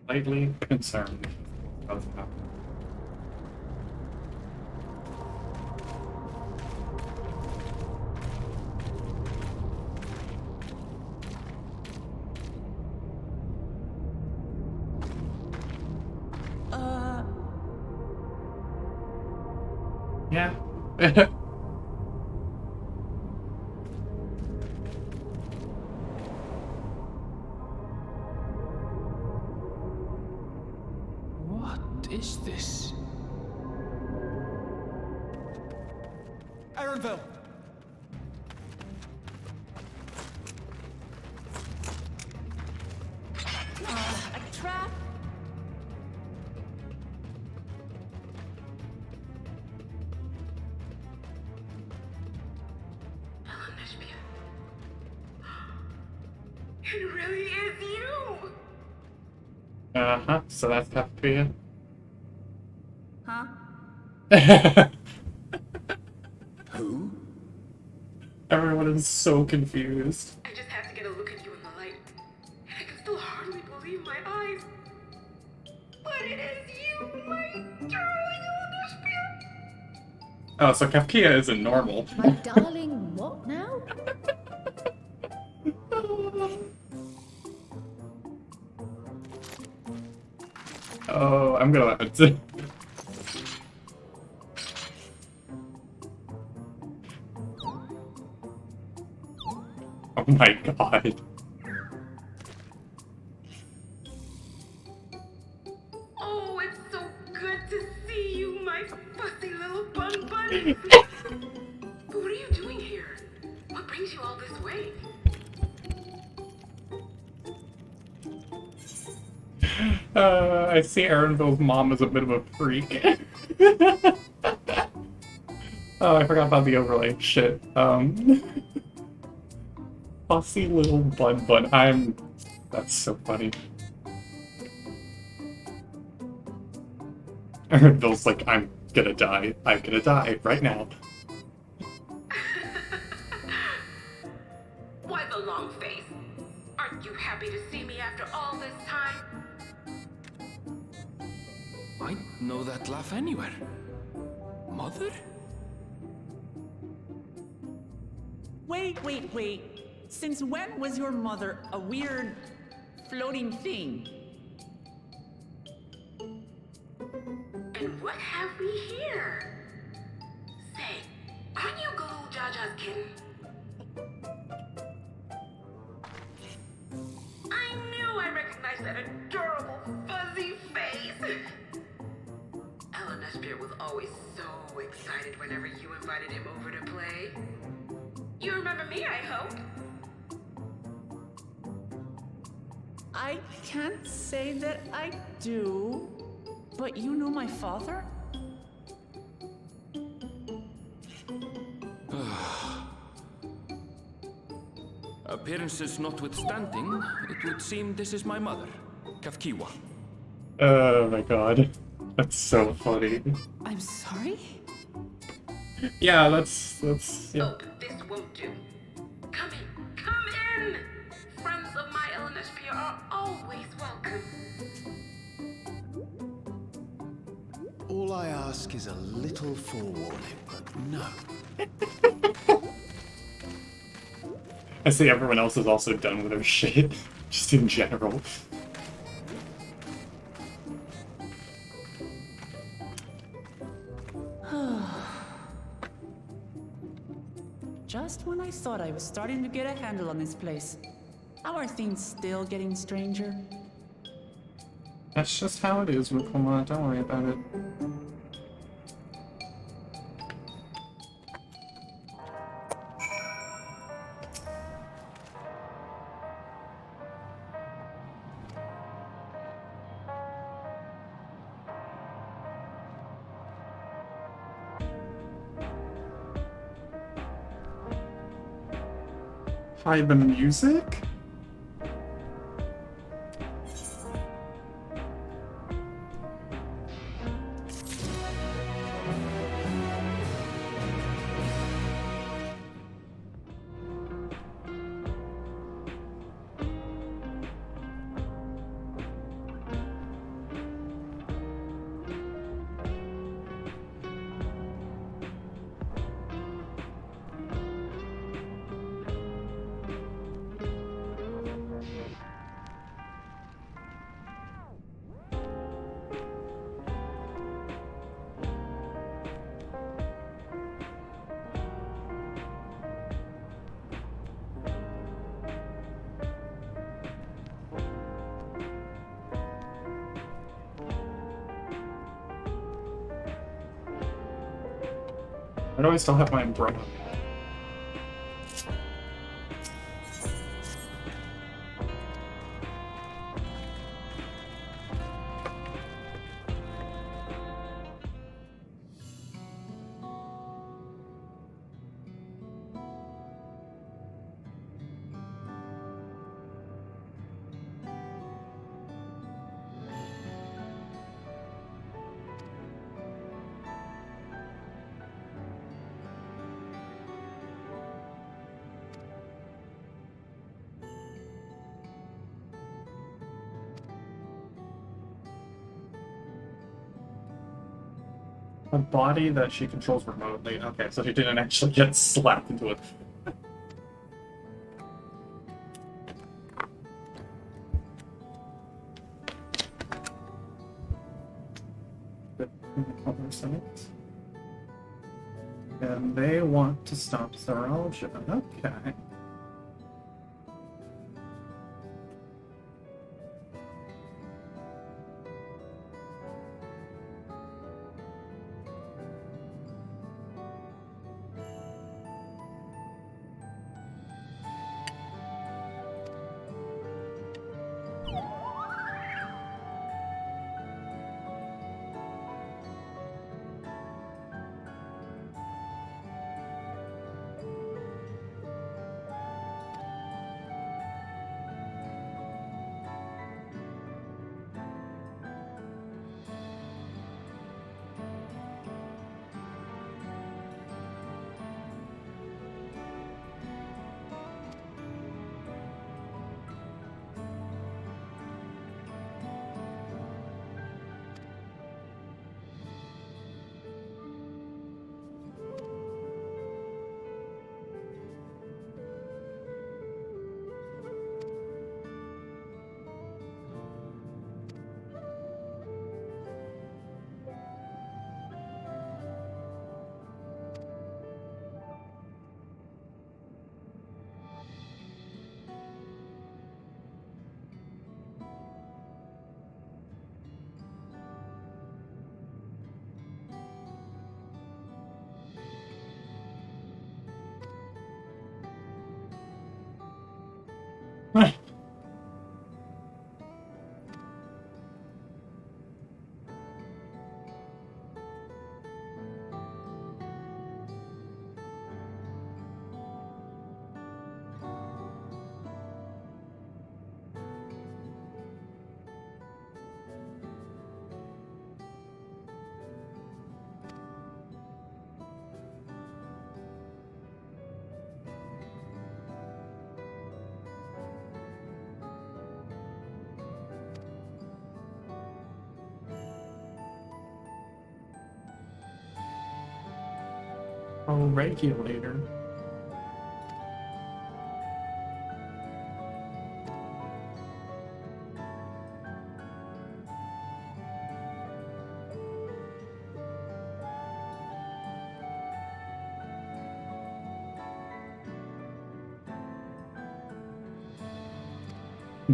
Slightly concerned about that. Yeah. What is this? Ironville! A trap? It really is you! Uh-huh, so that's cafeteria. Huh? Who? Everyone is so confused. I just have to get a look at you in the light. And I can still hardly believe my eyes. But it is you, my darling Olympia! Oh, so Kafkia isn't normal. My darling, what now? Oh, I'm gonna have to. Oh my god. Oh, it's so good to see you, my fussy little bun bunny. But what are you doing here? What brings you all this way? I see Aaronville's mom is a bit of a freak. Oh, I forgot about the overlay. Shit. Fussy little bun. That's so funny. Aaronville's like, I'm gonna die. I'm gonna die right now. Why the long face? Aren't you happy to see me after all this time? I know that laugh anywhere. Mother? Wait. Since when was your mother a weird floating thing? And what have we here? Say, aren't you Galul Jaja's kitten? I knew I recognized that adorable fuzzy face. Elenesphere was always so excited whenever you invited him over to play. You remember me, I hope? I can't say that I do, but you know my father? Appearances notwithstanding, it would seem this is my mother, Kafkiwa. Oh my god. That's so funny. I'm sorry? Yeah, that's yeah. Oh, this won't do. Come in! Friends of my Elenesphere are always welcome. All I ask is a little forewarning, but no. I see everyone else is also done with their shit, just in general. Just when I thought I was starting to get a handle on this place, how are things still getting stranger? That's just how it is with Lamont, don't worry about it. Hi, the music? Why do I still have my umbrella? A body that she controls remotely. Okay, so she didn't actually get slapped into it. And they want to stop Zaralja. Okay. A regulator.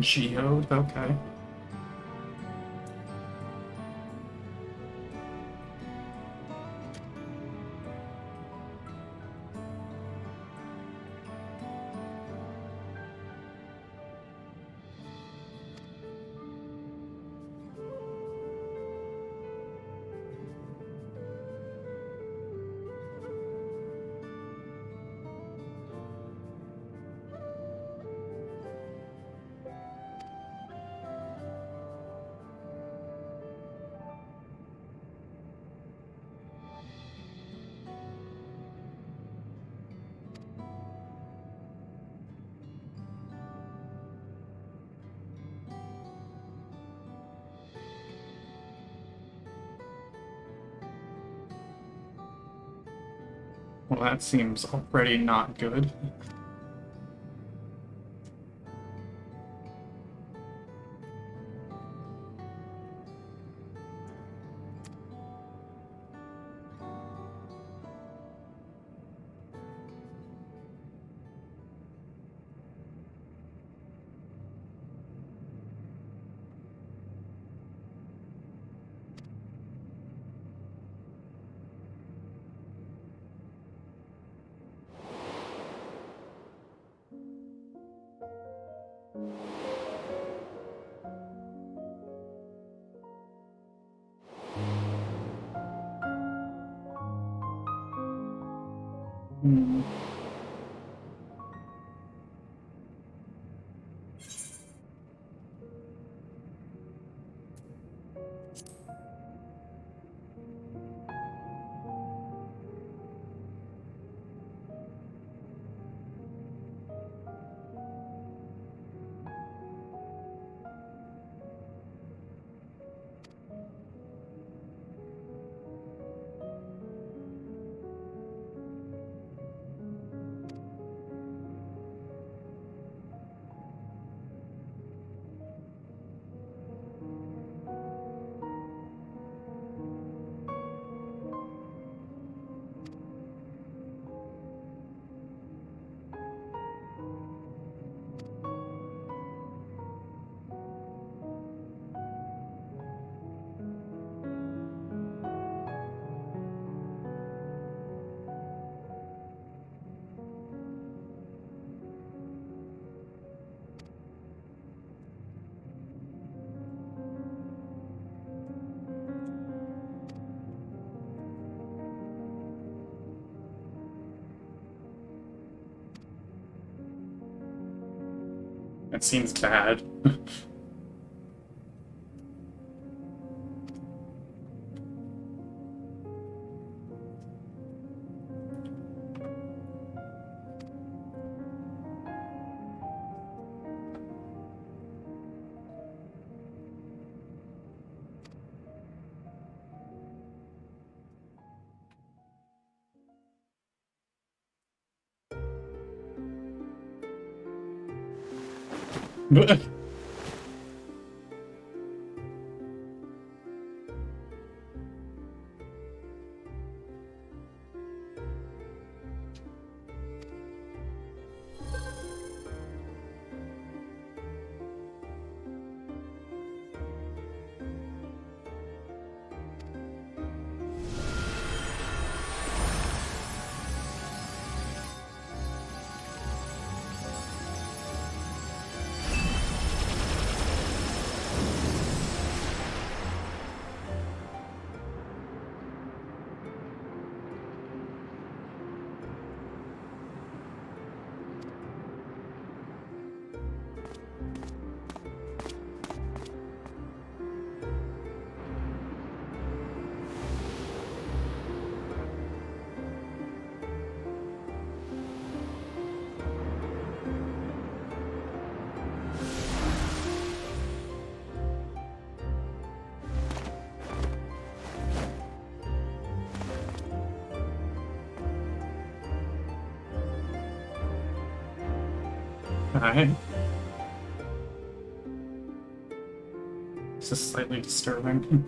Geode, okay. Well, that seems already not good. Hmm. That seems bad. Alright. This is slightly disturbing.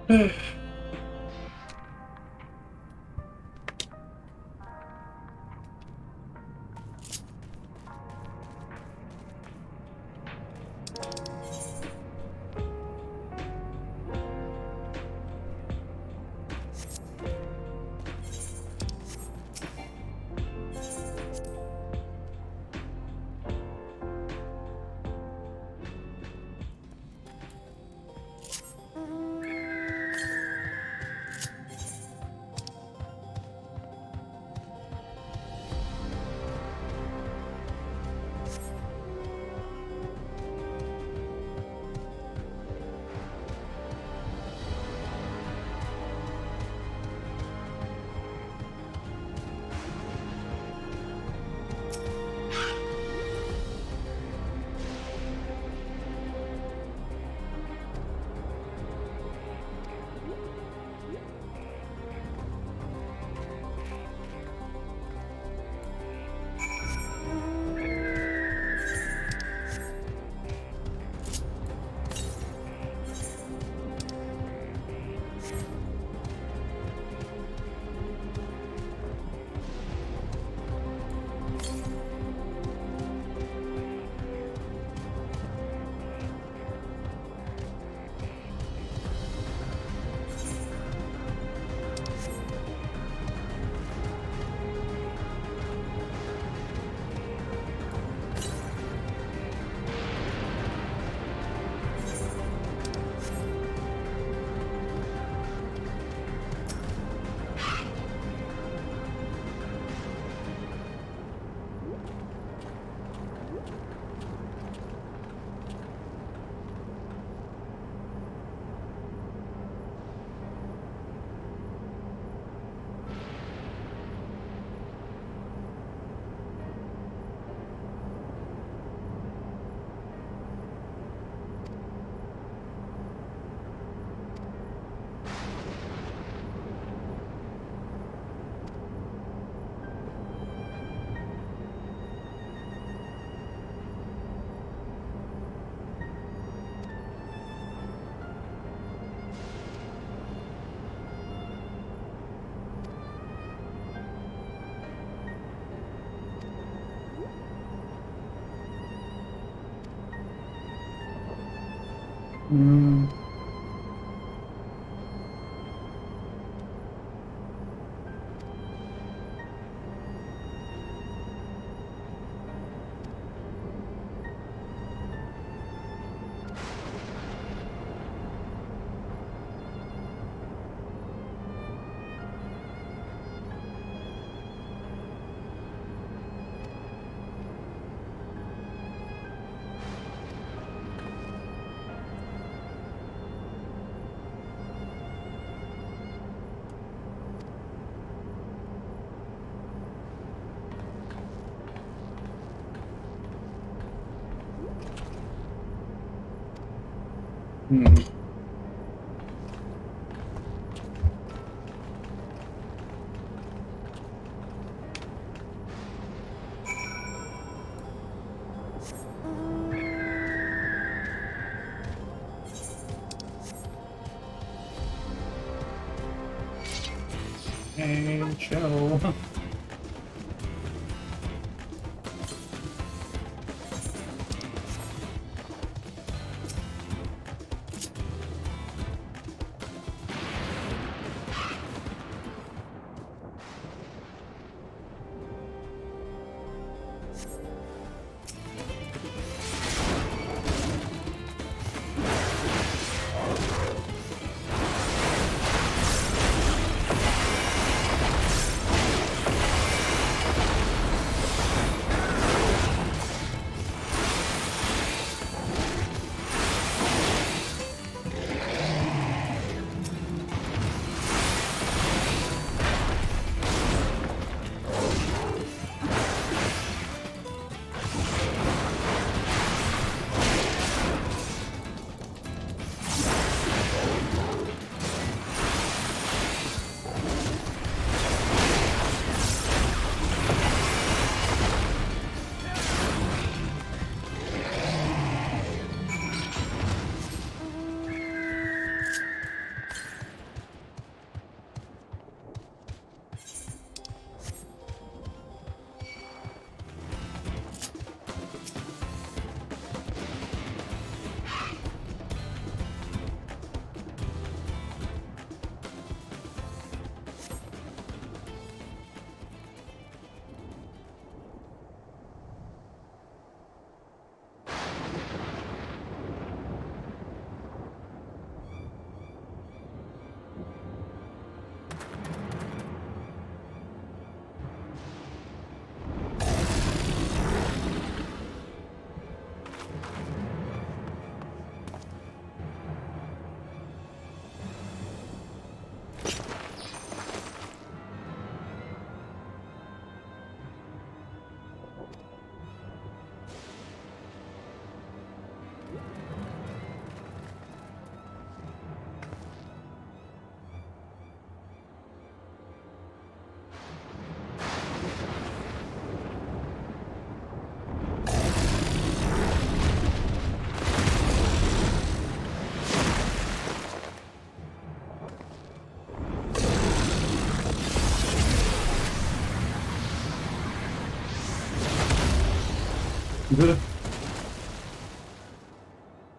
Hey, chill.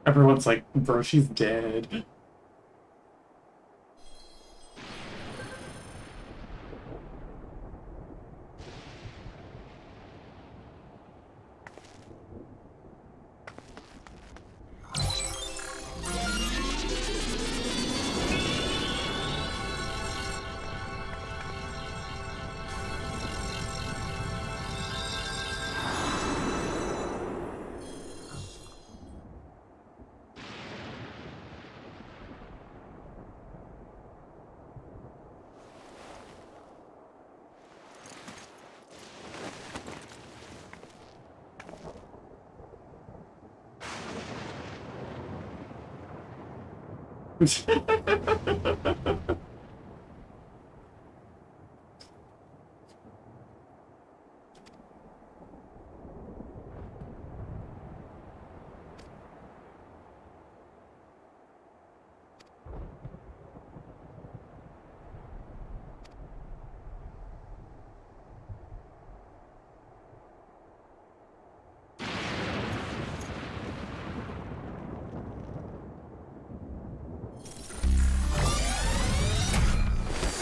Everyone's like, bro, she's dead.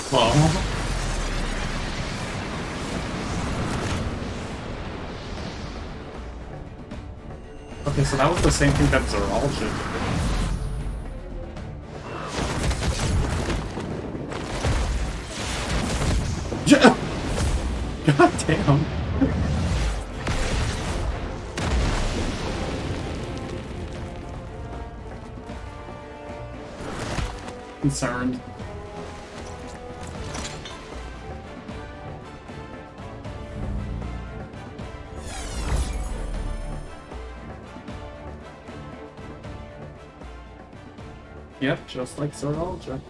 Well. Okay, so that was the same thing that Zoral should do. God damn. Concerned. Yep, just like Zoralja.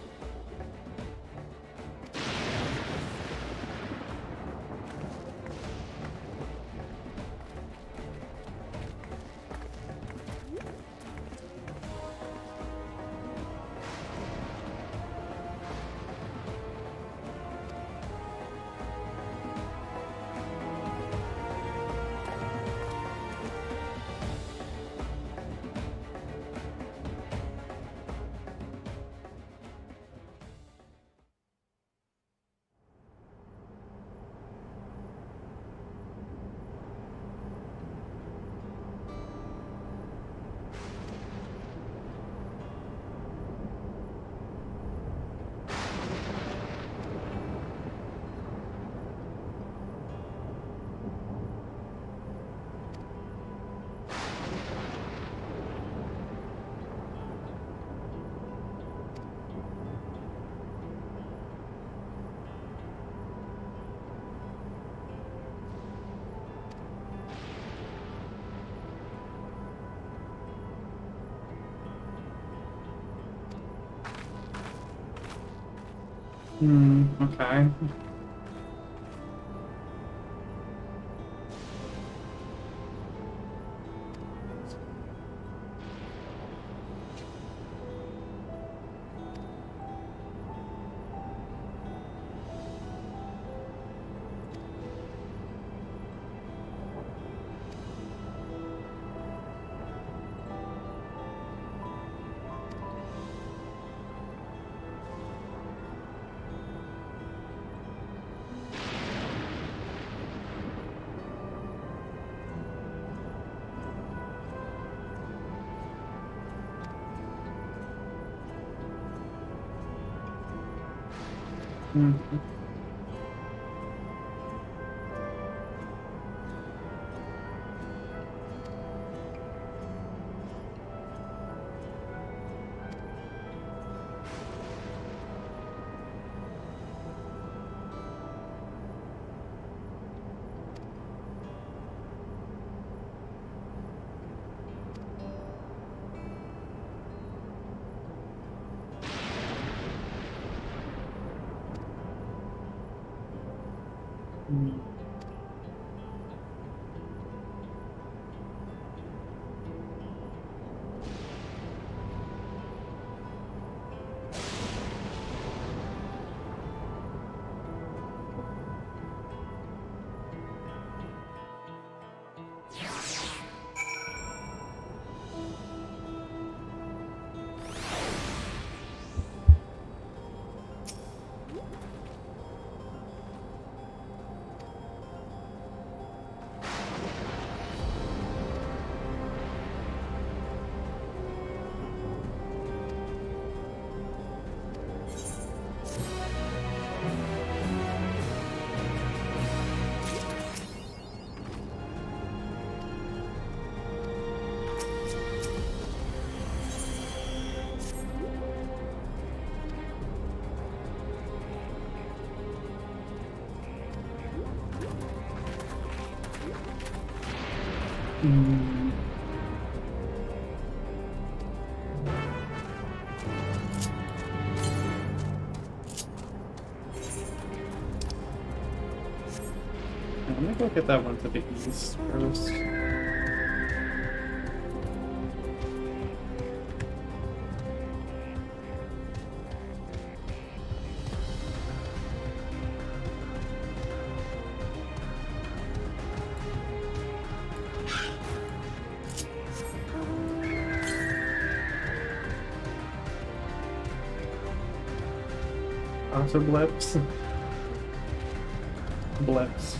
Okay. Mm. I'm gonna go get that one to the east first. Also blips. Blips.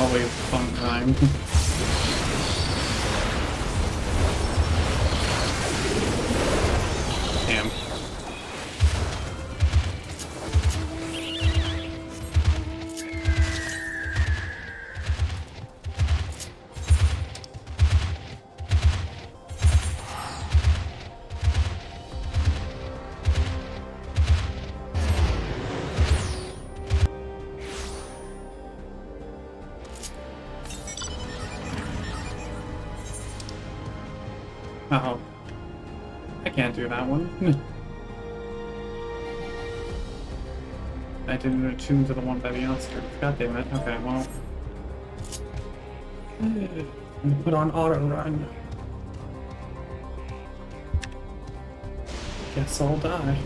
always a fun time. Damn. Oh. I can't do that one. I didn't attune to the one by the outskirts. God damn it. Okay, well. I'm gonna put on auto run. Guess I'll die.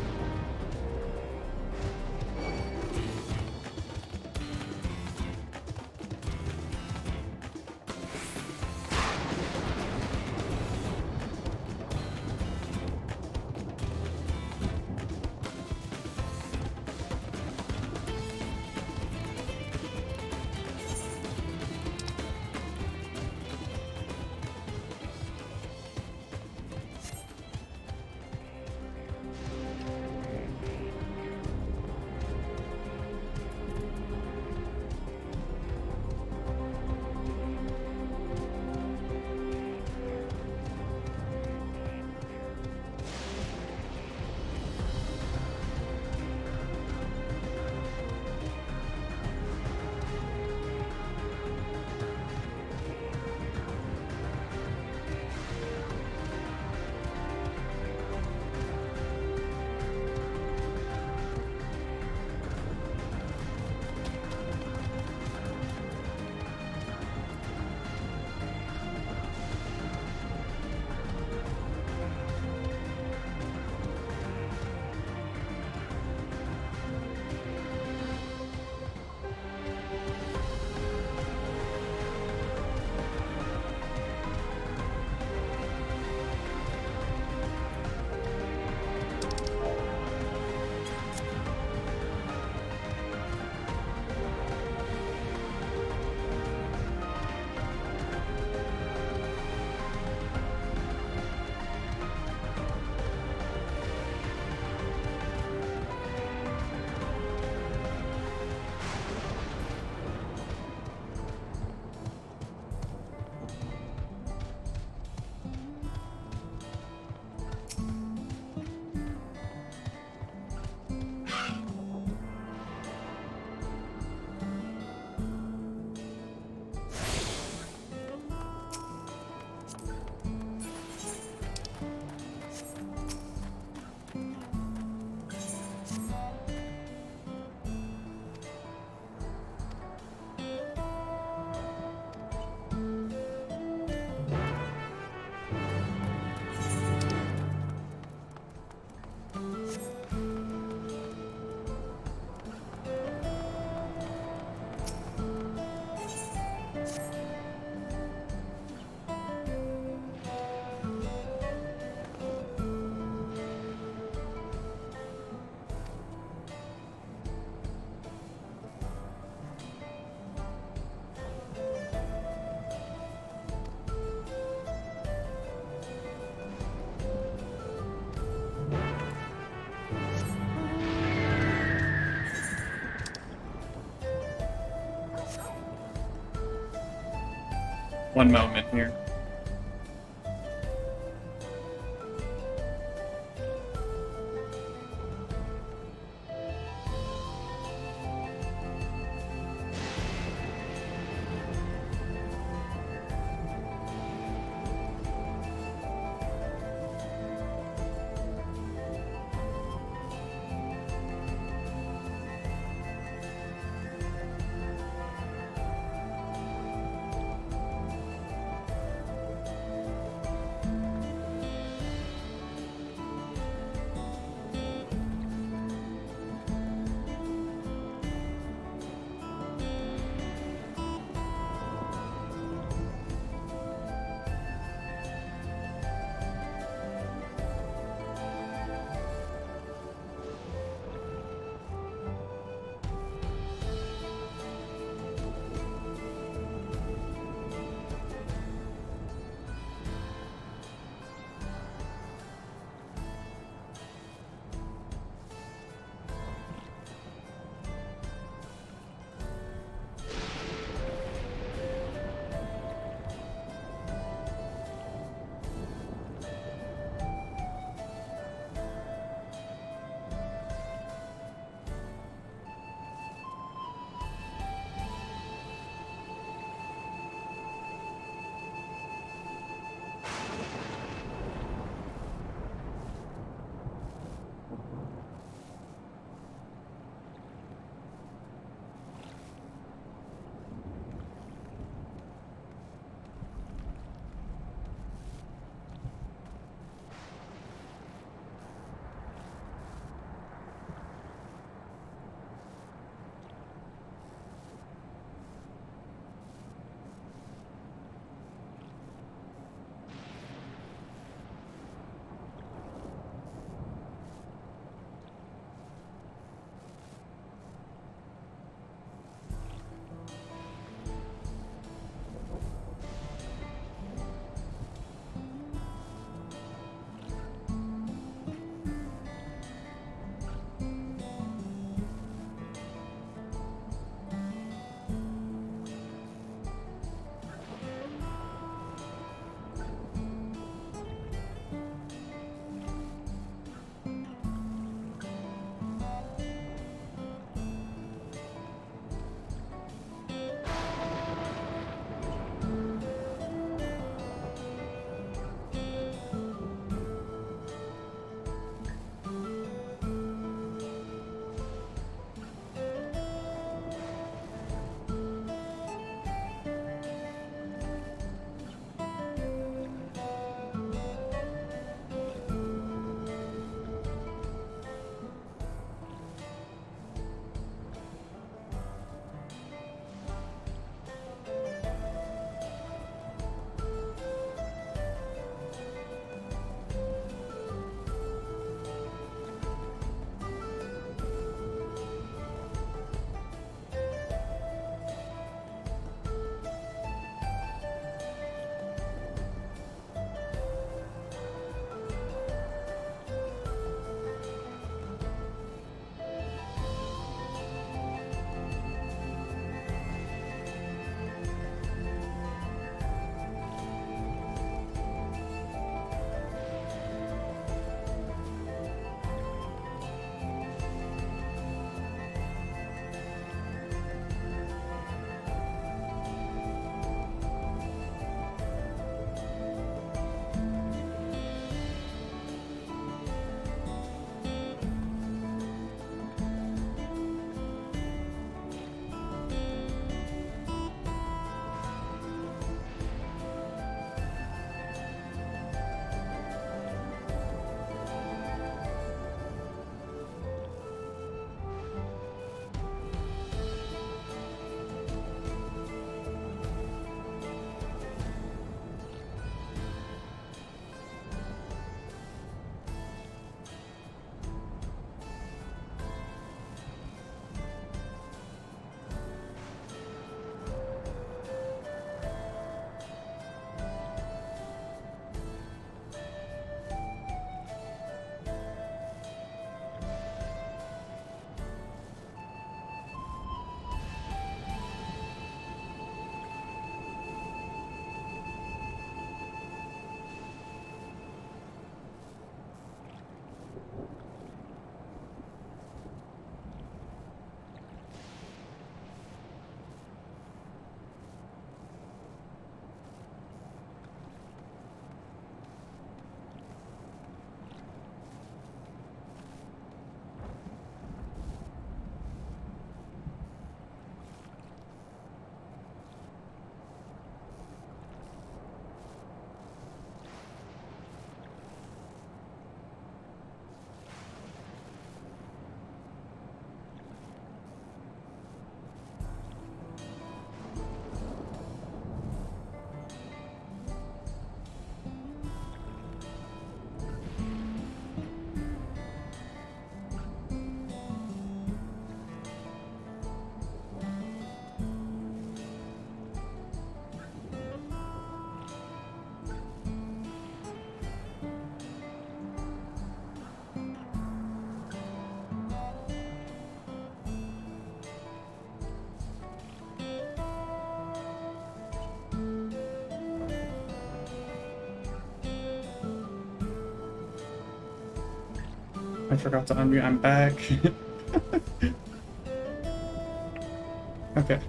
One moment here. I forgot to unmute. I'm back. Okay.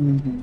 Mm-hmm.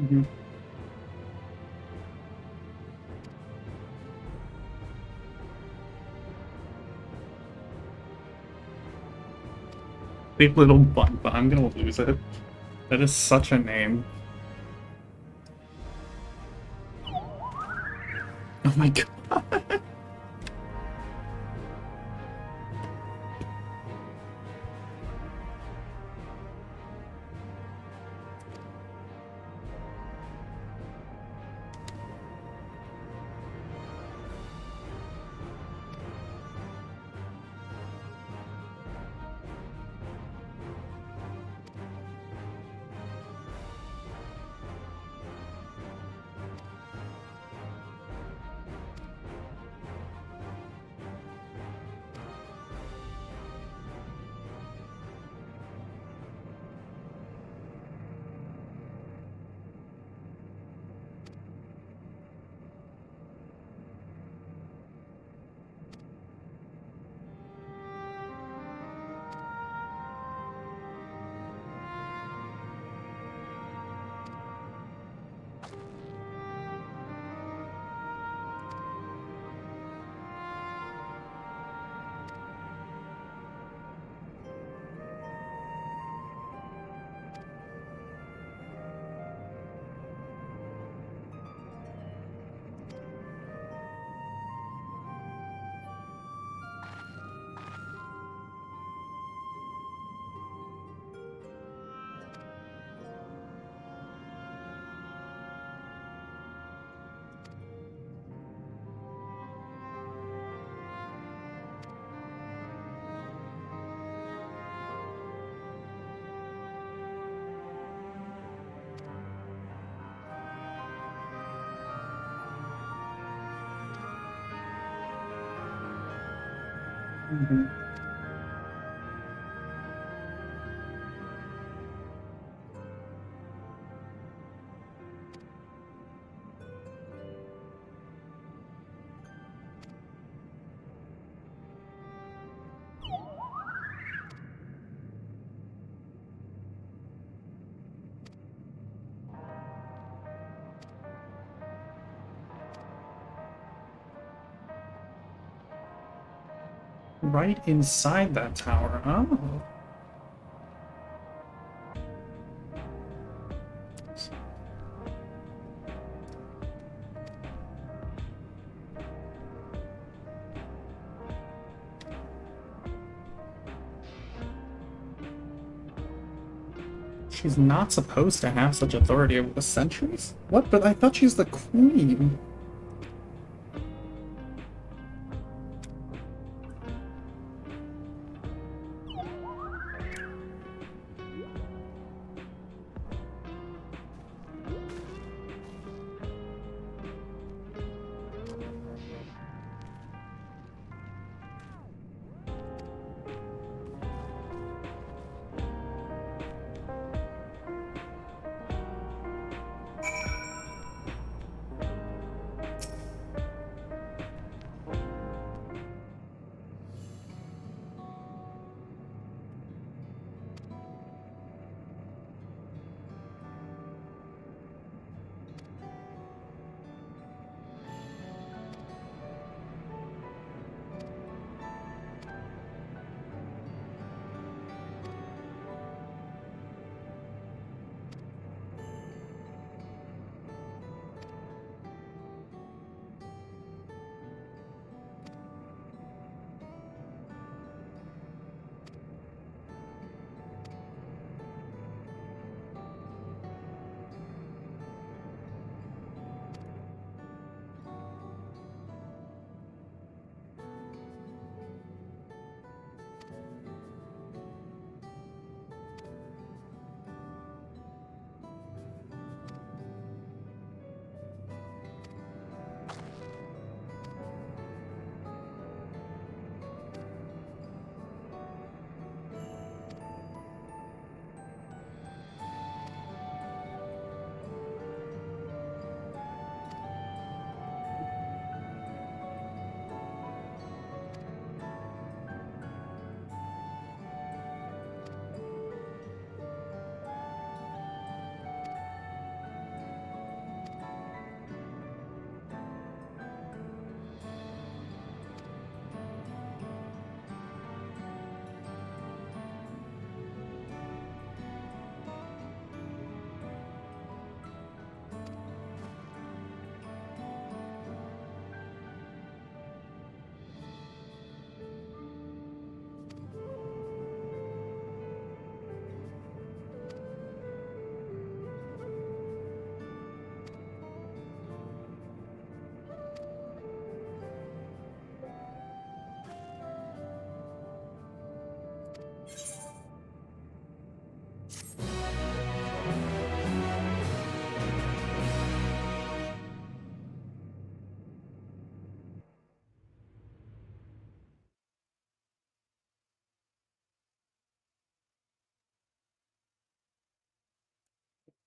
Mm-hmm. Big little bun, but I'm gonna lose it. That is such a name. Oh my god. Mhm. Right inside that tower. Oh. She's not supposed to have such authority over the sentries? What? But I thought she's the queen.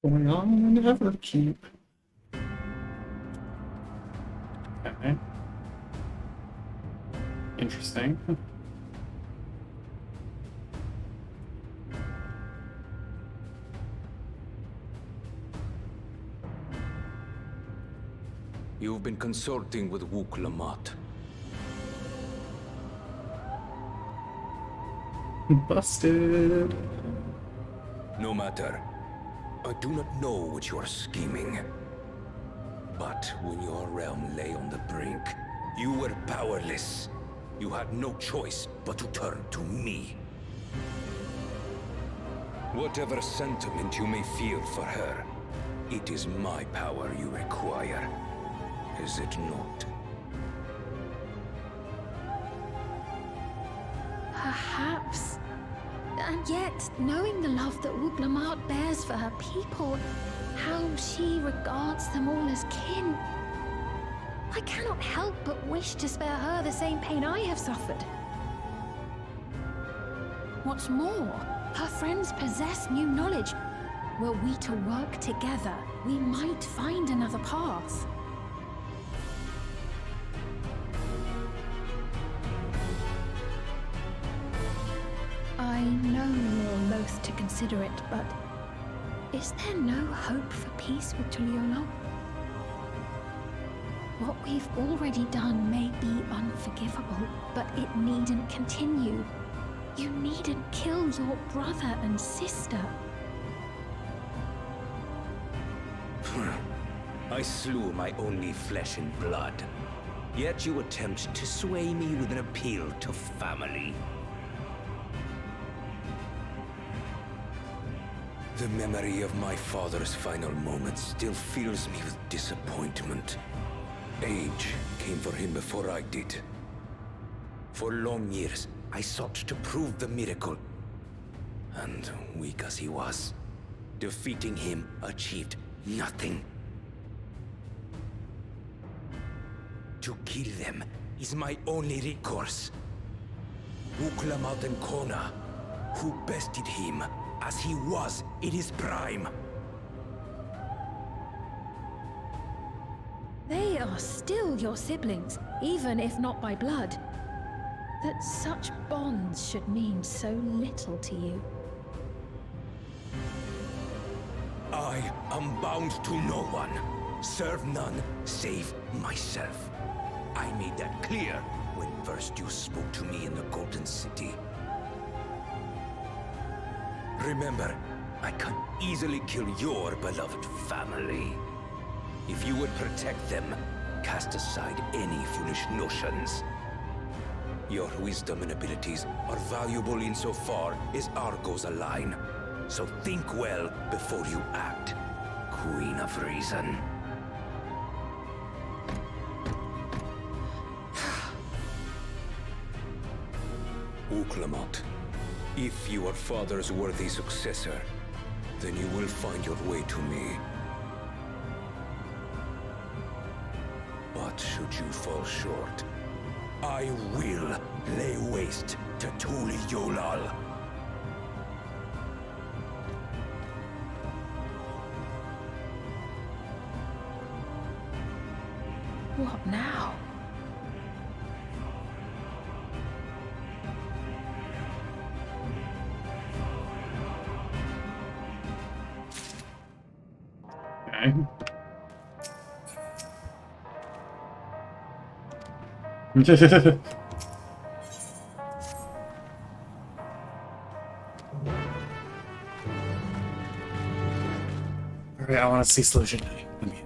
Going on in Everkeep. Okay. Interesting. You've been consorting with Wook Lamont. Busted. No matter. I do not know what you are scheming. But when your realm lay on the brink, you were powerless. You had no choice but to turn to me. Whatever sentiment you may feel for her, it is my power you require. Is it not? Perhaps. And yet, knowing the love that Wook Lamont bears for her people, how she regards them all as kin, I cannot help but wish to spare her the same pain I have suffered. What's more, her friends possess new knowledge. Were we to work together, we might find another path. I know you're loath to consider it, but is there no hope for peace with Tuliolo? What we've already done may be unforgivable, but it needn't continue. You needn't kill your brother and sister. I slew my only flesh and blood. Yet you attempt to sway me with an appeal to family. The memory of my father's final moments still fills me with disappointment. Age came for him before I did. For long years, I sought to prove the miracle. And weak as he was, defeating him achieved nothing. To kill them is my only recourse. Uklamat and Kona, who bested him as he was in his prime. They are still your siblings, even if not by blood. That such bonds should mean so little to you. I am bound to no one. Serve none save myself. I made that clear when first you spoke to me in the Golden City. Remember, I can easily kill your beloved family. If you would protect them, cast aside any foolish notions. Your wisdom and abilities are valuable insofar as our goals align. So think well before you act, Queen of Reason. Uklamat, if you are father's worthy successor, then you will find your way to me. But should you fall short, I will lay waste to Tuliolal. What now? Okay. Alright, I want to see Slow Jinai. Let me.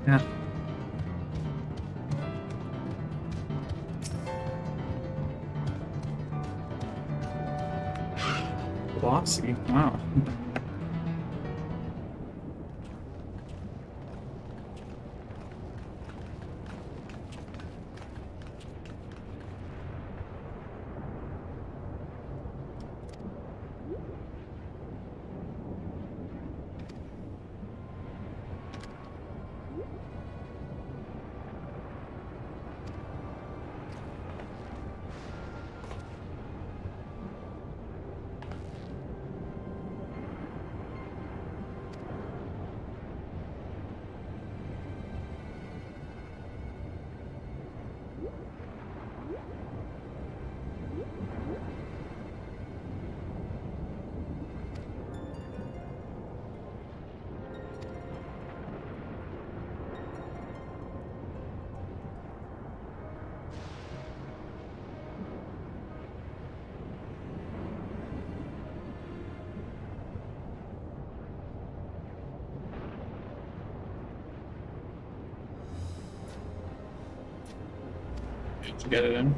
Yeah. Glossy. Wow. Did you get it in?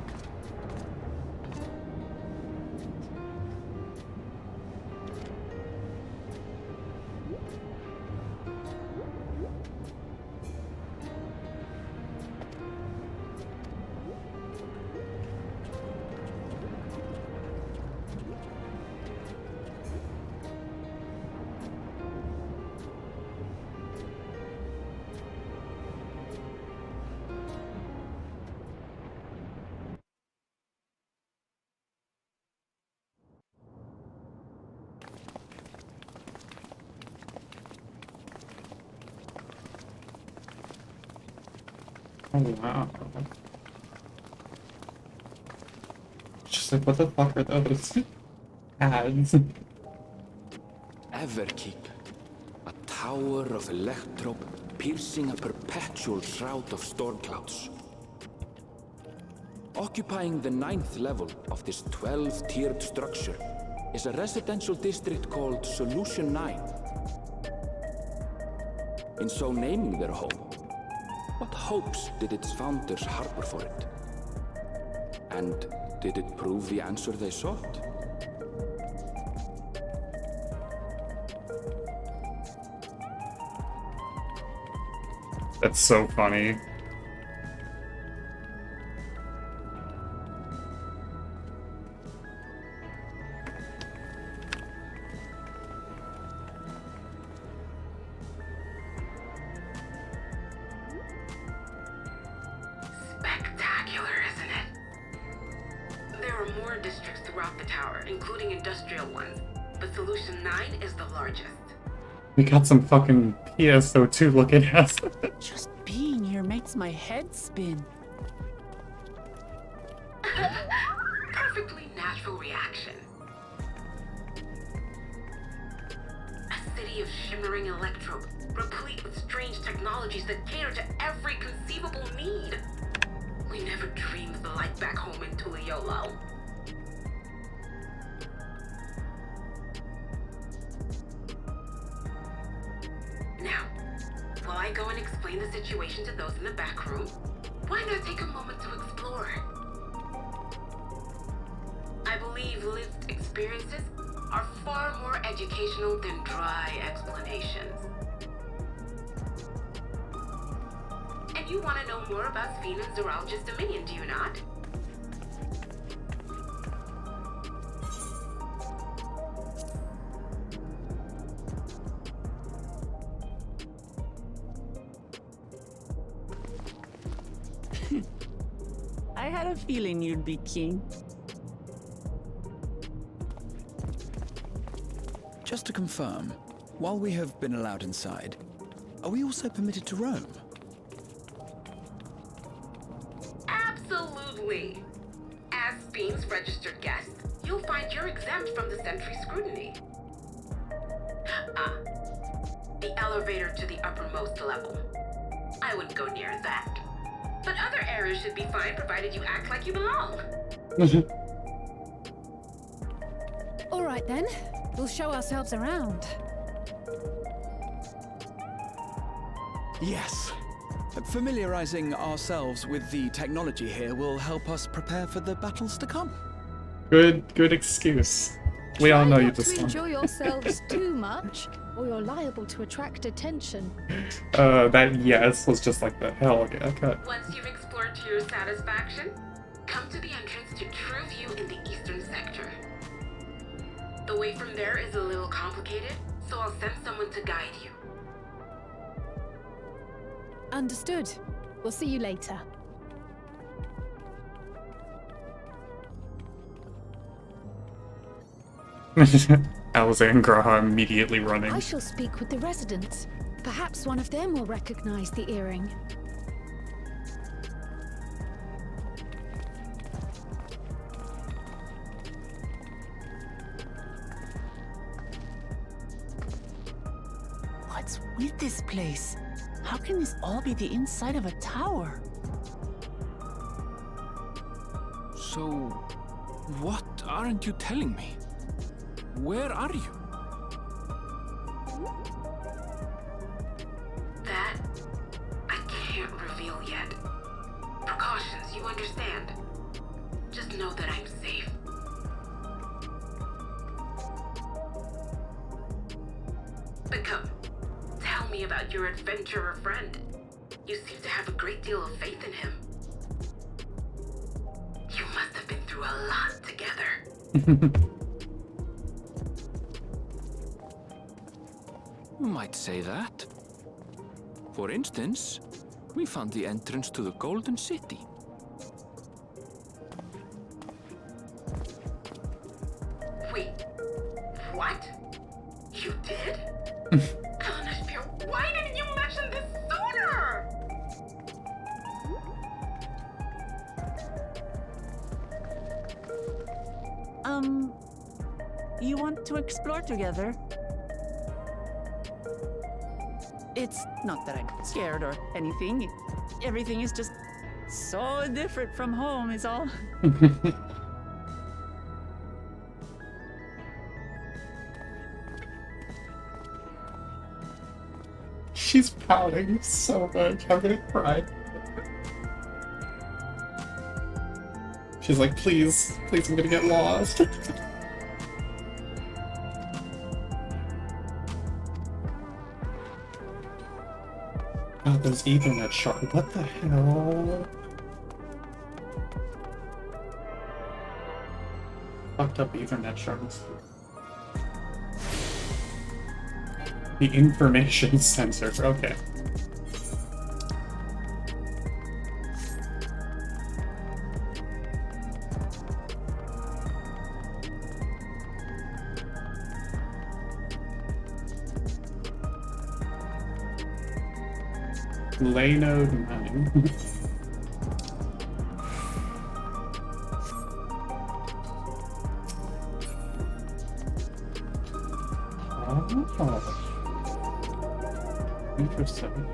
Oh wow. Just like, what the fuck are those ads? Everkeep. A tower of electrope piercing a perpetual shroud of storm clouds. Occupying the 9th level of this 12-tiered structure is a residential district called Solution 9. In so naming their home, what hopes did its founders harbor for it? And did it prove the answer they sought? That's so funny. Spectacular, isn't it? There are more districts throughout the tower, including industrial ones, but Solution 9 is the largest. We got some fucking PSO2 looking ass. Just being here makes my head spin. Perfectly natural reaction. A city of shimmering electrope, replete with strange technologies that cater to every conceivable need. We never dreamed of the life back home in Tuliolo. Now, while I go and explain the situation to those in the back room, why not take a moment to explore? I believe lived experiences are far more educational than dry explanations. And you want to know more about Sphene and Zoologist Dominion, do you not? I had a feeling you'd be keen. Just to confirm, while we have been allowed inside, are we also permitted to roam? Absolutely. As Sphene's registered guest, you'll find you're exempt from the sentry scrutiny. The elevator to the uppermost level. I wouldn't go near that. But other areas should be fine provided you act like you belong. All right then, we'll show ourselves around. Yes, Familiarizing ourselves with the technology here will help us prepare for the battles to come. Good excuse. We all know you Not just to want. enjoy yourselves too much, or you're liable to attract attention. That yes was just like the hell yeah cut. Once you've explored to your satisfaction, come to the entrance to True View in the eastern sector. The way from there is a little complicated, so I'll send someone to guide you. Understood. We'll see you later. Alexandra immediately running. I shall speak with the residents. Perhaps one of them will recognize the earring. What's with this place? How can this all be the inside of a tower? So, what aren't you telling me? Where are you? That I can't reveal yet. Precautions, you understand. Just know that I'm safe. But come, tell me about your adventurer friend. You seem to have a great deal of faith in him. You must have been through a lot together. Might say that. For instance, we found the entrance to the Golden City. Wait, what? You did? Anastasia, why didn't you mention this sooner? You want to explore together? It's not that I'm scared or anything. Everything is just so different from home is all. She's pouting so much. I'm gonna cry. She's like, please, please, I'm gonna get lost. Oh, those Ethernet shards. What the hell? Fucked up Ethernet shards. The information sensor. Okay. Lay node 9. Oh. Interesting.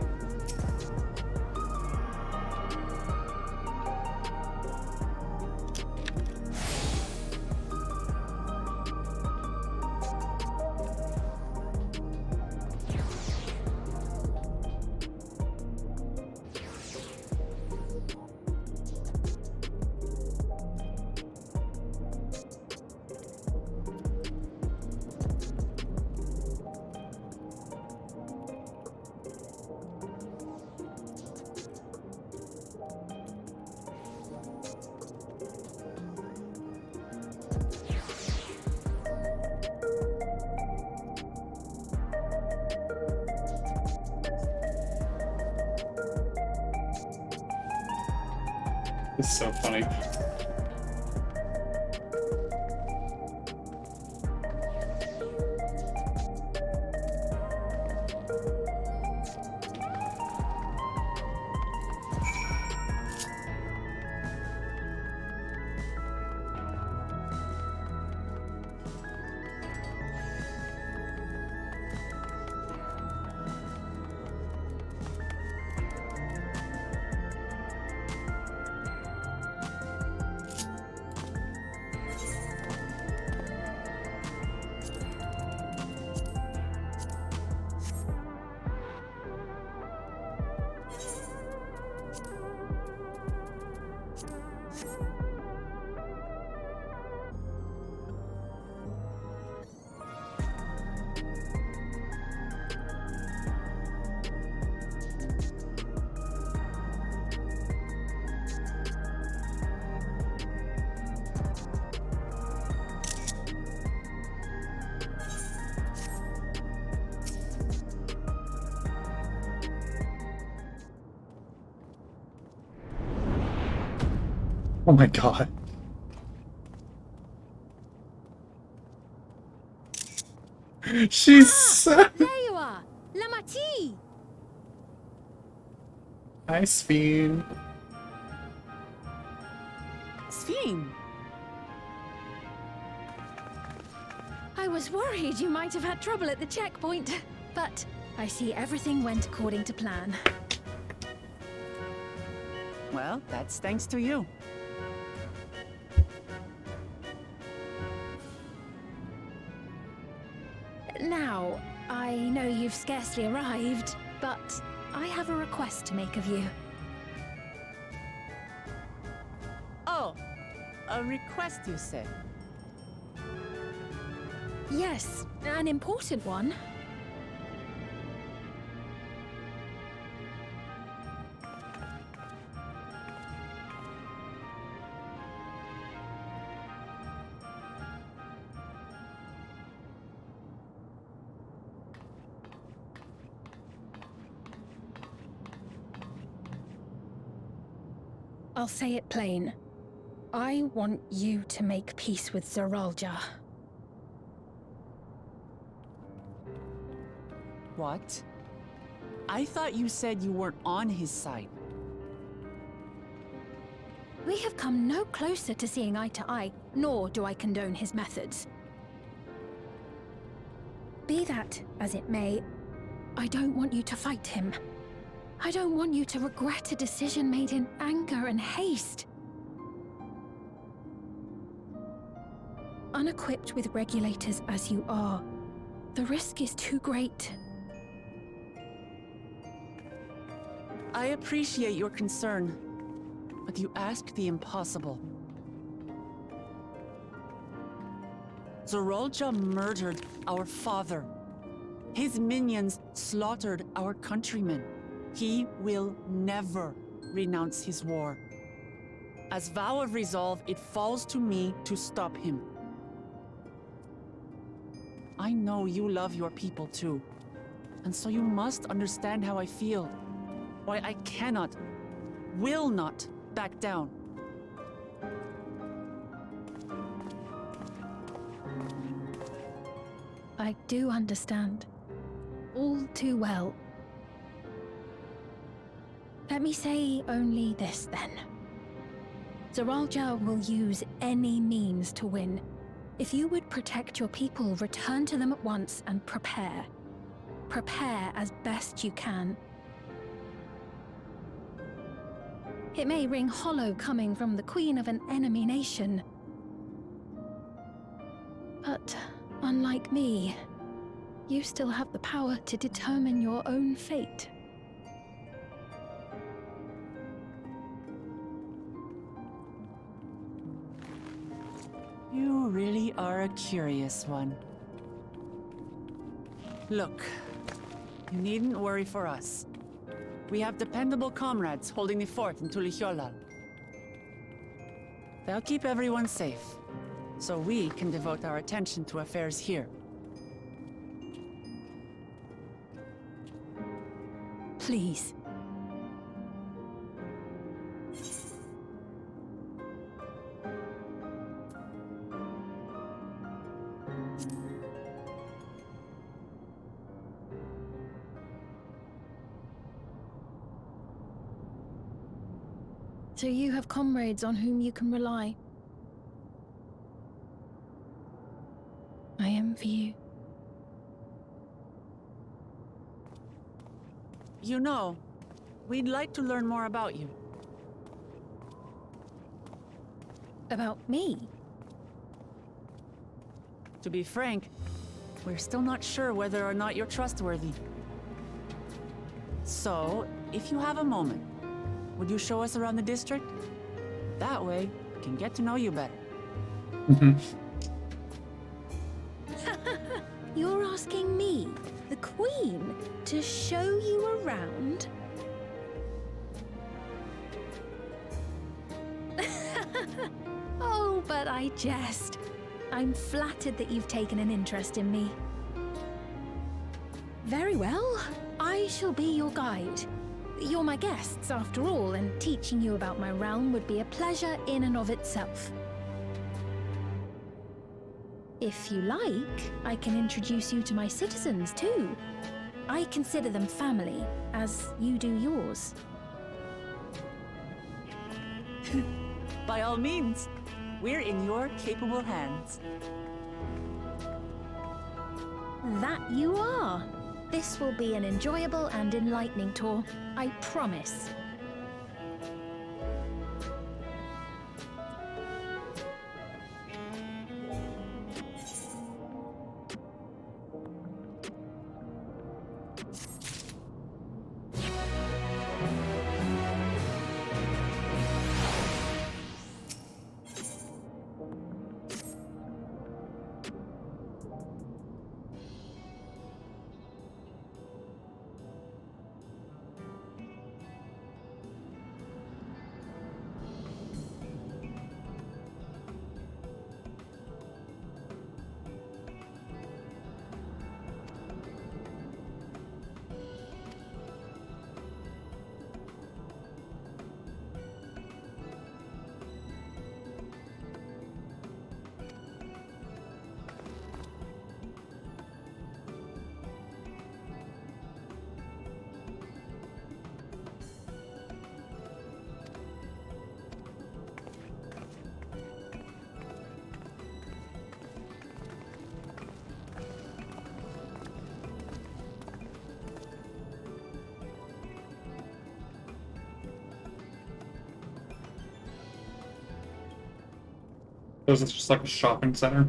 It's so funny. Oh my god. She's so... There you are! Lamati! Hi, Sphene. Sphene! I was worried you might have had trouble at the checkpoint, but I see everything went according to plan. Well, that's thanks to you. Now, I know you've scarcely arrived, but I have a request to make of you. Oh, a request, you say? Yes, an important one. I'll say it plain. I want you to make peace with Zeralja. What? I thought you said you weren't on his side. We have come no closer to seeing eye to eye, nor do I condone his methods. Be that as it may, I don't want you to fight him. I don't want you to regret a decision made in anger and haste. Unequipped with regulators as you are, the risk is too great. I appreciate your concern, but you ask the impossible. Zeralja murdered our father. His minions slaughtered our countrymen. He will never renounce his war. As vow of resolve, it falls to me to stop him. I know you love your people too, and so you must understand how I feel. Why I cannot, will not back down. I do understand. All too well. Let me say only this then. Zeralja will use any means to win. If you would protect your people, return to them at once and prepare. Prepare as best you can. It may ring hollow coming from the queen of an enemy nation. But unlike me, you still have the power to determine your own fate. You really are a curious one. Look, you needn't worry for us. We have dependable comrades holding the fort in Tulihyolal. They'll keep everyone safe, so we can devote our attention to affairs here. Please. So you have comrades on whom you can rely. I envy you. You know, we'd like to learn more about you. About me? To be frank, we're still not sure whether or not you're trustworthy. So, if you have a moment, would you show us around the district? That way, we can get to know you better. You're asking me, the Queen, to show you around? Oh, but I jest. I'm flattered that you've taken an interest in me. Very well. I shall be your guide. You're my guests, after all, and teaching you about my realm would be a pleasure in and of itself. If you like, I can introduce you to my citizens, too. I consider them family, as you do yours. By all means, we're in your capable hands. That you are. This will be an enjoyable and enlightening tour, I promise. This is just like a shopping center.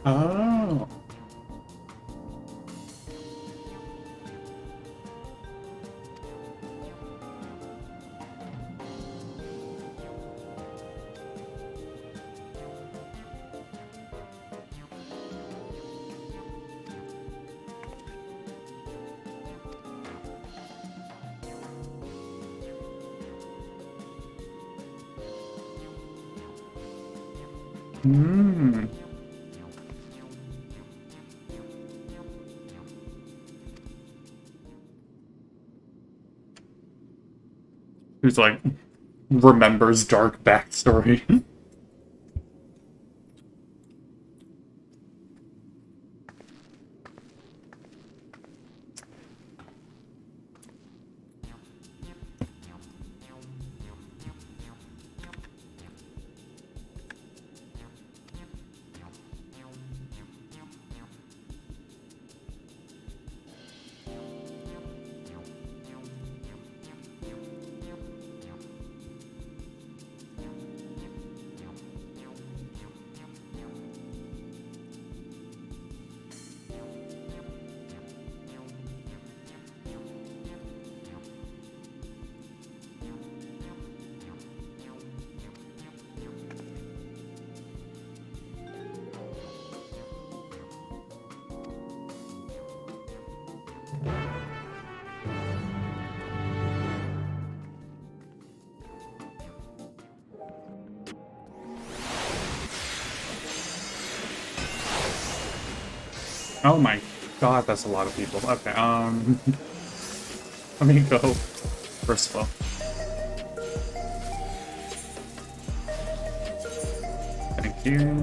Oh. Hmm. Who's like remembers dark backstory. Oh my god, that's a lot of people. Okay, let me go first of all. Thank you.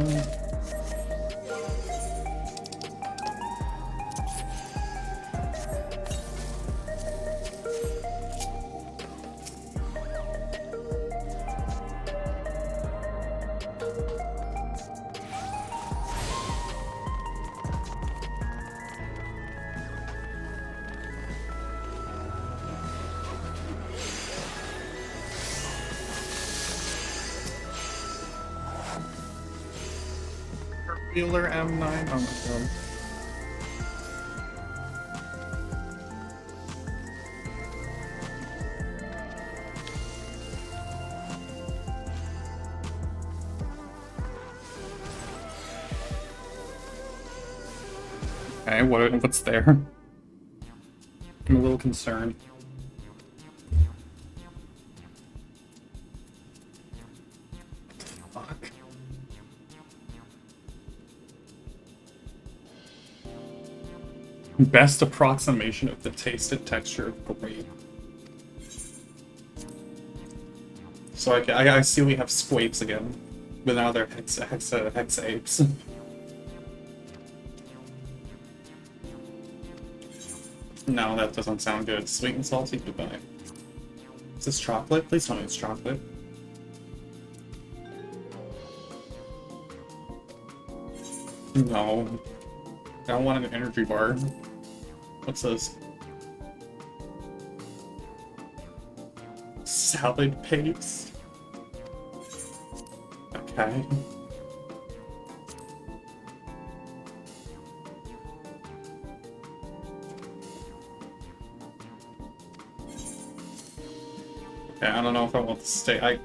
Wheeler M9. Oh my god. Okay, what's there? I'm a little concerned. Fuck. Best approximation of the taste and texture of grape. So I see we have squapes again, but now they're hex apes. No, that doesn't sound good. Sweet and salty, goodbye. Is this chocolate? Please tell me it's chocolate. No. I don't want an energy bar. What's this? Salad paste? Okay. I don't know if I want to stay.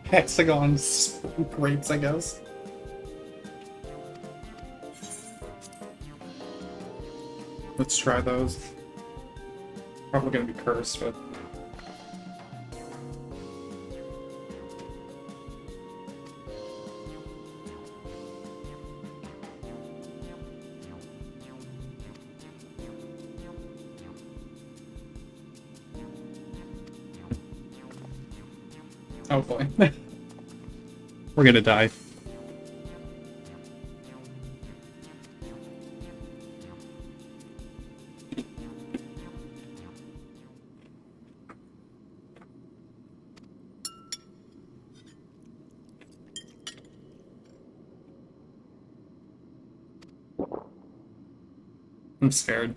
Hexagon grapes, I guess. Let's try those. Probably gonna be cursed, but. Oh boy. We're gonna die. I'm scared.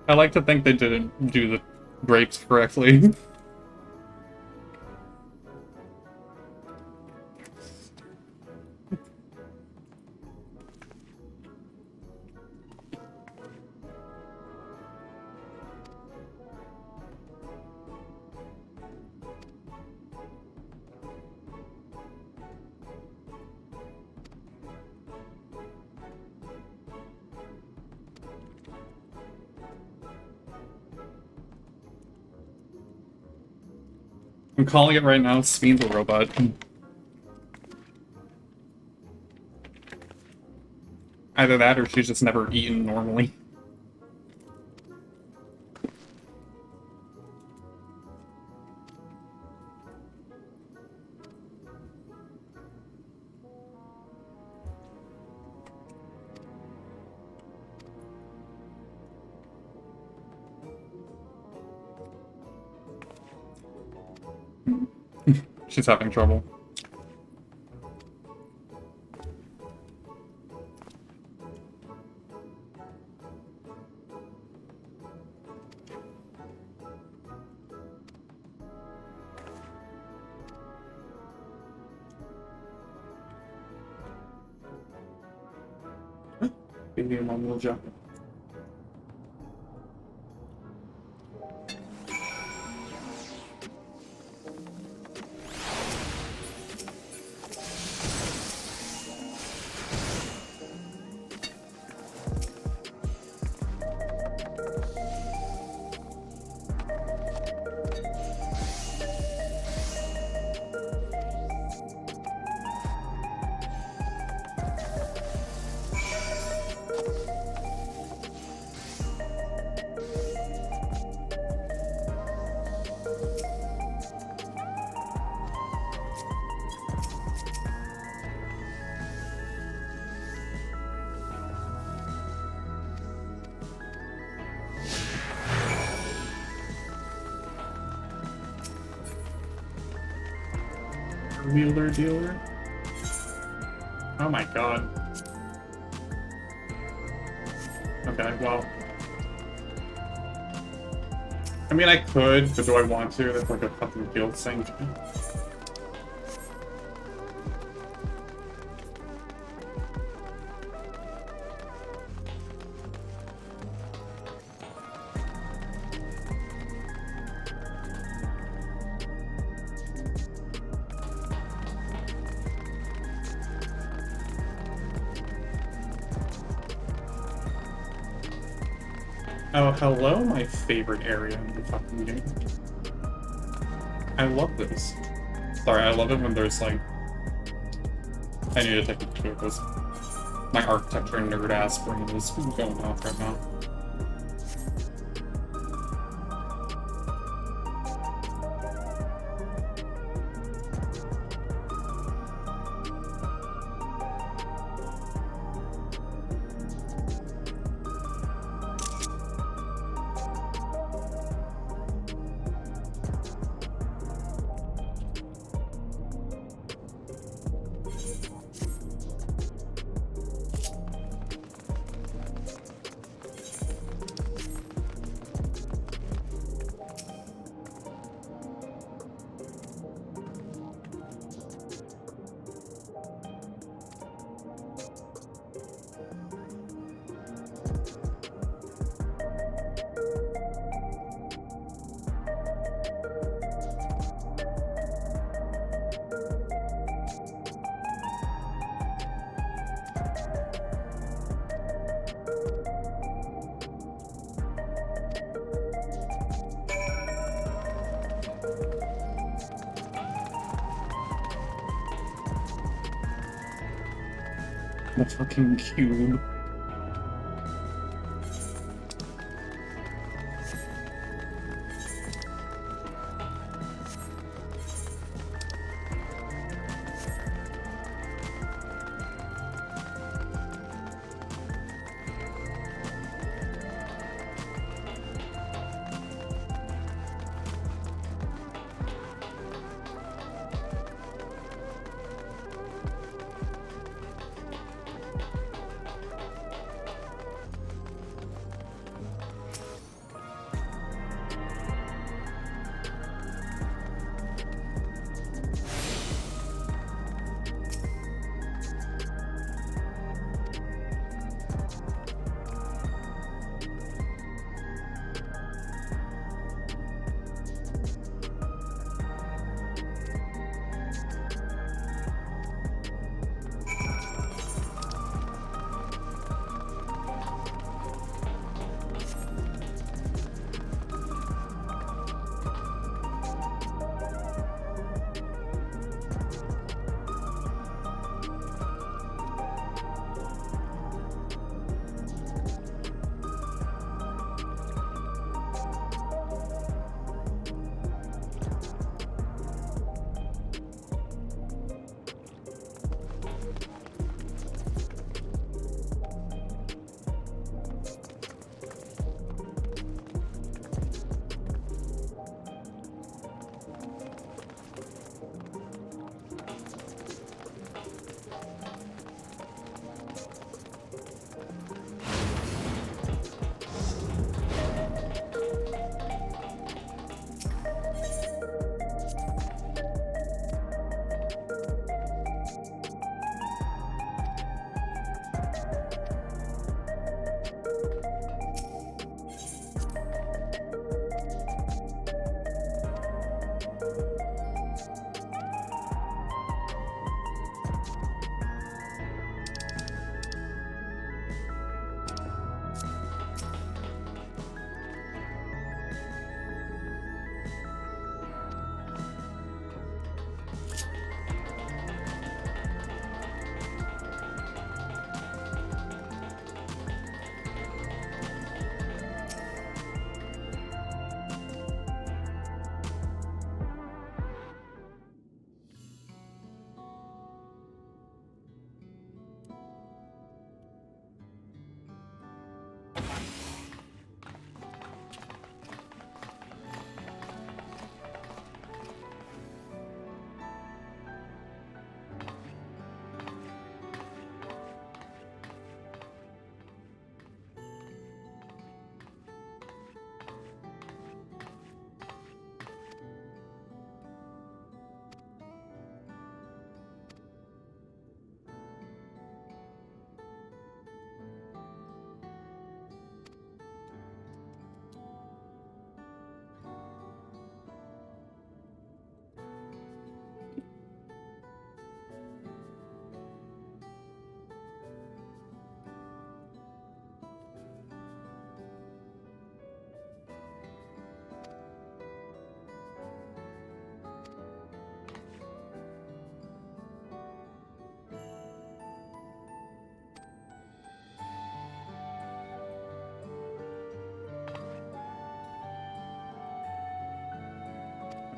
I like to think they didn't do the grapes correctly. I'm calling it right now, Speen's a robot. Either that or she's just never eaten normally. She's having trouble. Baby and mom little jacket. Wheeler dealer? Oh my god. Okay, well. I mean, I could, but do I want to? That's like a fucking guild sanction. Oh, hello, my favorite area in the fucking game. I love this. Sorry, I love it when there's like... I need to take a picture because my architecture nerd-ass brain is going off right now. The fucking cube.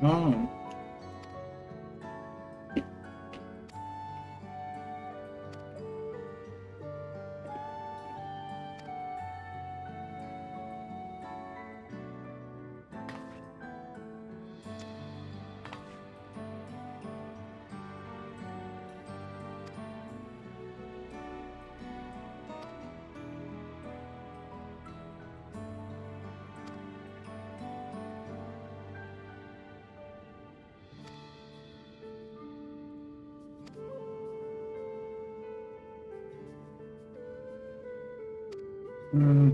Oh. Hmm.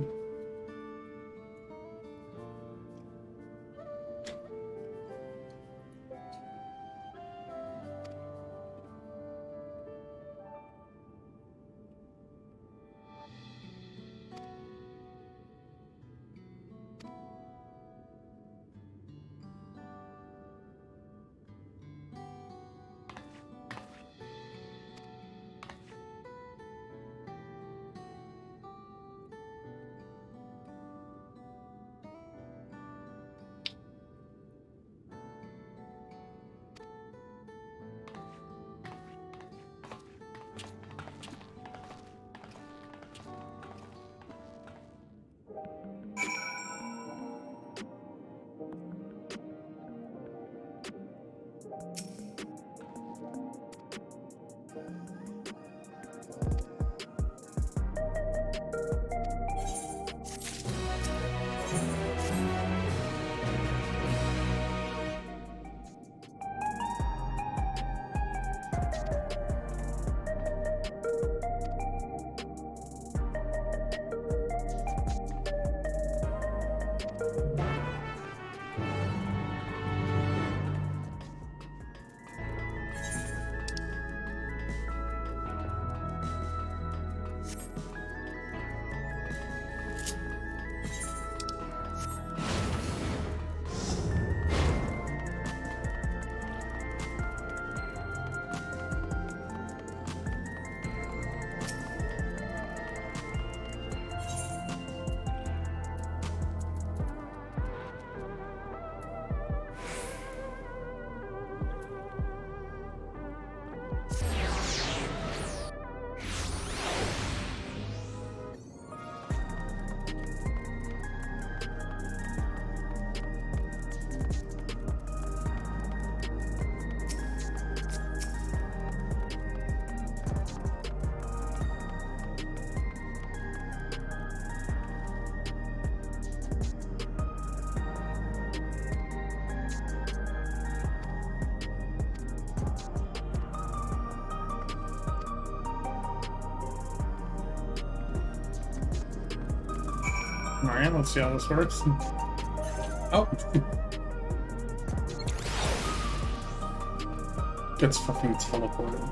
Alright, let's see how this works. Oh! Gets fucking teleported.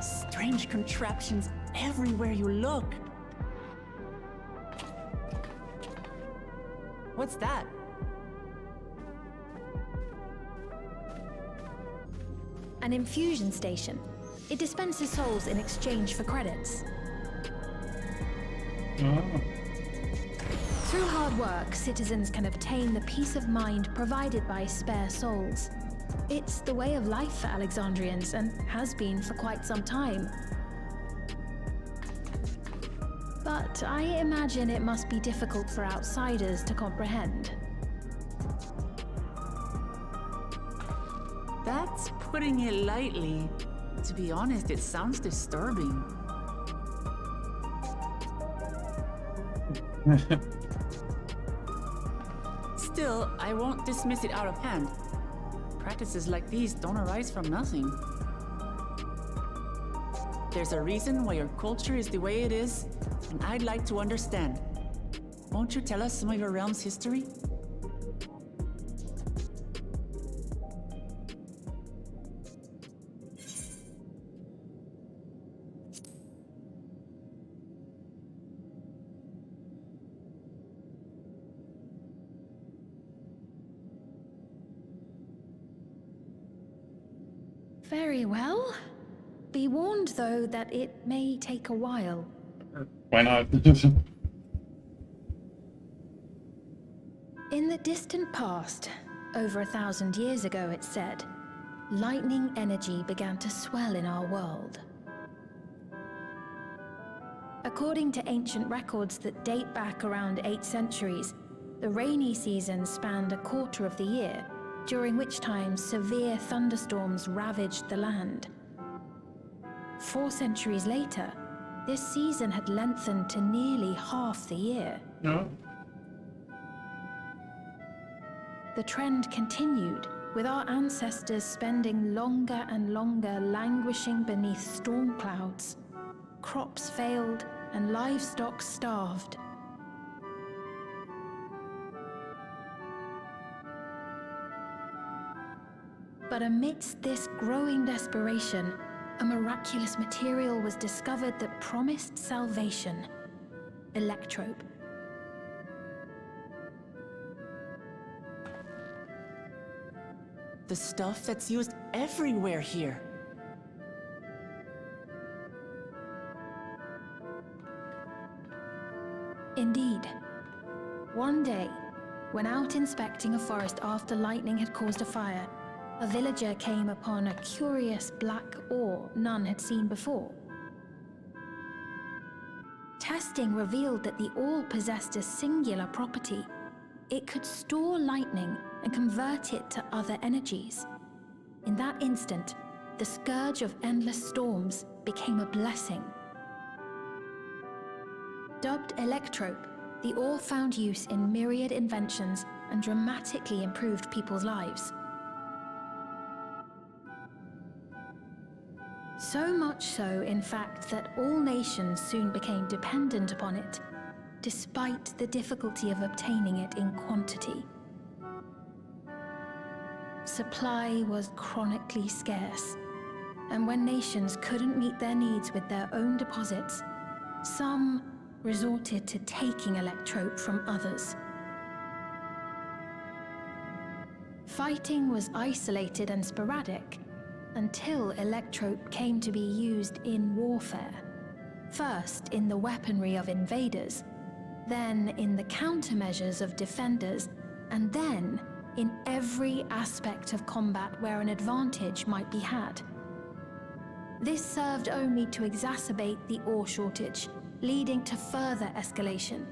Strange contraptions everywhere you look. What's that? An infusion station. It dispenses souls in exchange for credits. Oh. hard work, citizens can obtain the peace of mind provided by spare souls. It's the way of life for Alexandrians and has been for quite some time. But I imagine it must be difficult for outsiders to comprehend. That's putting it lightly. To be honest, it sounds disturbing. Still, I won't dismiss it out of hand. Practices like these don't arise from nothing. There's a reason why your culture is the way it is, and I'd like to understand. Won't you tell us some of your realm's history? Very well. Be warned, though, that it may take a while. Why not? In the distant past, over 1,000 years ago, it's said, lightning energy began to swell in our world. According to ancient records that date back around 8 centuries, the rainy season spanned a quarter of the year, during which time severe thunderstorms ravaged the land. 4 centuries later, this season had lengthened to nearly half the year. No. The trend continued, with our ancestors spending longer and longer languishing beneath storm clouds. Crops failed and livestock starved. But amidst this growing desperation, a miraculous material was discovered that promised salvation: electrope. The stuff that's used everywhere here. Indeed. One day, when out inspecting a forest after lightning had caused a fire, a villager came upon a curious black ore none had seen before. Testing revealed that the ore possessed a singular property. It could store lightning and convert it to other energies. In that instant, the scourge of endless storms became a blessing. Dubbed electrope, the ore found use in myriad inventions and dramatically improved people's lives. So much so, in fact, that all nations soon became dependent upon it, despite the difficulty of obtaining it in quantity. Supply was chronically scarce, and when nations couldn't meet their needs with their own deposits, some resorted to taking electrope from others. Fighting was isolated and sporadic, until electrope came to be used in warfare. First in the weaponry of invaders, then in the countermeasures of defenders, and then in every aspect of combat where an advantage might be had. This served only to exacerbate the ore shortage, leading to further escalation.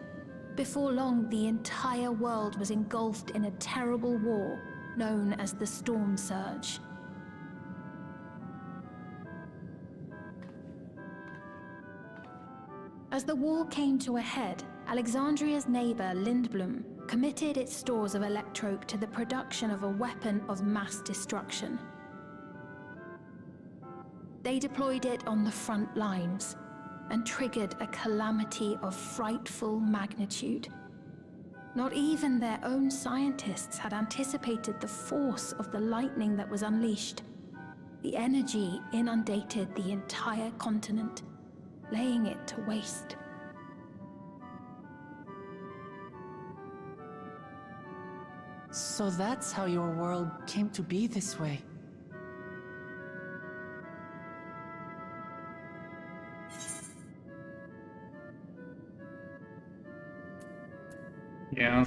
Before long, the entire world was engulfed in a terrible war known as the Storm Surge. As the war came to a head, Alexandria's neighbor, Lindblum, committed its stores of electrope to the production of a weapon of mass destruction. They deployed it on the front lines and triggered a calamity of frightful magnitude. Not even their own scientists had anticipated the force of the lightning that was unleashed. The energy inundated the entire continent, laying it to waste. So that's how your world came to be this way. Yeah.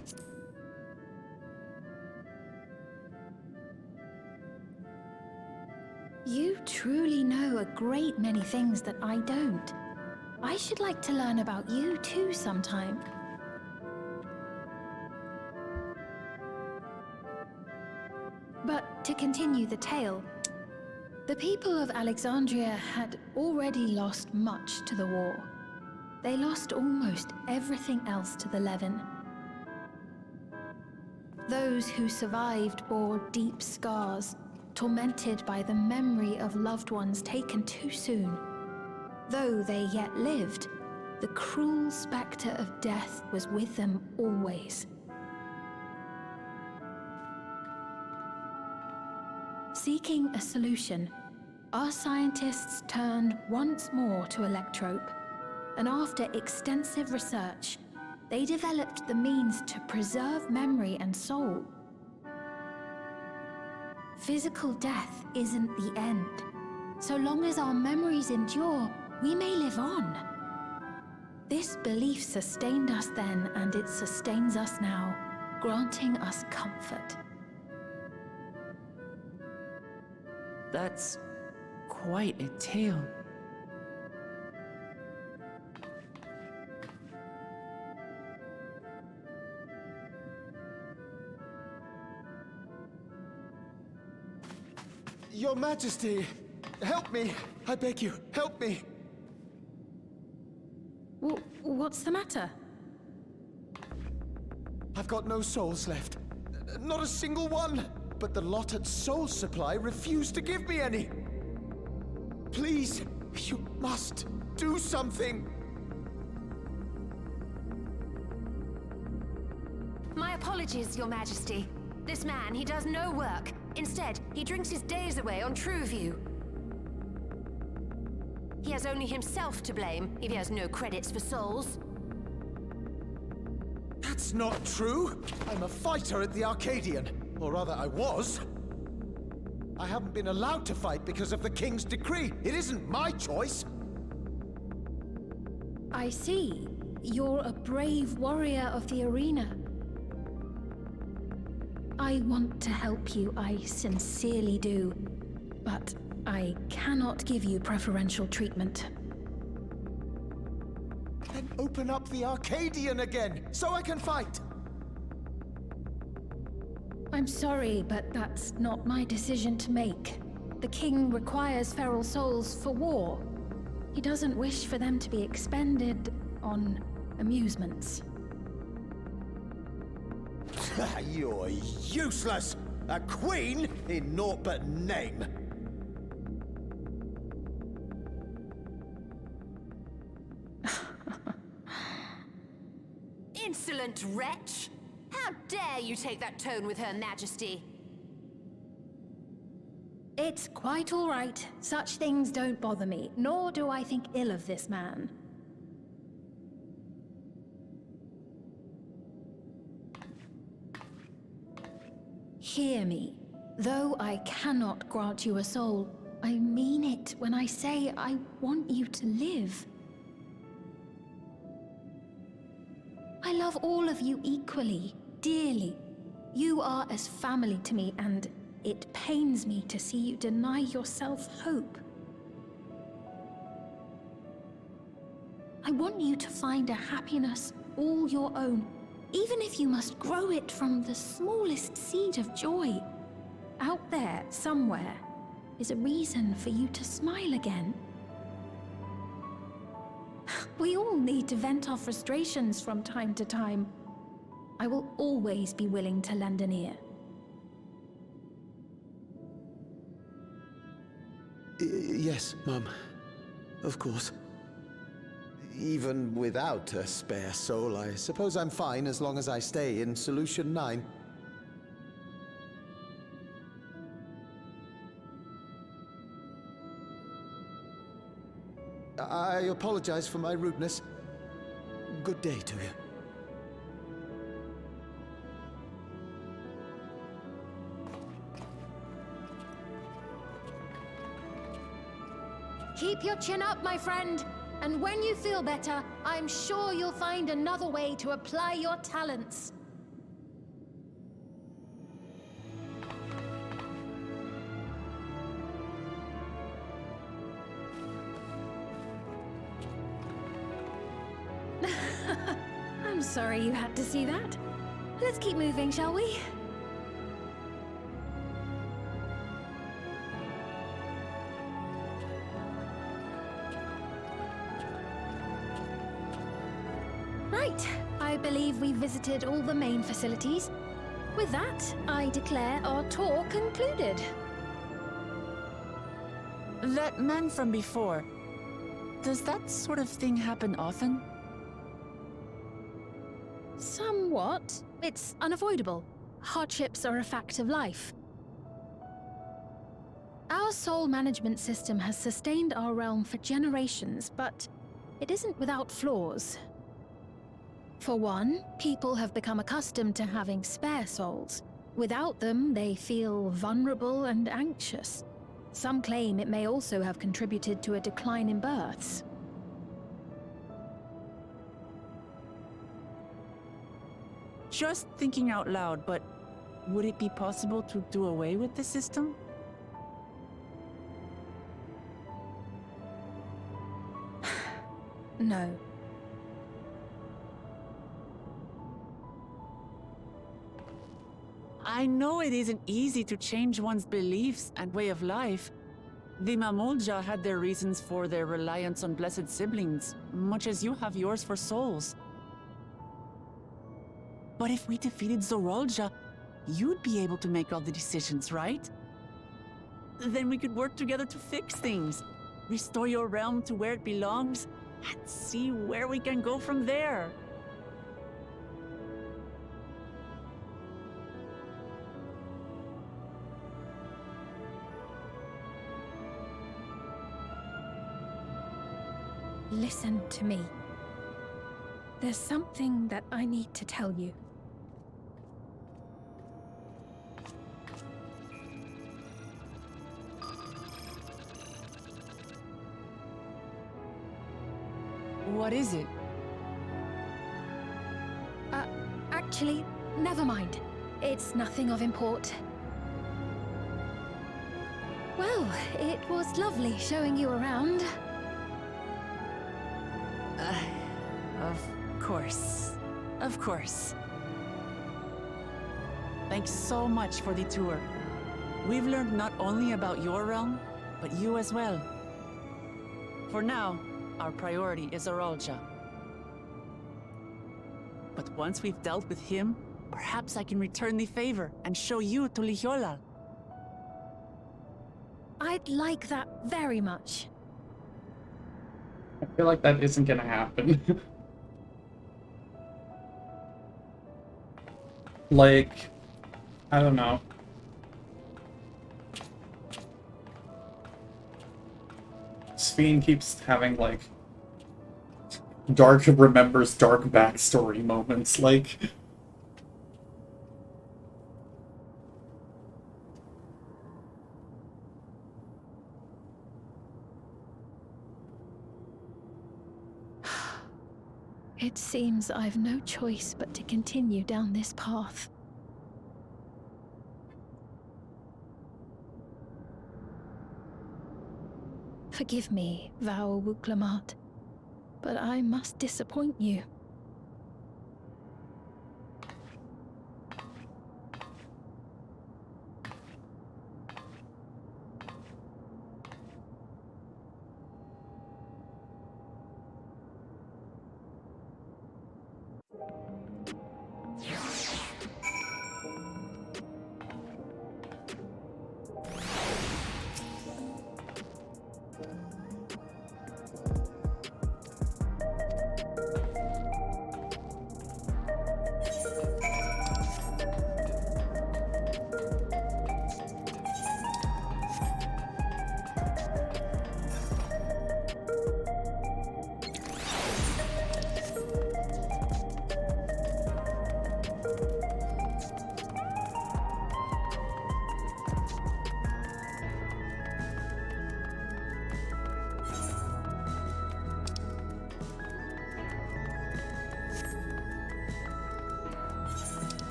You truly know a great many things that I don't. I should like to learn about you too sometime. But to continue the tale, the people of Alexandria had already lost much to the war. They lost almost everything else to the Levin. Those who survived bore deep scars, tormented by the memory of loved ones taken too soon. Though they yet lived, the cruel spectre of death was with them always. Seeking a solution, our scientists turned once more to Electrope, and after extensive research, they developed the means to preserve memory and soul. Physical death isn't the end. So long as our memories endure, we may live on. This belief sustained us then, and it sustains us now, granting us comfort. That's quite a tale. Your Majesty, help me! I beg you, help me! What's the matter? I've got no souls left. Not a single one! But the lot at Soul Supply refused to give me any! Please, you must do something! My apologies, Your Majesty. This man, he does no work. Instead, he drinks his days away on Trueview. He has only himself to blame if he has no credits for souls. That's not true! I'm a fighter at the Arcadian. Or rather, I was. I haven't been allowed to fight because of the King's decree. It isn't my choice. I see. You're a brave warrior of the arena. I want to help you, I sincerely do. But I cannot give you preferential treatment. Then open up the Arcadian again, so I can fight! I'm sorry, but that's not my decision to make. The king requires feral souls for war. He doesn't wish for them to be expended on amusements. You're useless! A queen in naught but name! Insolent wretch! How dare you take that tone with Her Majesty? It's quite all right. Such things don't bother me, nor do I think ill of this man. Hear me. Though I cannot grant you a soul, I mean it when I say I want you to live. I love all of you equally, dearly. You are as family to me, and it pains me to see you deny yourself hope. I want you to find a happiness all your own, even if you must grow it from the smallest seed of joy. Out there, somewhere, is a reason for you to smile again. We all need to vent our frustrations from time to time. I will always be willing to lend an ear. Yes, Mum. Of course. Even without a spare soul, I suppose I'm fine as long as I stay in Solution 9. I apologize for my rudeness. Good day to you. Keep your chin up, my friend. And when you feel better, I'm sure you'll find another way to apply your talents. I'm sorry you had to see that. Let's keep moving, shall we? Right, I believe we've visited all the main facilities. With that, I declare our tour concluded. That man from before, does that sort of thing happen often? Somewhat. It's unavoidable. Hardships are a fact of life. Our soul management system has sustained our realm for generations, but it isn't without flaws. For one, people have become accustomed to having spare souls. Without them, they feel vulnerable and anxious. Some claim it may also have contributed to a decline in births. Just thinking out loud, but would it be possible to do away with the system? No. I know it isn't easy to change one's beliefs and way of life. The Mamulja had their reasons for their reliance on blessed siblings, much as you have yours for souls. But if we defeated Zorolja, you'd be able to make all the decisions, right? Then we could work together to fix things, restore your realm to where it belongs, and see where we can go from there. Listen to me. There's something that I need to tell you. What is it? Actually, never mind. It's nothing of import. Well, it was lovely showing you around. Of course. Of course. Thanks so much for the tour. We've learned not only about your realm, but you as well. For now, our priority is Zorolja. But once we've dealt with him, perhaps I can return the favor and show you to Lihiolal. I'd like that very much. I feel like that isn't gonna happen. Like, I don't know. Sphene keeps having, like, dark remembers dark backstory moments, like... It seems I've no choice but to continue down this path. Forgive me, Vau Wuklamat, but I must disappoint you.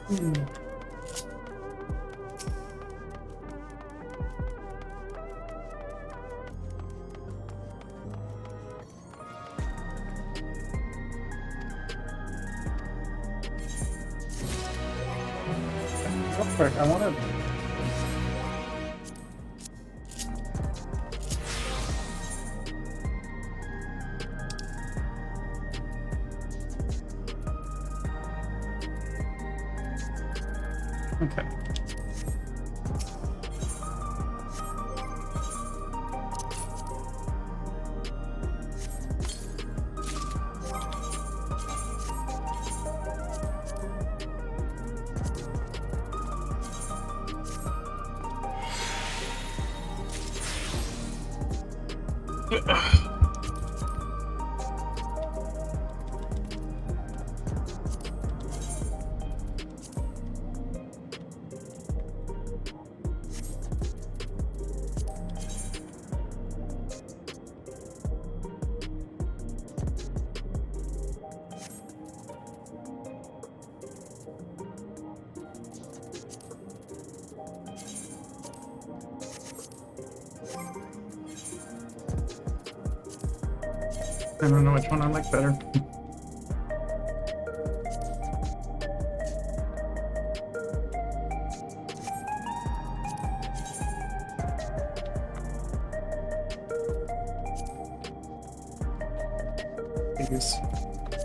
Real quick, I want to. Okay. I don't know which one I like better. Please.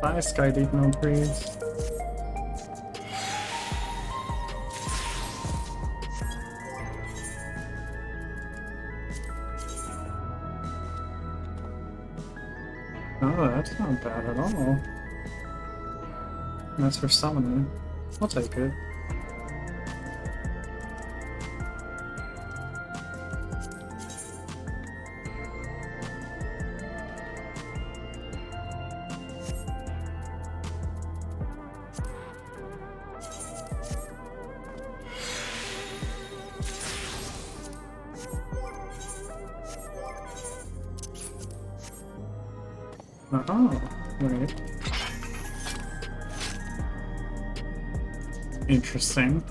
Bye, Sky Deep No Breeze. Oh, that's not bad at all. That's for summoning. I'll take it. Oh, wait. Interesting.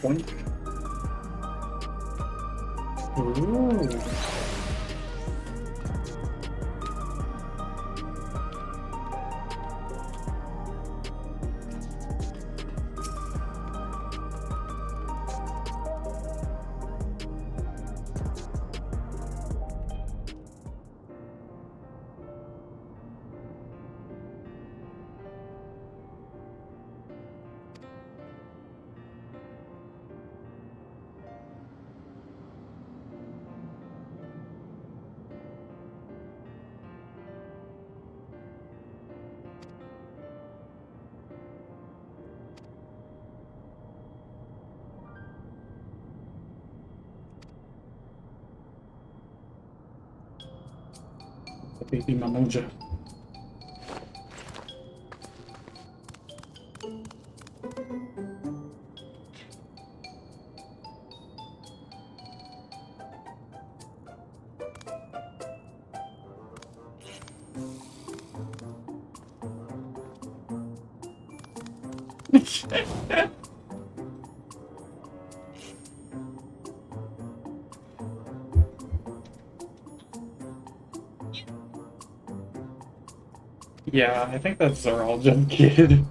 Point. Ooh. Baby Mamoja. Yeah, I think that's Zeral Jump Kid.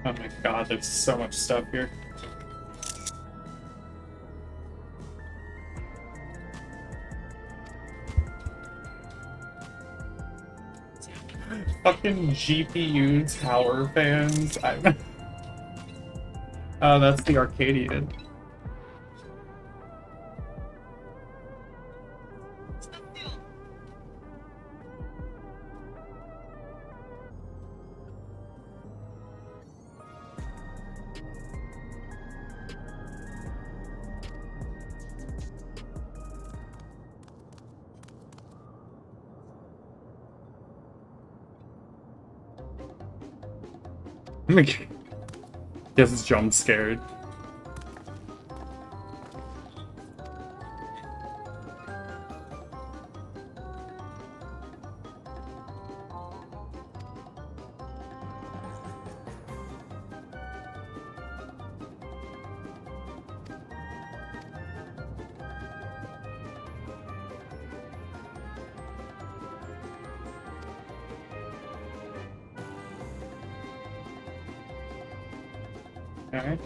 Oh my god, there's so much stuff here. Fucking GPU tower fans. Oh, that's the Arcadian. Guess it's jump scared. Okay.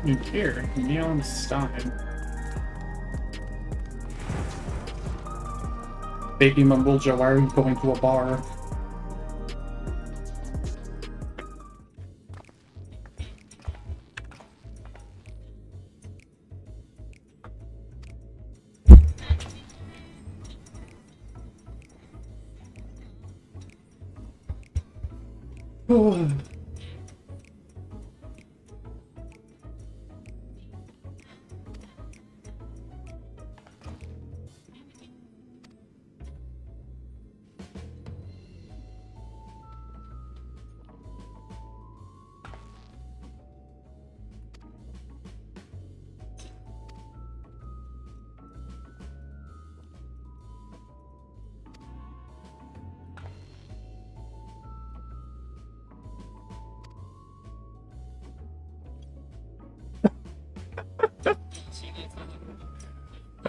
New gear, Neon Stein. Baby mumble Joe, why are you going to a bar?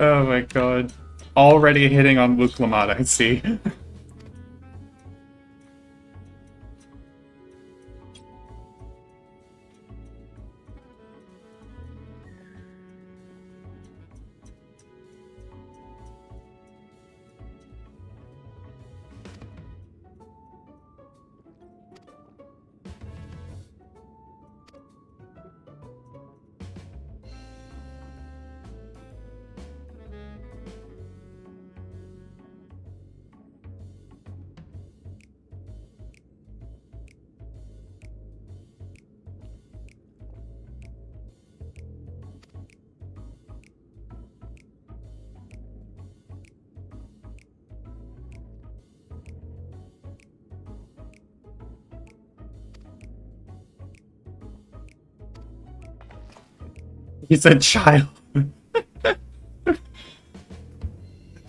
Oh my god. Already hitting on Luke Lamont, I see. He's a child.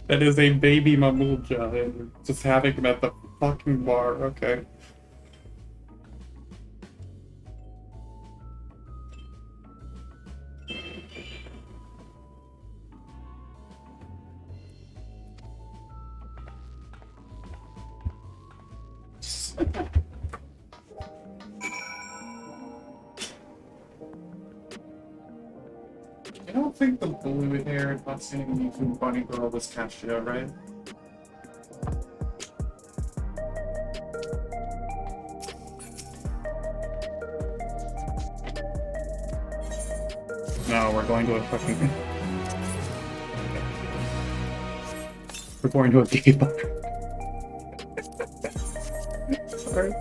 That is a baby Mamulja, and you're just having him at the fucking bar. Okay. I don't think the blue-haired Latin bunny girl was Cassia, right? No, we're going to a fucking... We're going to a gay bar. Sorry.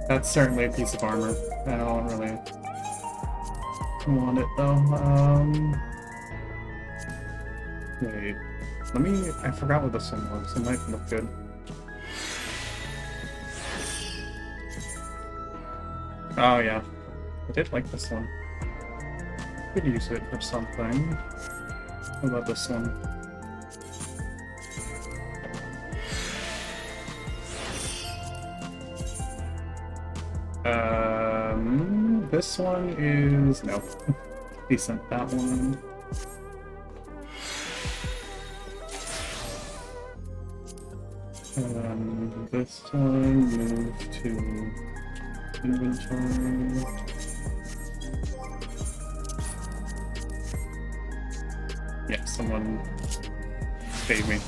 That's certainly a piece of armor. I don't really want it though. Wait. Let me... I forgot what this one was. It might look good. Oh yeah. I did like this one. Could use it for something. What about this one? This one is... no. Decent. That one. This one, move to inventory. Yeah, someone save me.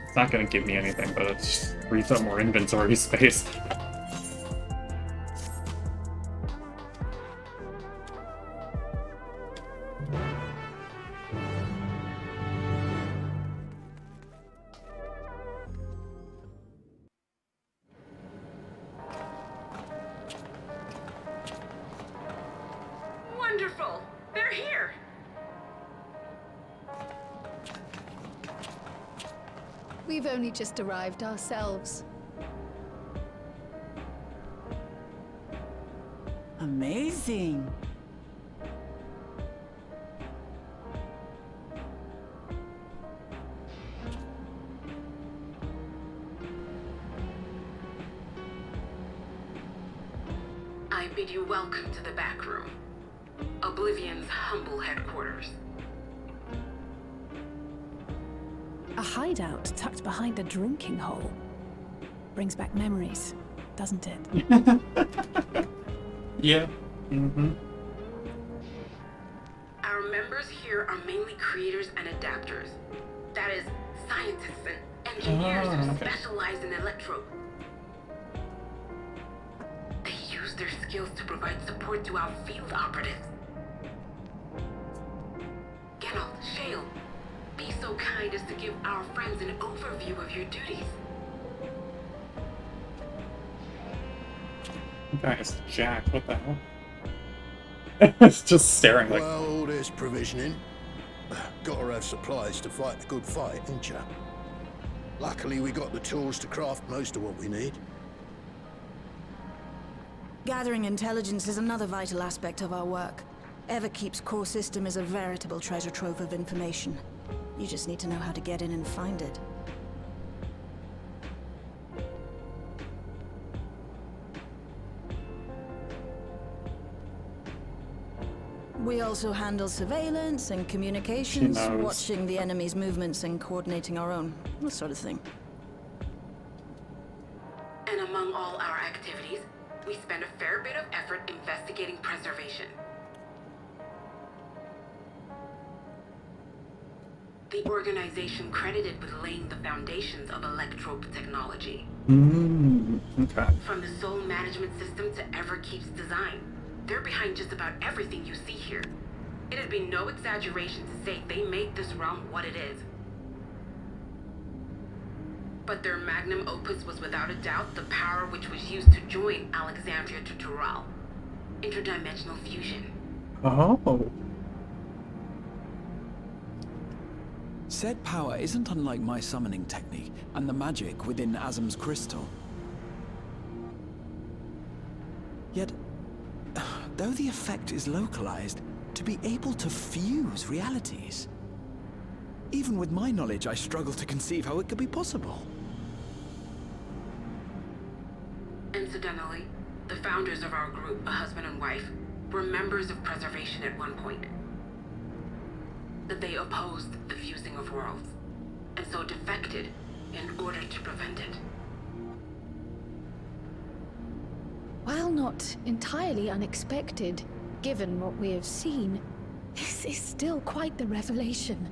It's not gonna give me anything, but it just frees up more inventory space. Wonderful! They're here! We've only just arrived ourselves. Amazing. I bid you welcome to the back room. Oblivion's humble headquarters. A hideout tucked behind a drinking hole. Brings back memories, doesn't it? Yeah. Mm-hmm. Our members here are mainly creators and adapters. That is, scientists and engineers who specialize in electro. They use their skills to provide support to our field operatives. Geralt, Shale, be so kind as to give our friends an overview of your duties. That guy's jacked. What the hell? It's just staring like. Well, all this provisioning. Gotta have supplies to fight the good fight, ain't ya? Luckily, we got the tools to craft most of what we need. Gathering intelligence is another vital aspect of our work. Everkeep's core system is a veritable treasure trove of information. You just need to know how to get in and find it. We also handle surveillance and communications, watching the enemy's movements and coordinating our own, that sort of thing. And among all our activities, we spend a fair bit of effort investigating preservation. The organization credited with laying the foundations of electrope technology. Okay. From the soul management system to Everkeep's design, they're behind just about everything you see here. It'd be no exaggeration to say they made this realm what it is. But their magnum opus was without a doubt the power which was used to join Alexandria to Tural. Interdimensional fusion. Oh. Said power isn't unlike my summoning technique and the magic within Azam's crystal. Yet, though the effect is localized, to be able to fuse realities. Even with my knowledge, I struggle to conceive how it could be possible. Incidentally, the founders of our group, a husband and wife, were members of preservation at one point. That they opposed the fusing of worlds, and so defected in order to prevent it. While not entirely unexpected, given what we have seen, this is still quite the revelation.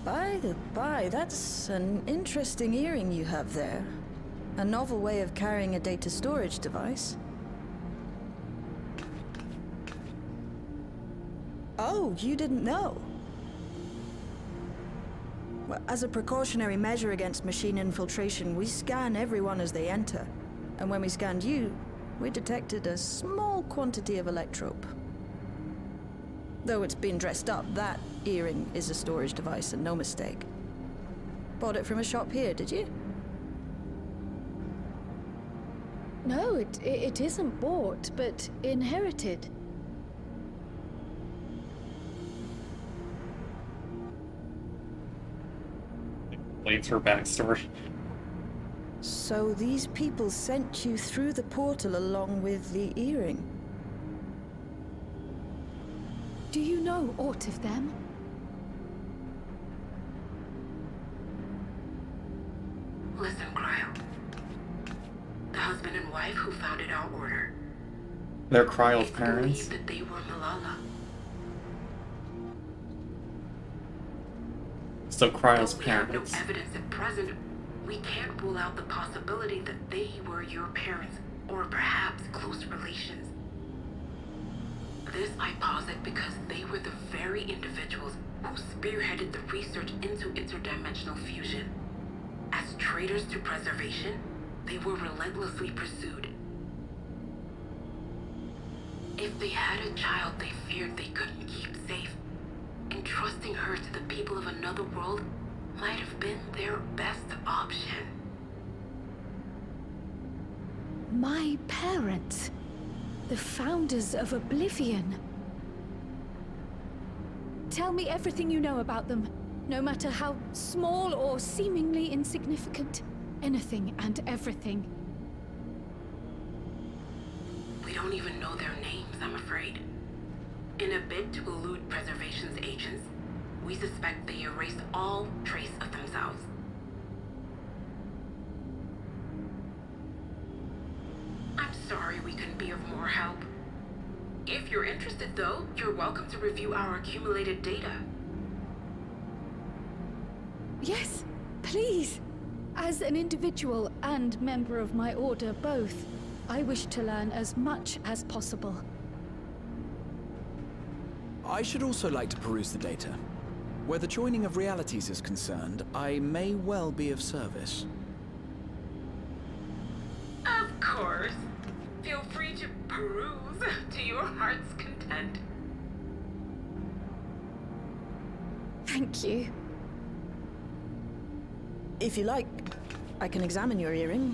By the by, that's an interesting earring you have there. A novel way of carrying a data storage device. Oh, you didn't know? Well, as a precautionary measure against machine infiltration, we scan everyone as they enter. And when we scanned you, we detected a small quantity of electrope. Though it's been dressed up, that earring is a storage device and no mistake. Bought it from a shop here, did you? No, it isn't bought, but inherited. Explains her backstory. So these people sent you through the portal along with the earring? Do you know aught of them? Listen, Cryo. The husband and wife who founded our order. They're Cryo's parents. Believed that they were Malala. So Cryo's Though we have parents. no evidence at present, we can't rule out the possibility that they were your parents, or perhaps close relations. This I posit because they were the very individuals who spearheaded the research into interdimensional fusion. As traitors to preservation, they were relentlessly pursued. If they had a child they feared they couldn't keep safe, entrusting her to the people of another world might have been their best option. My parents. The founders of Oblivion. Tell me everything you know about them, no matter how small or seemingly insignificant. Anything and everything. We don't even know their names, I'm afraid. In a bid to elude preservation's agents, we suspect they erased all trace of themselves. I'm sorry we couldn't be of more help. If you're interested, though, you're welcome to review our accumulated data. Yes, please. As an individual and member of my order both, I wish to learn as much as possible. I should also like to peruse the data. Where the joining of realities is concerned, I may well be of service. Of course. Feel free to peruse to your heart's content. Thank you. If you like, I can examine your earring.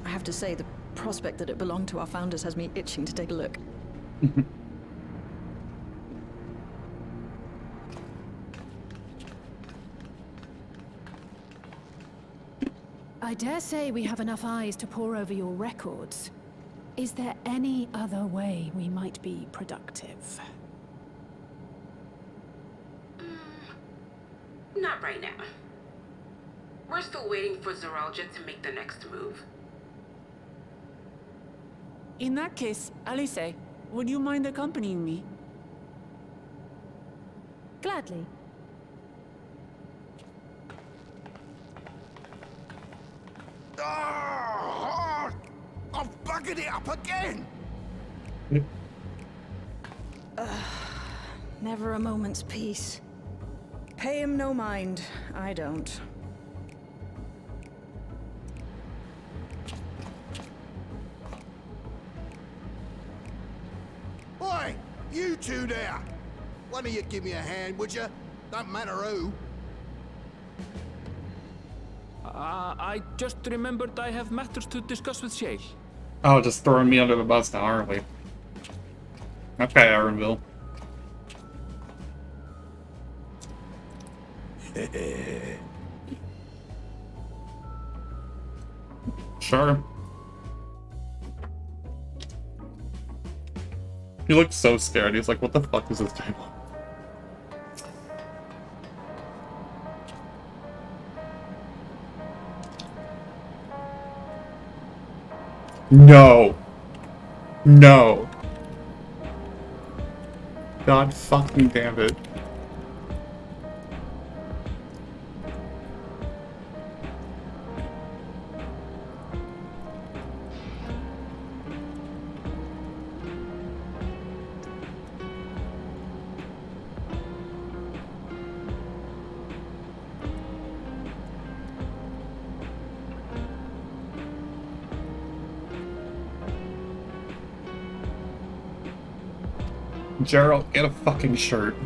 I have to say, the prospect that it belonged to our founders has me itching to take a look. I dare say we have enough eyes to pore over your records. Is there any other way we might be productive? Not right now. We're still waiting for Zoralja to make the next move. In that case, Alice, would you mind accompanying me? Gladly. Ah, I've buggered it up again! Never a moment's peace. Pay him no mind. I don't. Oi! You two there! One of you give me a hand, would you? Don't matter who. I just remembered I have matters to discuss with Shale. Oh, just throwing me under the bus now, aren't we? Okay, Aaronville. Sure. He looked so scared. He's like, what the fuck is this table? No. No. God fucking damn it. Gerald, get a fucking shirt.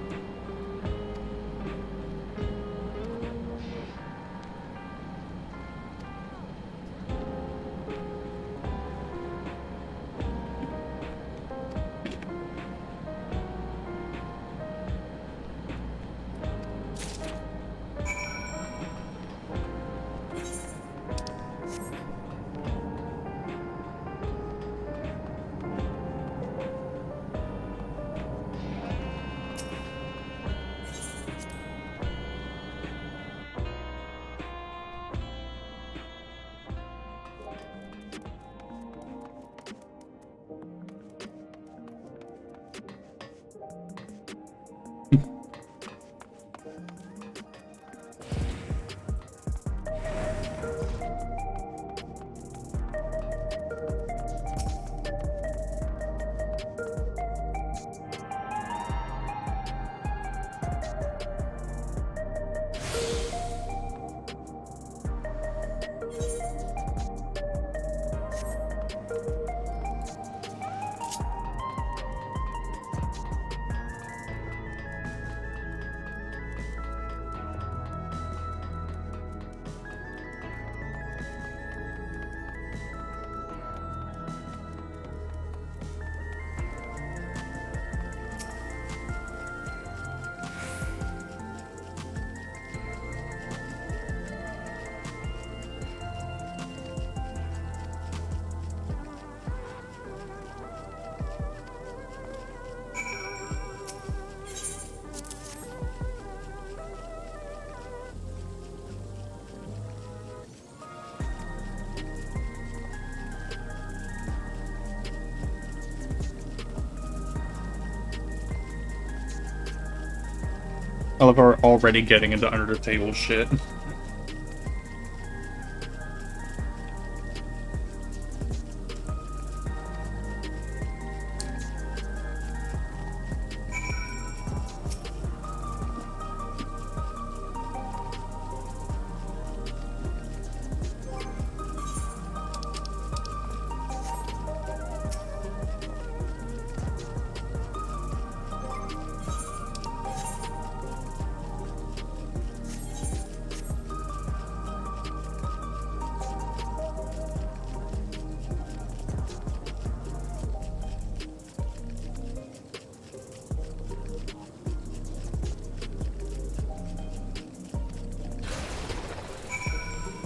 I love how we're already getting into under the table shit.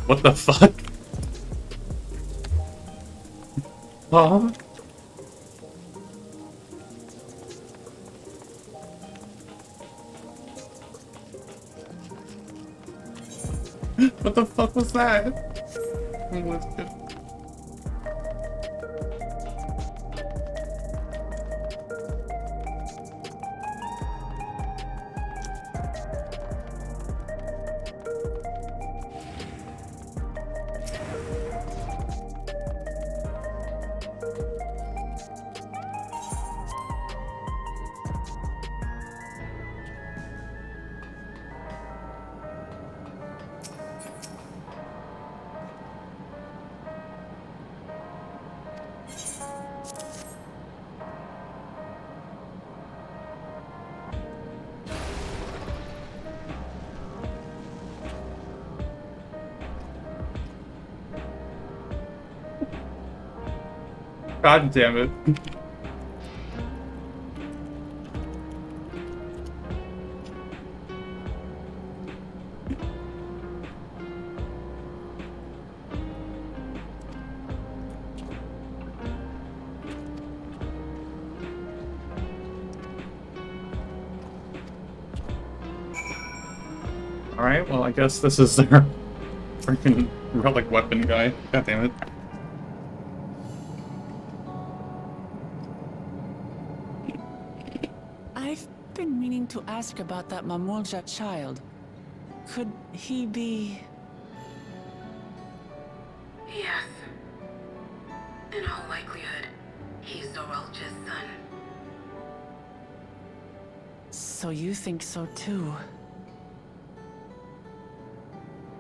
What the fuck? Huh? What the fuck was that? Oh, that's good. God damn it. Alright, well I guess this is their freaking relic weapon guy. God damn it. I've been meaning to ask about that Mamulja child. Could he be... Yes. In all likelihood, he's Zoralja's son. So you think so too?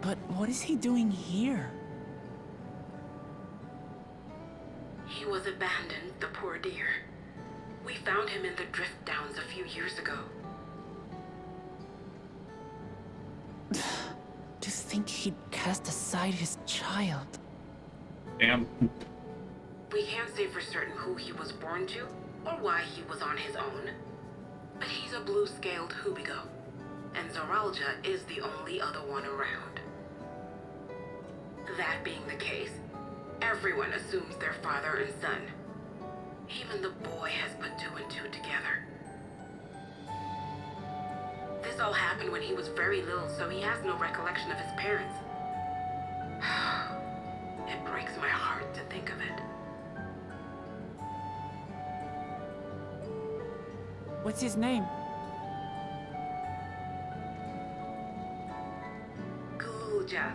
But what is he doing here? He was abandoned, the poor dear. We found him in the drift downs a few years ago. To think he'd cast aside his child. Damn. We can't say for certain who he was born to, or why he was on his own. But he's a blue-scaled Hubigo, and Zoralja is the only other one around. That being the case, everyone assumes they're father and son. Even the boy has put two and two together. This all happened when he was very little, so he has no recollection of his parents. It breaks my heart to think of it. What's his name? Gulja.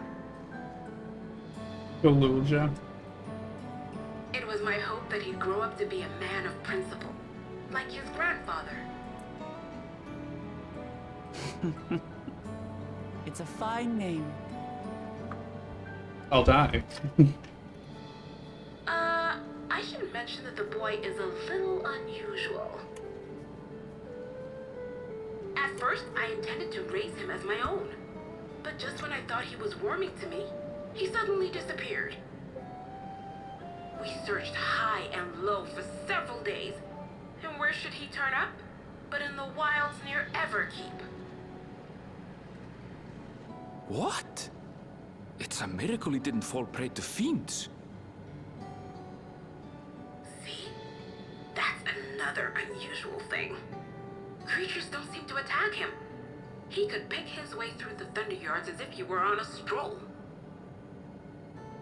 Galulja. It was my hope that he'd grow up to be a man of principle, like his grandfather. It's a fine name. I'll die. I should mention that the boy is a little unusual. At first, I intended to raise him as my own. But just when I thought he was warming to me, he suddenly disappeared. We searched high and low for several days. And where should he turn up? But in the wilds near Everkeep. What? It's a miracle he didn't fall prey to fiends. See? That's another unusual thing. Creatures don't seem to attack him. He could pick his way through the Thunderyards as if he were on a stroll.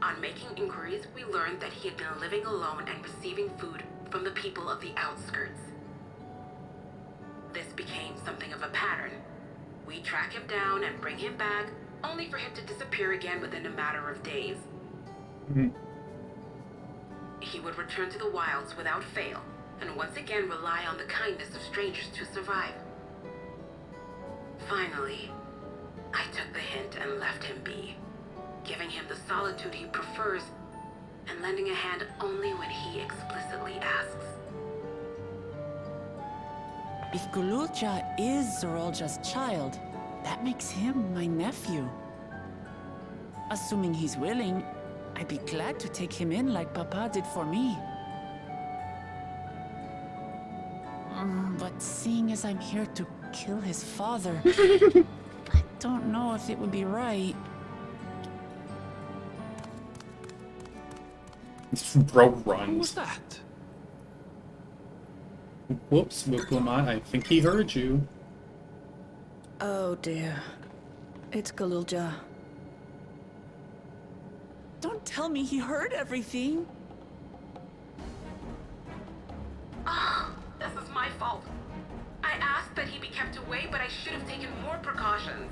On making inquiries, we learned that he had been living alone and receiving food from the people of the outskirts. This became something of a pattern. We track him down and bring him back, only for him to disappear again within a matter of days. He would return to the wilds without fail, and once again rely on the kindness of strangers to survive. Finally, I took the hint and left him be, giving him the solitude he prefers, and lending a hand only when he explicitly asks. If Gululja is Zoralja's child, that makes him my nephew. Assuming he's willing, I'd be glad to take him in like Papa did for me. But seeing as I'm here to kill his father, I don't know if it would be right. Bro What was runs. that? Whoops, Muklama, I think he heard you. Oh dear. It's Galulja. Don't tell me he heard everything. Ah, this is my fault. I asked that he be kept away, but I should have taken more precautions.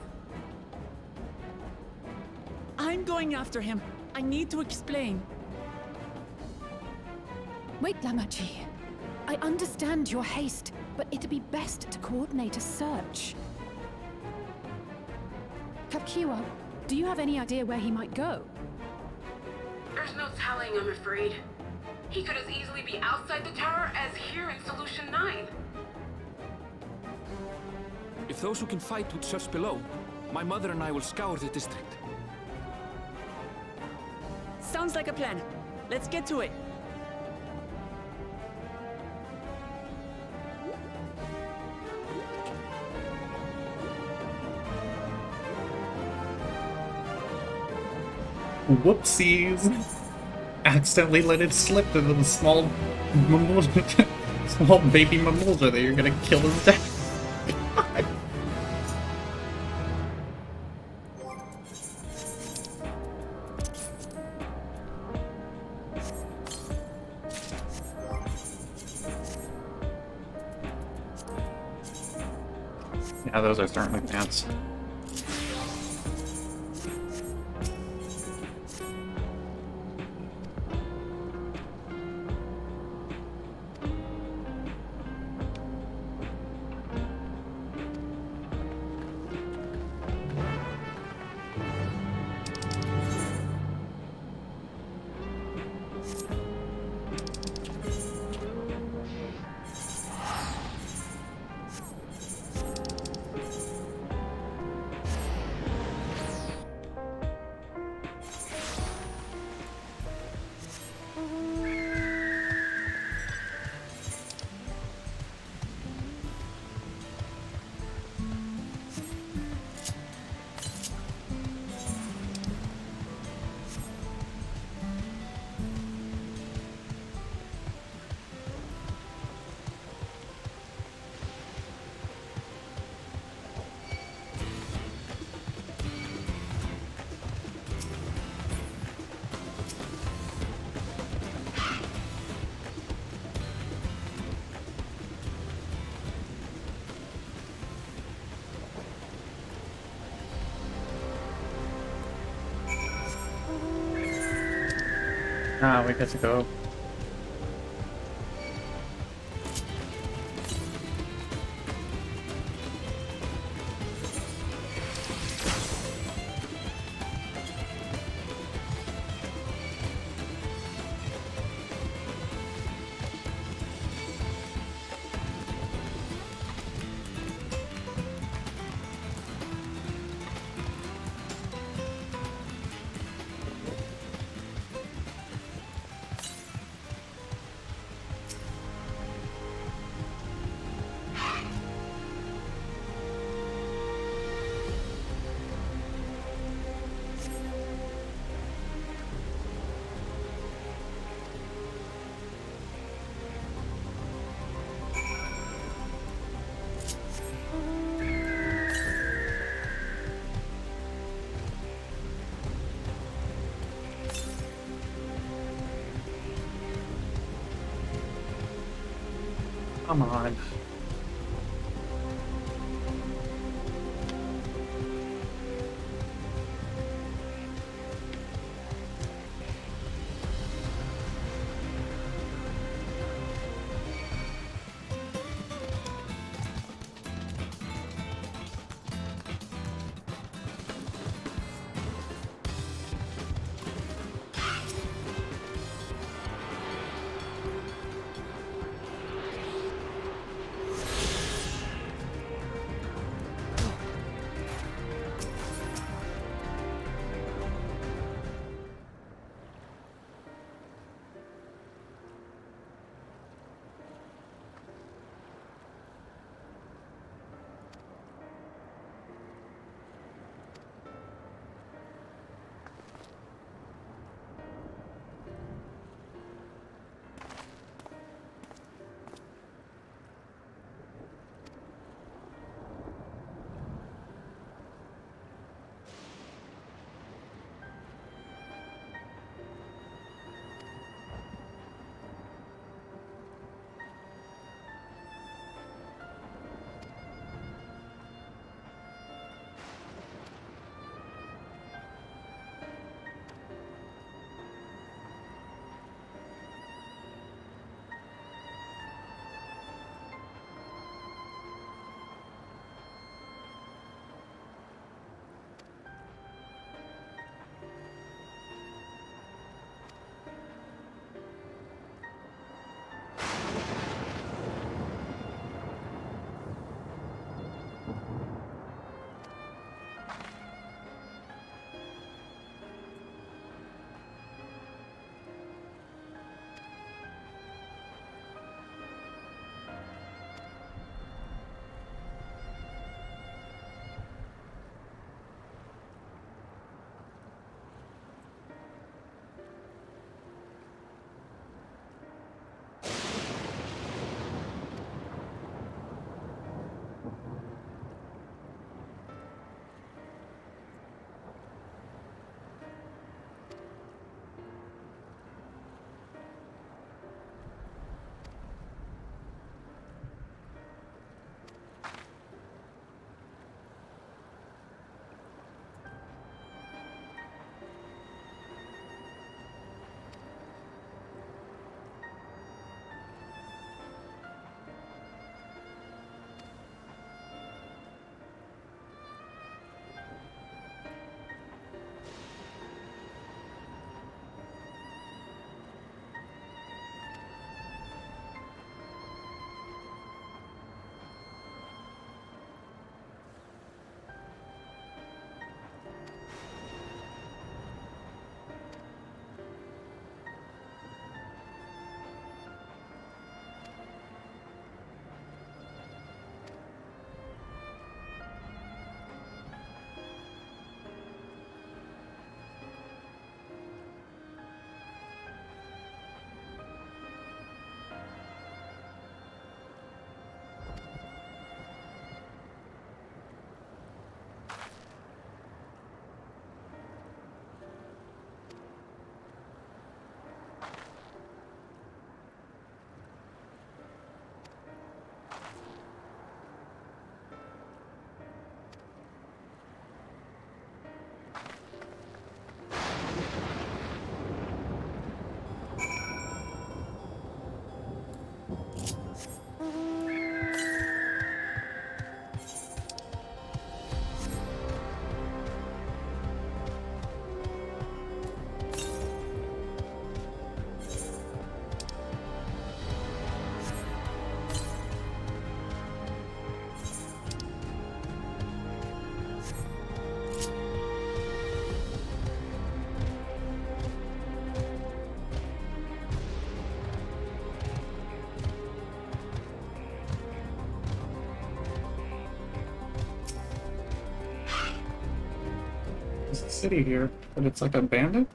I'm going after him. I need to explain. Wait, Lamachi. I understand your haste, but it'd be best to coordinate a search. Kapkiwa, do you have any idea where he might go? There's no telling, I'm afraid. He could as easily be outside the tower as here in Solution 9. If those who can fight would search below, my mother and I will scour the district. Sounds like a plan. Let's get to it. Whoopsies! Accidentally let it slip into the small small baby mimosa that you're gonna kill his death. God. Yeah, those are starting to advance. Ah, we get to go. Come on. city here, but it's like abandoned?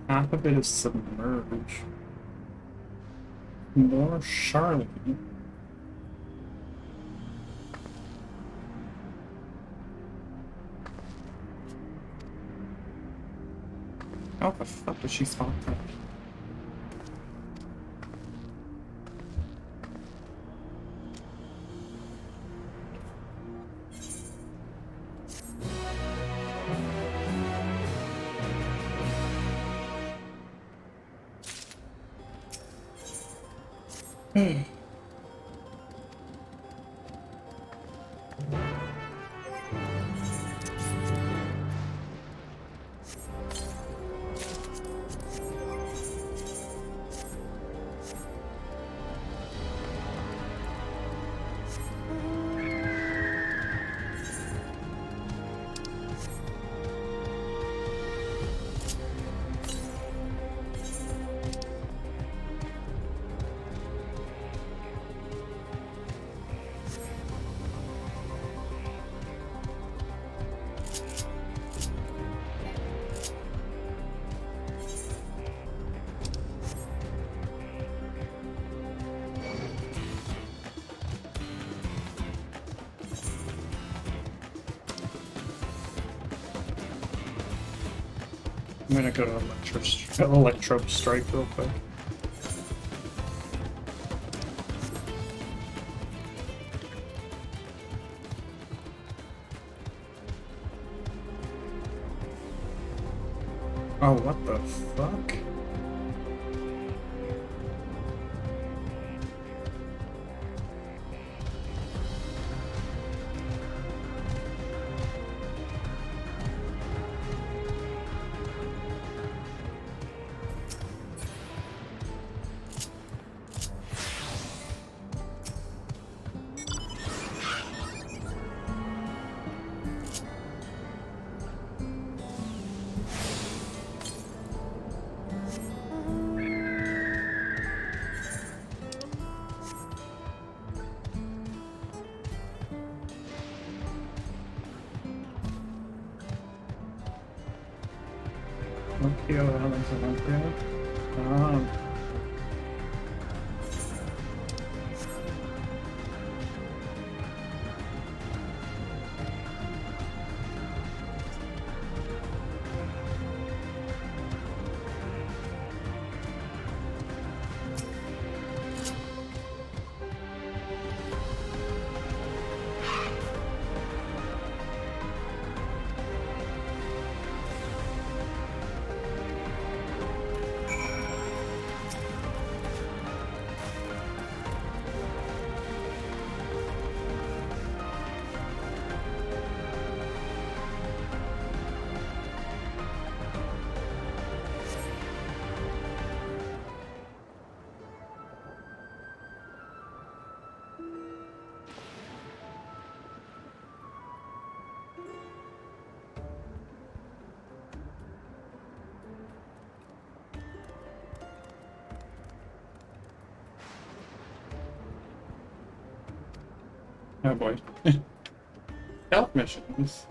Half of it is submerged. More Charlie. How the fuck did she spot that? I'm gonna go to Electro Strike real quick. Oh, what the fuck? Okay, Oh boy. Stealth missions.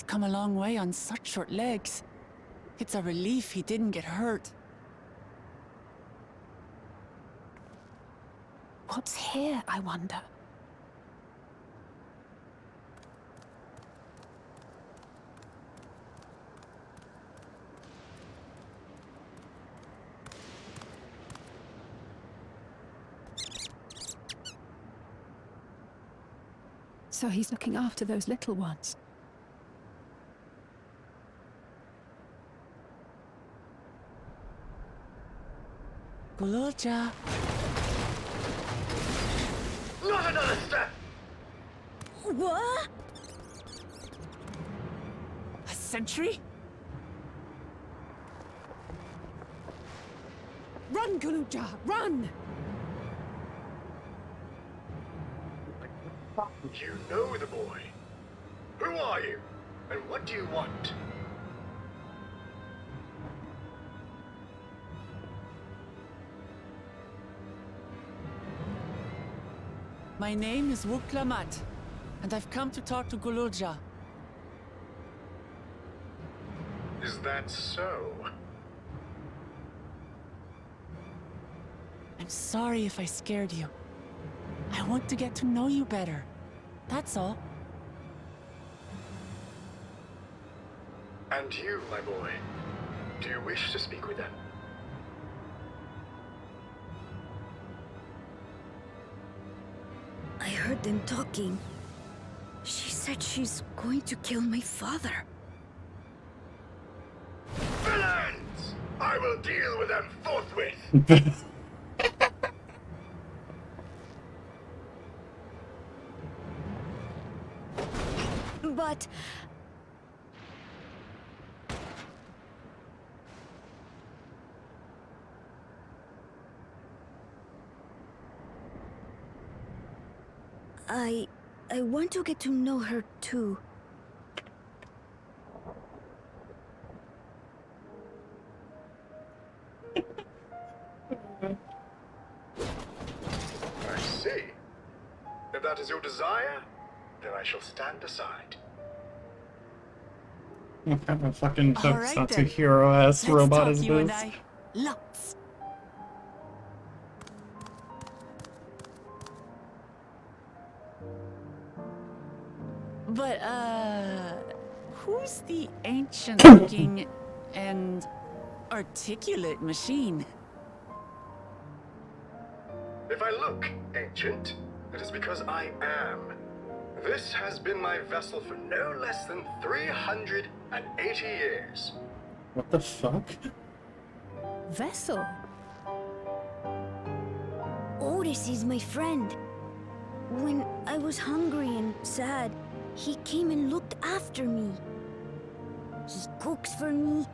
He's come a long way on such short legs. It's a relief he didn't get hurt. What's here, I wonder? So he's looking after those little ones. Gululja. Not another step! What? A sentry? Run, Gululja, run! You know the boy. Who are you? And what do you want? My name is Wuklamat, and I've come to talk to Gululja. Is that so? I'm sorry if I scared you. I want to get to know you better. That's all. And you, my boy, do you wish to speak with them? I heard them talking. She said she's going to kill my father. Villains! I will deal with them forthwith! But... I want to get to know her too. I see. If that is your desire, then I shall stand aside. What kind of fucking All right, tokusatsu then. hero-ass Let's robot talk, is you and this? I. Lots. But, who's the ancient-looking and articulate machine? If I look ancient, it is because I am. This has been my vessel for no less than 380 years. What the fuck? Vessel? Otis is my friend. When I was hungry and sad, he came and looked after me. He cooks for me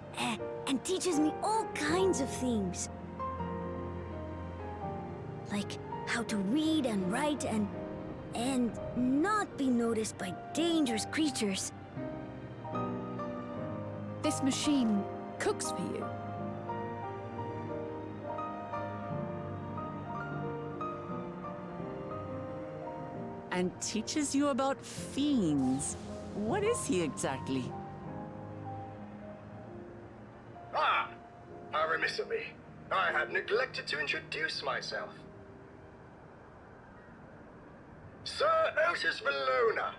and teaches me all kinds of things. Like how to read and write and not be noticed by dangerous creatures. This machine cooks for you? And teaches you about fiends. What is he exactly? Ah! How remiss of me. I had neglected to introduce myself. Sir Otis Valona,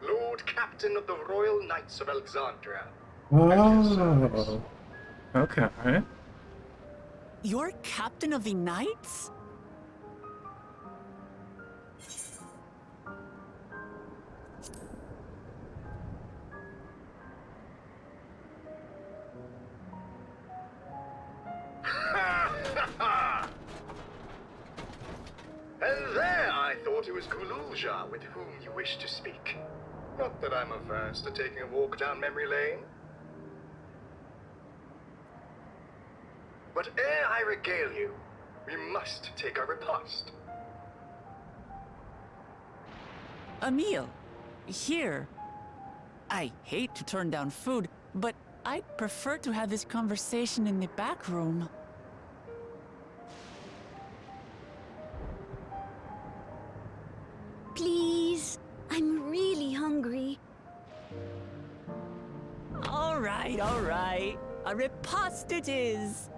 Lord Captain of the Royal Knights of Alexandria. Oh. Okay. You're captain of the knights? And there I thought it was Gululja with whom you wished to speak. Not that I'm averse to taking a walk down memory lane. But ere I regale you, we must take our repast. A meal. Here. I hate to turn down food, but I'd prefer to have this conversation in the back room. Please, I'm really hungry. right, all right. A riposte it is.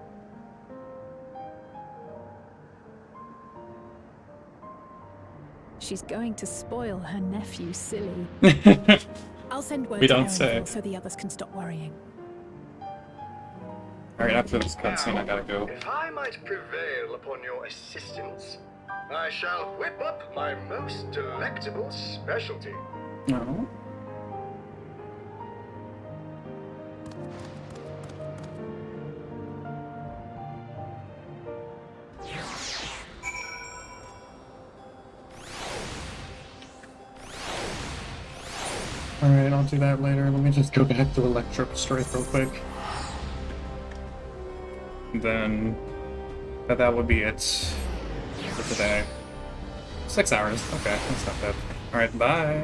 She's going to spoil her nephew silly. I'll send word We to don't say. Erenville so the others can stop worrying. Alright, after this cutscene, I gotta go. If I might prevail upon your assistance, I shall whip up my most delectable specialty. No. Alright, I'll do that later. Let me just go back to Electro Strafe real quick. Then that would be it for today. 6 hours. Okay, that's not bad. Alright, bye.